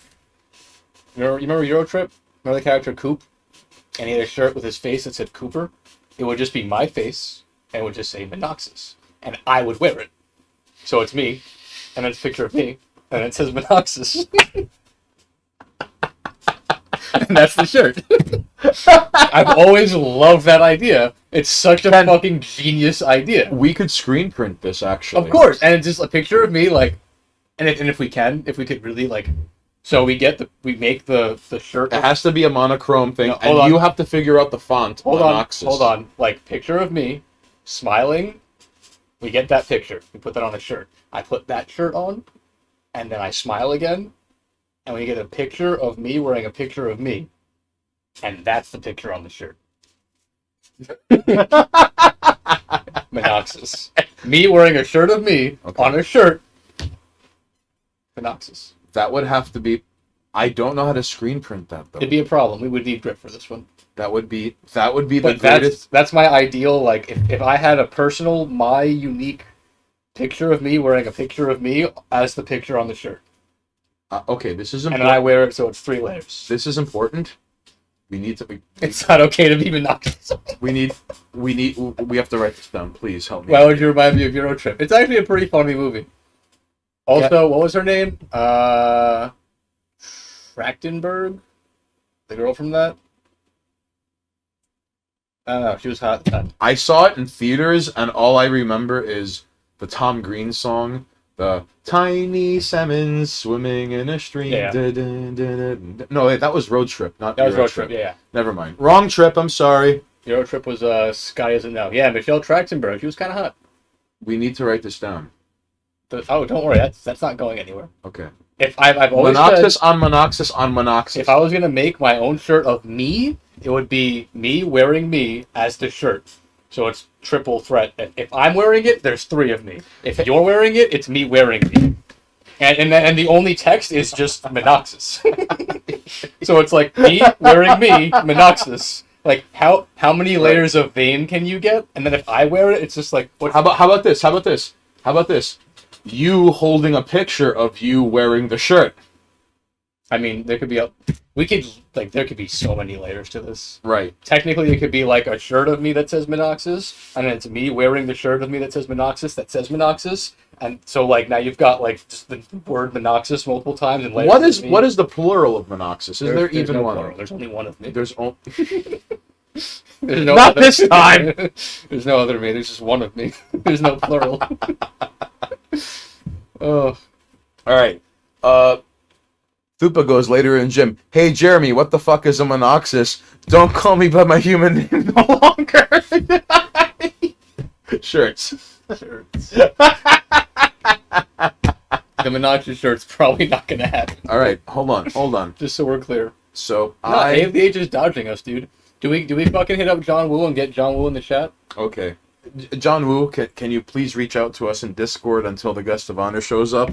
You remember Eurotrip? Remember the character Coop? And he had a shirt with his face that said Cooper? It would just be my face, and it would just say Monoxus. And I would wear it. So it's me, and it's a picture of me, and it says Monoxus. And that's the shirt. I've always loved that idea. It's such a fucking genius idea. We could screen print this, actually. Of course, and it's just a picture of me, like, and if we could really, like, so we make the shirt. It has to be a monochrome thing, No, and you have to figure out the font. Hold Monoxus. on. Like, picture of me, smiling. We get that picture. We put that on a shirt. I put that shirt on, and then I smile again, and we get a picture of me wearing a picture of me. And that's the picture on the shirt. Monoxus. Me wearing a shirt of me on a shirt. Monoxus. That would have to be... I don't know how to screen print that, though. It'd be a problem. We would need grip for this one. That would be the But greatest... that's my ideal, like, if I had a personal, my unique picture of me wearing a picture of me as the picture on the shirt. Okay, this is And important. then I wear it so it's 3 layers. This is important. We need to... It's not okay to be monoxous. We have to write this down. Please help me. Why would you remind me of Eurotrip? It's actually a pretty funny movie. Also, What was her name? Trachtenberg? The girl from that? I don't know. She was hot at the time. I saw it in theaters, and all I remember is the Tom Green song, the tiny salmon swimming in a stream. Yeah. No, wait, that was Road Trip, not That was Euro Road Trip, yeah. Never mind. Wrong trip, I'm sorry. Eurotrip was Sky Isn't Now. Yeah, Michelle Trachtenberg. She was kind of hot. We need to write this down. Oh, don't worry. That's not going anywhere. Okay. If I've always Monoxus said, on Monoxus on Monoxus. if I was going to make my own shirt of me, it would be me wearing me as the shirt. So it's triple threat. If I'm wearing it, there's 3 of me. If you're wearing it, it's me wearing me. And the only text is just Monoxus. So it's like me wearing me, Monoxus. Like how many layers of vein can you get? And then if I wear it, it's just like what? How about this? You holding a picture of you wearing the shirt. I mean, there could be there could be so many layers to this. Right. Technically, it could be like a shirt of me that says Monoxus, and then it's me wearing the shirt of me that says Monoxus, and so like now you've got like just the word Monoxus multiple times and layers. What is the plural of Monoxus? Is there even no one? plural. There's only one of me. There's only... There's no Not other... this time! There's no other me. There's just one of me. There's no plural. Oh. Alright. Thupa goes later in gym. Hey Jeremy, what the fuck is a Monoxus? Don't call me by my human name no longer. Shirts. Shirts. The Menage shirt's probably not gonna happen. All right, hold on. Just so we're clear. So No, AFDH is dodging us, dude. Do we fucking hit up John Woo and get John Woo in the chat? okay. John Woo, can you please reach out to us in Discord until the guest of honor shows up?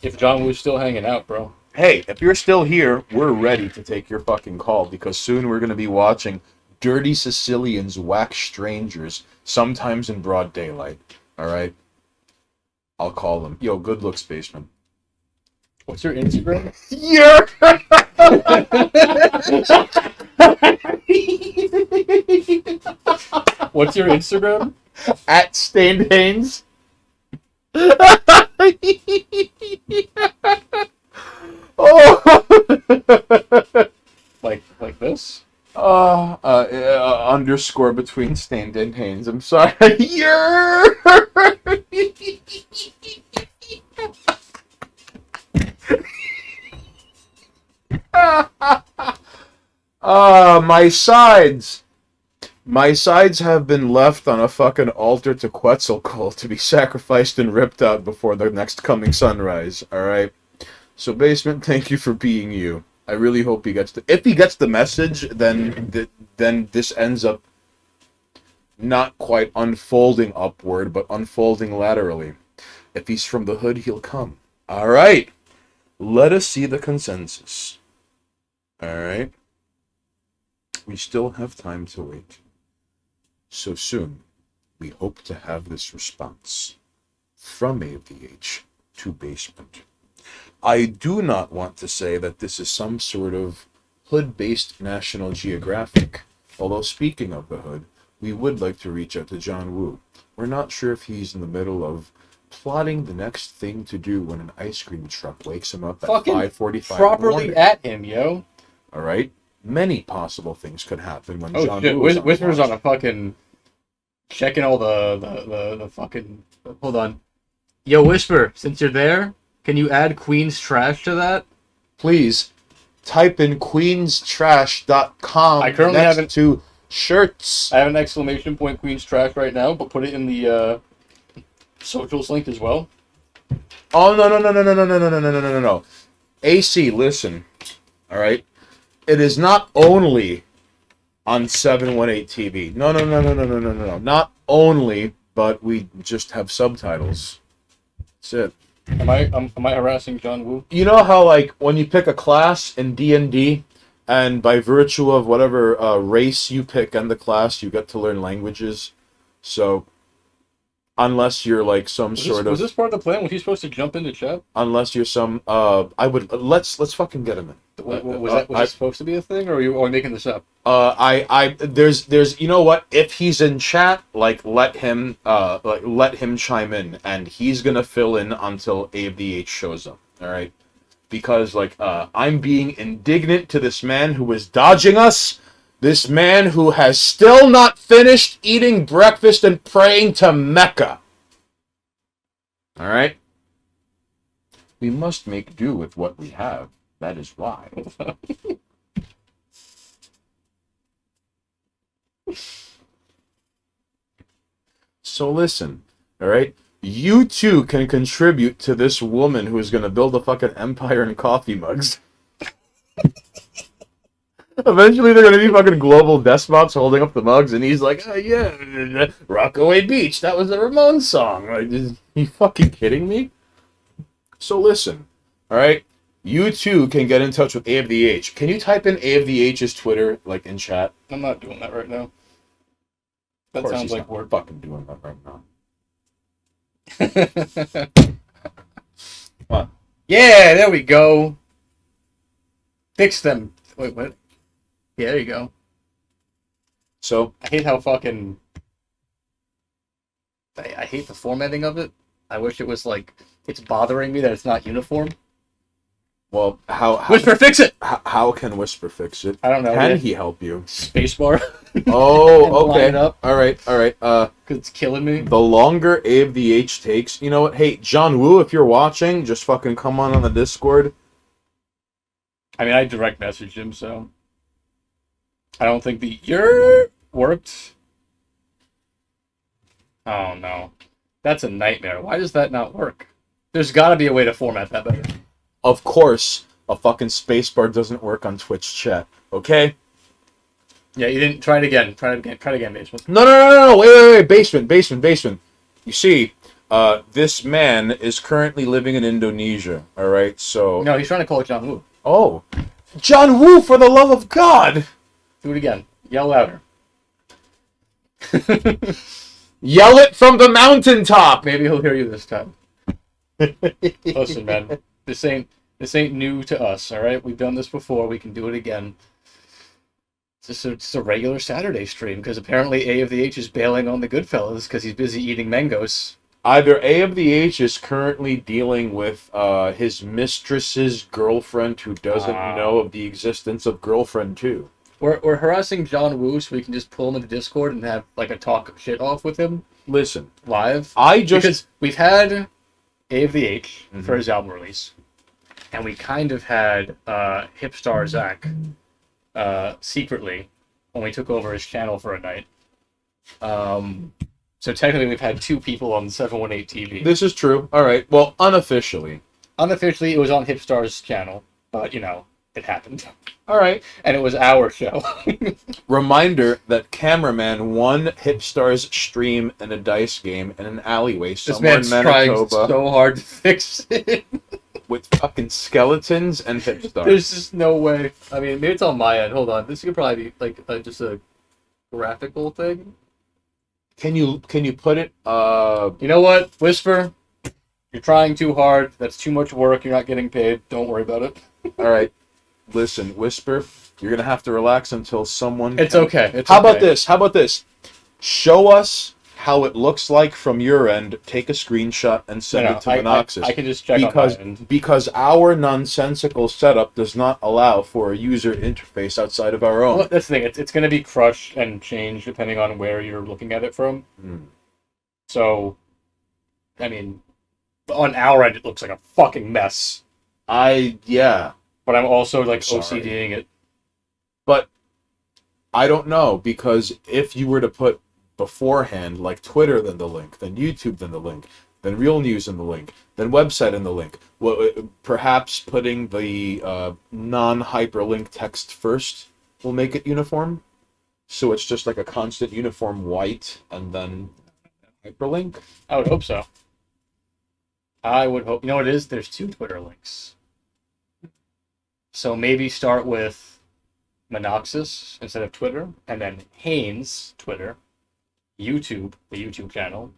If John Woo's still hanging out, bro. Hey, if you're still here, we're ready to take your fucking call because soon we're gonna be watching Dirty Sicilians whack strangers, sometimes in broad daylight. All right. I'll call him. Yo, good looks, Spaceman. What's your Instagram? Yeah. What's your Instagram? At Stained Haynes. Oh. Like this? Underscore between Stained and Haynes. I'm sorry. Yeah. My sides. My sides have been left on a fucking altar to Quetzalcoatl to be sacrificed and ripped out before the next coming sunrise. Alright? So, Basement, thank you for being you. I really hope he gets if he gets the message, then this ends up not quite unfolding upward, but unfolding laterally. If he's from the hood, he'll come. Alright. Let us see the consensus. Alright. We still have time to wait. So soon, we hope to have this response from AVH to Basement. I do not want to say that this is some sort of hood-based National Geographic. Although speaking of the hood, we would like to reach out to John Woo. We're not sure if he's in the middle of plotting the next thing to do when an ice cream truck wakes him up at Fucking 5:45 properly at him, yo. All right? Many possible things could happen when Oh John shit, Woo is on Whisper's watch. on a fucking... Checking all the fucking... Hold on. Yo, Whisper, since you're there, can you add Queen's Trash to that? Please type in queenstrash.com I currently next haven't- to shirts. I have an exclamation point Queen's Trash right now, but put it in the socials link as well. Oh no. AC, listen. All right. It is not only on 718 TV. No. Not only, but we just have subtitles. That's it. Am I harassing John Woo? You know how like when you pick a class in D&D and by virtue of whatever race you pick in the class, you get to learn languages. So unless you're like some Was this part of the plan? Was he supposed to jump into chat? unless you're some I would let's fucking get him in. Was that supposed to be a thing, or are you making this up? There's you know what, if he's in chat, like let him chime in and he's gonna fill in until ABH shows up. All right, because like I'm being indignant to this man who is dodging us, this man who has still not finished eating breakfast and praying to Mecca. All right, we must make do with what we have. That is why. So listen, all right? You too can contribute to this woman who is going to build a fucking empire in coffee mugs. Eventually they're going to be fucking global despots holding up the mugs, and he's like, oh yeah, Rockaway Beach, that was the Ramones song. Like, are you fucking kidding me? So listen, all right? You too can get in touch with A of the H. Can you type in A of the H's Twitter, like, in chat? I'm not doing that right now. Of That course sounds he's like not work. fucking doing that right now. What? Yeah, there we go. Fix them. Wait, what? Yeah, there you go. So, I hate how fucking... I hate the formatting of it. I wish it was like... It's bothering me that it's not uniform. well, how Whisper, fix it! how can Whisper fix it? I don't know. Can Yeah. he help you? Spacebar. Oh, And line okay. it up. All right. Because it's killing me. The longer A of the H takes, you know what? Hey, John Woo, if you're watching, just fucking come on the Discord. I mean, I direct messaged him, so... I don't think the "your" worked. Oh no, that's a nightmare. Why does that not work? There's got to be a way to format that better. Of course, a fucking spacebar doesn't work on Twitch chat. Okay? Yeah, you didn't try it again. Try it again. Try it again, basement. No. Wait. Basement. You see, this man is currently living in Indonesia. All right, so. No, he's trying to call it John Woo. Oh, John Woo! For the love of God! Do it again. Yell louder. Yell it from the mountaintop. Maybe he'll hear you this time. Listen, man, this ain't new to us. All right, we've done this before. We can do it again. It's just a regular Saturday stream because apparently A of the H is bailing on the Goodfellas because he's busy eating mangoes. Either A of the H is currently dealing with his mistress's girlfriend who doesn't know of the existence of Girlfriend 2. We're harassing John Woo so we can just pull him into Discord and have like a talk shit off with him Listen, live. Because we've had A of the H for his album release, and we kind of had Hipstar Zach secretly when we took over his channel for a night. So technically we've had two people on 718 TV. This is true. All right. Well, unofficially. Unofficially, it was on Hipstar's channel, but it happened. All right. And it was our show. Reminder that cameraman won Hipstar's stream in a dice game in an alleyway This somewhere in man's trying Manitoba so hard to fix it. with fucking skeletons and Hipstar. There's just no way. I mean, maybe it's on my end. Hold on. This could probably be like just a graphical thing. Can you put it? You know what, Whisper? You're trying too hard. That's too much work. You're not getting paid. Don't worry about it. All right. Listen, Whisper. You're gonna have to relax until someone. It's okay. How about this? How about this? Show us how it looks like from your end. Take a screenshot and send it to Monoxus. I can just check on my end. Because our nonsensical setup does not allow for a user interface outside of our own. Well, that's the thing. It's going to be crushed and changed depending on where you're looking at it from. So, I mean, on our end, it looks like a fucking mess. Yeah. But I'm also like Sorry. OCDing it. But I don't know, because if you were to put beforehand, like Twitter, then the link, then YouTube, then the link, then Real News in the link, then website in the link, well, perhaps putting the non-hyperlink text first will make it uniform. So it's just like a constant uniform white and then hyperlink. I would hope so. I would hope. You know what it is? There's two Twitter links. So maybe start with Monoxus instead of Twitter, and then Haynes Twitter, YouTube, the YouTube channel,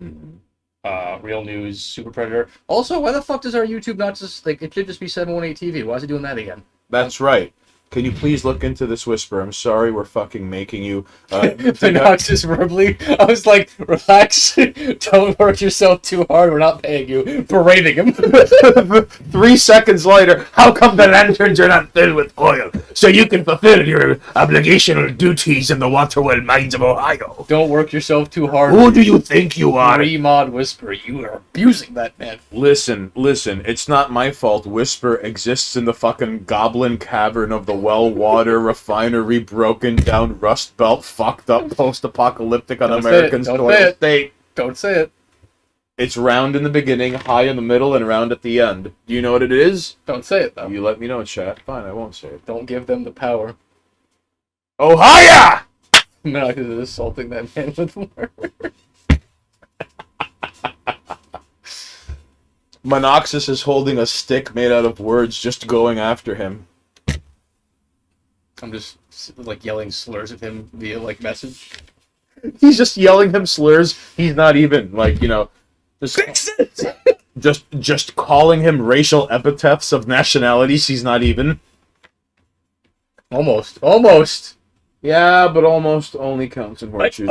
Real News, Super Predator. Also, why the fuck does our YouTube not just like it should just be 718 TV? Why is it doing that again? That's right. Can you please look into this, Whisper? I'm sorry we're fucking making you... Monoxus verbally. I was like, relax. Don't work yourself too hard. We're not paying you. Berating him. 3 seconds later, how come the lanterns are not filled with oil? So you can fulfill your obligational duties in the Waterwell mines of Ohio. Don't work yourself too hard. Who do you think you are? Remod Whisper. You are abusing that man. Listen, it's not my fault Whisper exists in the fucking goblin cavern of the well-water refinery, broken down, rust belt, fucked up, post-apocalyptic un-American spoiled state. Don't say it. It's round in the beginning, high in the middle, and round at the end. Do you know what it is? Don't say it, though. You let me know, chat. Fine, I won't say it. Don't give them the power. Ohio! No, because it's assaulting that man with words. Monoxus is holding a stick made out of words, just going after him. I'm just like yelling slurs at him via like message. He's just yelling him slurs. He's not even just calling him racial epithets of nationalities. He's not even. Almost. Yeah, but almost only counts in horseshoes.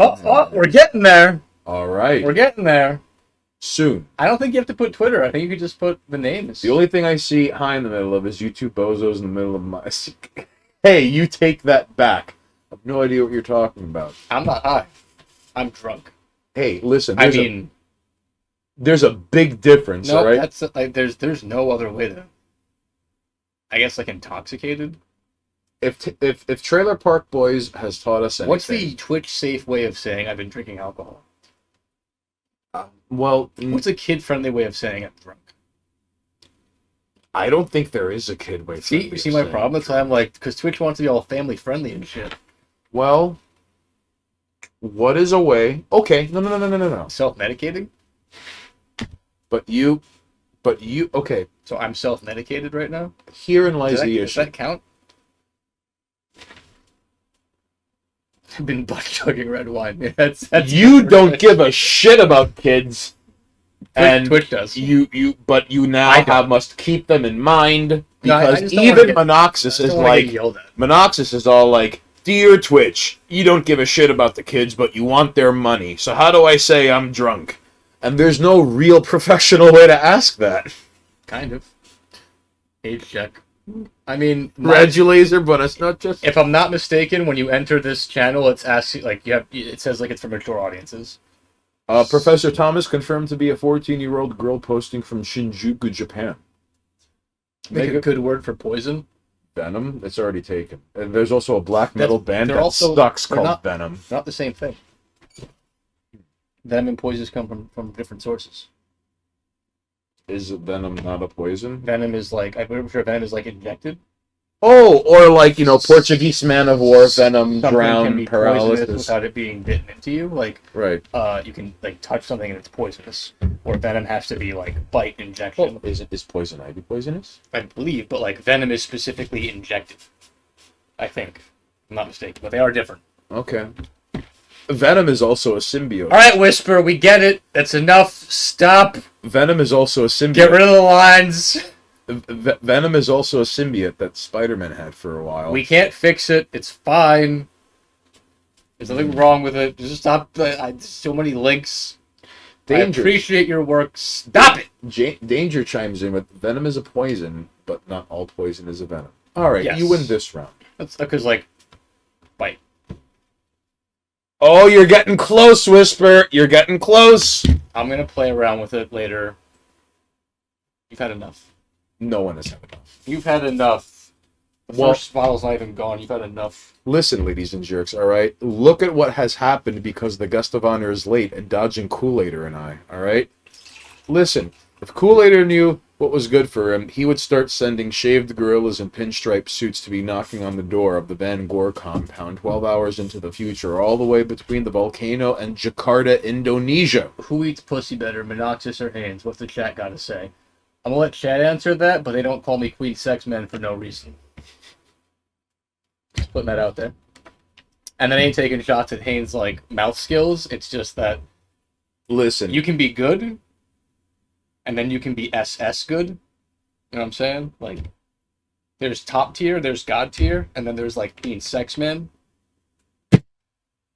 We're getting there. All right. We're getting there. Soon. I don't think you have to put Twitter. I think you could just put the names. The only thing I see high in the middle of is YouTube bozos in the middle of my... Hey, you take that back. I have no idea what you're talking about. I'm not high. I'm drunk. Hey, listen. There's a big difference, no, all right? that's like there's no other way to. I guess like intoxicated. If Trailer Park Boys has taught us anything... What's the Twitch safe way of saying I've been drinking alcohol? Well, What's a kid-friendly way of saying I'm drunk? I don't think there is a kid way. See, you see my problem? That's why I'm like, because Twitch wants to be all family-friendly and shit. Well, what is a way? Okay, no. Self-medicating? But you, okay. So I'm self-medicated right now? Herein lies the Does issue. that count? I've been butt chugging red wine. Yeah, that's You don't give a shit about kids, and Twitch does. but you now I don't. must keep them in mind No, I because just don't wanna even get- Monoxus is like yelled at. Monoxus is all like, "Dear Twitch, you don't give a shit about the kids, but you want their money. So how do I say I'm drunk?" And there's no real professional way to ask that. Kind of. Age check. I mean, Regulator, but it's not just. if I'm not mistaken, when you enter this channel, it's asking like it says like it's for mature audiences. Professor Thomas confirmed to be a 14-year-old girl posting from Shinjuku, Japan. Make a good word for poison. Venom, it's already taken. And there's also a black metal band they're that also- sucks they're called not- Venom. Not the same thing. Venom and poisons come from different sources. Is Venom not a poison? Venom is like I'm sure Venom is like injected. Oh, or like, Portuguese man of war, venom, Something can drown, be poisonous paralysis. without it being bitten into you. Like Right. you can like touch something and it's poisonous. Or Venom has to be like bite injection. Is poison ivy poisonous? I believe, but like Venom is specifically injected. I think. I'm not mistaken, but they are different. Okay. Venom is also a symbiote. Alright, Whisper, we get it. That's enough. Stop. Venom is also a symbiote. Get rid of the lines. Venom is also a symbiote that Spider-Man had for a while. We can't fix it. It's fine. There's nothing wrong with it. Just stop. So many links. Danger. I appreciate your work. Stop it. Danger chimes in with Venom is a poison, but not all poison is a venom. Alright, Yes. you win this round. That's because like, bite. Oh, you're getting close, Whisper. You're getting close. I'm gonna play around with it later. You've had enough. No one has had enough. You've had enough. The Well- first bottle's not even gone. You've had enough. Listen, ladies and jerks, alright? Look at what has happened because the guest of honor is late and dodging Kool-Aider and I, alright? Listen, if Kool-Aider knew what was good for him, he would start sending shaved gorillas in pinstripe suits to be knocking on the door of the Van Gore compound 12 hours into the future, all the way between the volcano and Jakarta, Indonesia. Who eats pussy better, Monoxus or Haynes? What's the chat got to say? I'm gonna let chat answer that, but they don't call me Queen Sex Man for no reason. Just putting that out there. And then ain't taking shots at Haynes' like mouth skills. It's just that Listen, you can be good, and then you can be SS good. You know what I'm saying? Like, there's top tier, there's god tier, and then there's like being sex man.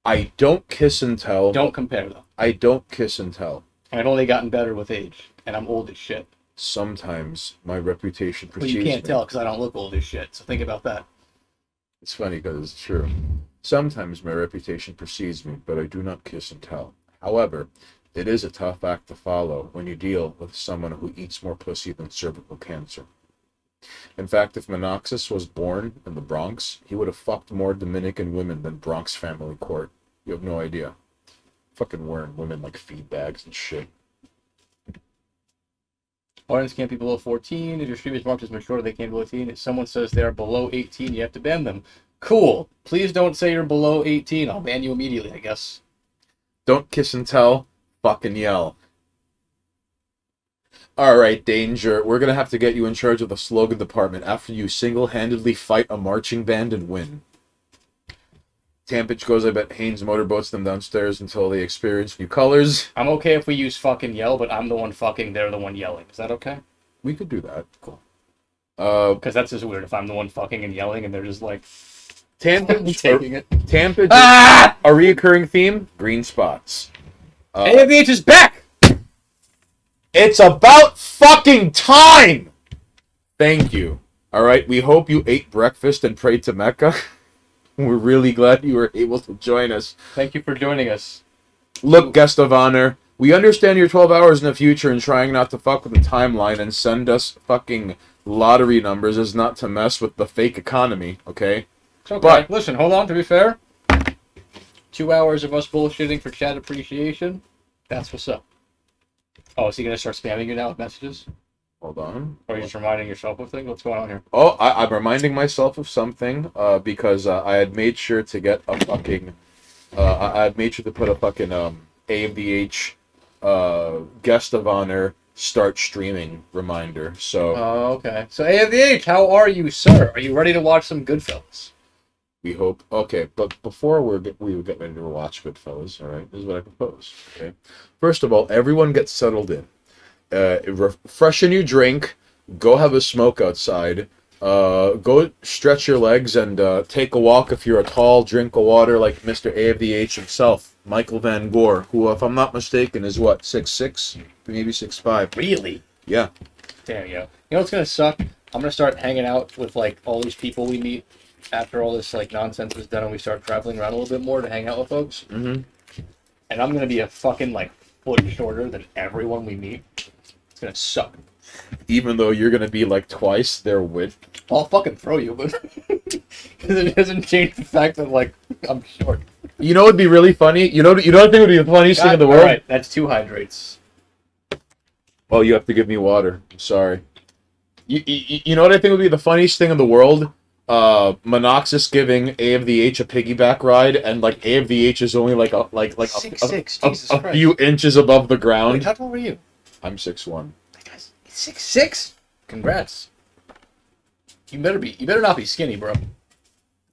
I don't kiss and tell. Don't compare though. I don't kiss and tell. I've only gotten better with age, and I'm old as shit. Sometimes my reputation But precedes you can't me. tell because I don't look old as shit. So think about that. It's funny because it's true. Sometimes my reputation precedes me, but I do not kiss and tell. However, it is a tough act to follow when you deal with someone who eats more pussy than cervical cancer. In fact, if Monoxus was born in the Bronx, he would have fucked more Dominican women than Bronx family court. You have no idea. Fucking wearing women like feed bags and shit. Audience can't be below 14. If your stream is marked as mature, they can't be below 18. If someone says they are below 18, you have to ban them. Cool. Please don't say you're below 18. I'll ban you immediately, I guess. Don't kiss and tell, fucking yell. Alright, Danger, we're gonna have to get you in charge of the slogan department after you single-handedly fight a marching band and win. Tampage goes, I bet Haynes motorboats them downstairs until they experience new colors. I'm okay if we use fucking yell, but I'm the one fucking, they're the one yelling. Is that okay? We could do that. Cool. Because that's just weird if I'm the one fucking and yelling and they're just like Tampage, taking it. Tampage, Ah! a reoccurring theme, green spots. AVH is back! It's about fucking time! Thank you. Alright, we hope you ate breakfast and prayed to Mecca. We're really glad you were able to join us. Thank you for joining us. Look, guest of honor, we understand you're 12 hours in the future and trying not to fuck with the timeline and send us fucking lottery numbers is not to mess with the fake economy, okay? It's okay. But- Listen, hold on, to be fair. 2 hours of us bullshitting for chat appreciation. That's what's up. Oh, is he gonna start spamming you now with messages? Hold on. Or are you just reminding yourself of things? What's going on here? Oh, I'm reminding myself of something because I had made sure to get a fucking I had made sure to put a fucking AMDH guest of honor start streaming reminder. So Oh, okay. So AFDH, how are you, sir? Are you ready to watch some Goodfellas? we hope. Okay, but before we would get ready to watch Goodfellas, all right, this is what I propose. Okay, first of all, everyone gets settled in. Freshen your drink. Go have a smoke outside. Go stretch your legs and take a walk if you're a tall. Drink of water like Mr. AFDH himself, Michael Van Gore, who, if I'm not mistaken, is what 6'6", maybe 6'5". Really? Yeah. There you go. You know what's gonna suck? I'm gonna start hanging out with like all these people we meet after all this like nonsense is done and we start traveling around a little bit more to hang out with folks. Mm-hmm. And I'm gonna be a fucking like foot shorter than everyone we meet. It's gonna suck. Even though you're gonna be like twice their width. I'll fucking throw you, but it doesn't change the fact that like I'm short. You know, it'd be really funny. You know what I think would be the funniest thing in the world? All right, that's 2 hydrates. Oh, you have to give me water. I'm sorry. You know what I think would be the funniest thing in the world? Monoxis giving AFDH a piggyback ride, and like AFDH is only like a 6'6", a Jesus Christ. few inches above the Wait, ground. how tall are you? I'm 6'1". That guy's 6'6". Congrats. You better not be skinny, bro.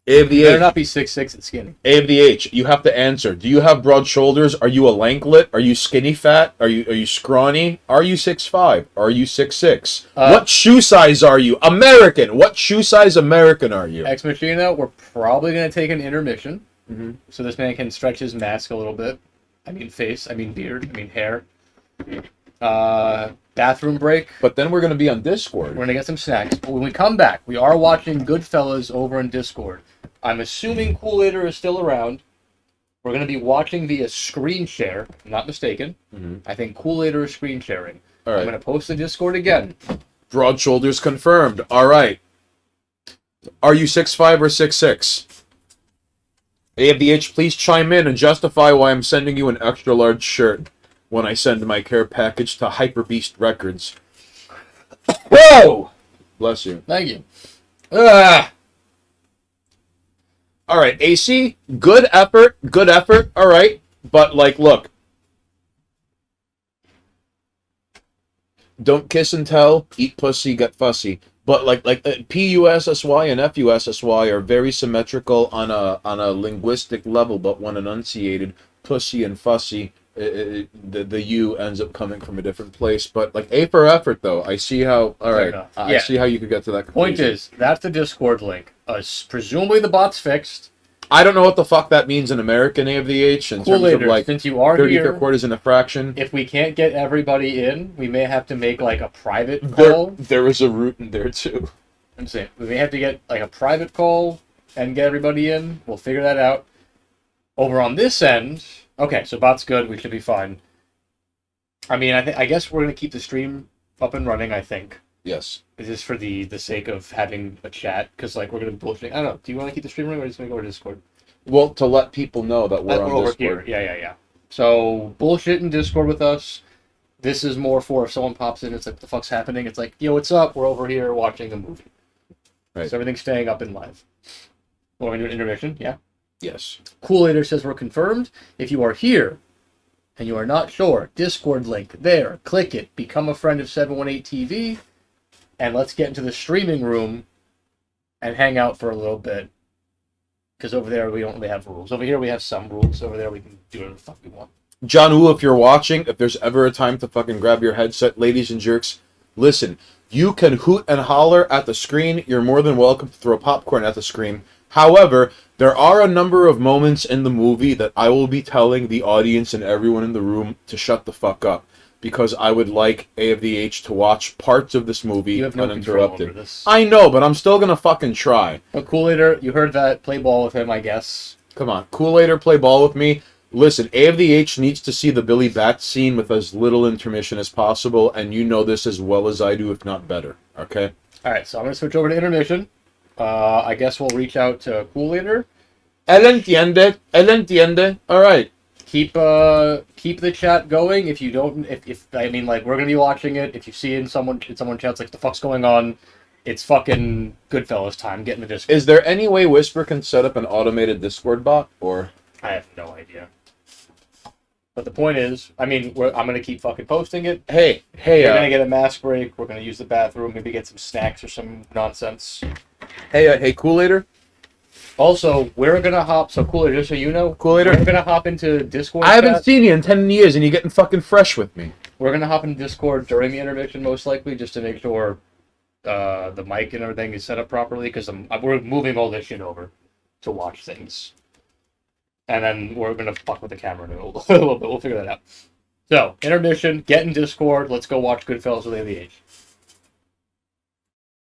You better AFDH, not be 6'6" and skinny. AFDH, you have to answer. Do you have broad shoulders? Are you a lanklet? Are you skinny fat? Are you scrawny? Are you 6'5"? Are you 6'6"? What shoe size are you? American. What shoe size American are you? Ex Machina, we're probably gonna take an intermission, Mm-hmm. so this man can stretch his mask a little bit. I mean face, I mean beard, I mean hair. Bathroom break. But then we're gonna be on We're Discord. gonna get some snacks. But when we come back, we are watching Goodfellas over in Discord. I'm assuming Kool-Aid is still around. We're gonna be watching via screen share. If I'm not mistaken. Mm-hmm. I think Kool-Aid is screen sharing. All I'm right. gonna post the Discord again. Broad shoulders confirmed. All right. Are you 6'5" or 6'6"? AFDH, please chime in and justify why I'm sending you an extra large shirt when I send my care package to Hyperbeast Records. Whoa! Bless you. Thank you. Ah, All right, AC, good effort, all right. But, like, look. Don't kiss and tell, eat pussy, get fussy. But, P-U-S-S-Y and F-U-S-S-Y are very symmetrical on a linguistic level, but when enunciated, pussy and fussy, the U ends up coming from a different place. But, like, A for effort, though. I see how, all right, enough. I Yeah. see how you could get to that conclusion. point is, that's the Discord link. Presumably the bot's fixed. I don't know what the fuck that means in American AFDH in terms of, Kool-Aid, like, since you are 30 here, quarters in a fraction. if we can't get everybody in, we may have to make like a private There, call. there is a root in there, too. I'm saying we may have to get like a private call and get everybody in. We'll figure that out. Over on this end, okay, so bot's good. We should be fine. I mean, I guess we're gonna keep the stream up and running. I think Yes. is this for the sake of having a chat because like we're gonna be bullshitting. I don't know. Do you want to keep the stream running or just gonna go to Discord? Well, to let people know that we're on over Discord. here. Yeah. So bullshit in Discord with us. This is more for if someone pops in, it's like, what the fuck's happening? It's like, yo, what's up? We're over here watching a movie. Right. So everything's staying up and live. Well, we're going to do an intermission, yeah? Yes. Kool-Aid says we're confirmed. If you are here and you are not sure, Discord link there. Click it. Become a friend of 718 TV. And let's get into the streaming room and hang out for a little bit. Because over there, we don't really have rules. Over here, we have some rules. Over there, we can do whatever the fuck we want. John Woo, if you're watching, if there's ever a time to fucking grab your headset, ladies and jerks, listen. You can hoot and holler at the screen. You're more than welcome to throw popcorn at the screen. However, there are a number of moments in the movie that I will be telling the audience and everyone in the room to shut the fuck up. Because I would like AFDH to watch parts of this movie You have no control uninterrupted. over this. I know, but I'm still gonna fucking try. But Kool-Aid, you heard that. Play ball with him, I guess. Come on, Kool-Aid or play ball with me. Listen, AFDH needs to see the Billy Bat scene with as little intermission as possible, and you know this as well as I do, if not better. Okay? All right, so I'm going to switch over to intermission. I guess we'll reach out to Kool-Aid. Él entiende. All right. keep the chat going. If you don't, if I mean, like, we're gonna be watching it. If you see someone chats like, the fuck's going on, it's fucking Goodfellas time. Get in the Discord. Is there any way Whisper can set up an automated Discord bot, or? I have no idea. But the point is, I mean, I'm gonna keep fucking posting it. Hey, We're gonna get a mask break. We're gonna use the bathroom. Maybe get some snacks or some nonsense. hey, Kool-Ader? Also, we're gonna hop. So Kool-Aid, just so you know, Kool-Ader? we're gonna hop into Discord. I haven't chat. seen you in 10 years, and you're getting fucking fresh with me. We're gonna hop into Discord during the intermission, most likely, just to make sure the mic and everything is set up properly. Because we're moving all this shit over to watch things, and then we're gonna fuck with the camera in a little bit. We'll figure that out. So intermission, get in Discord. Let's go watch Goodfellas with AVH.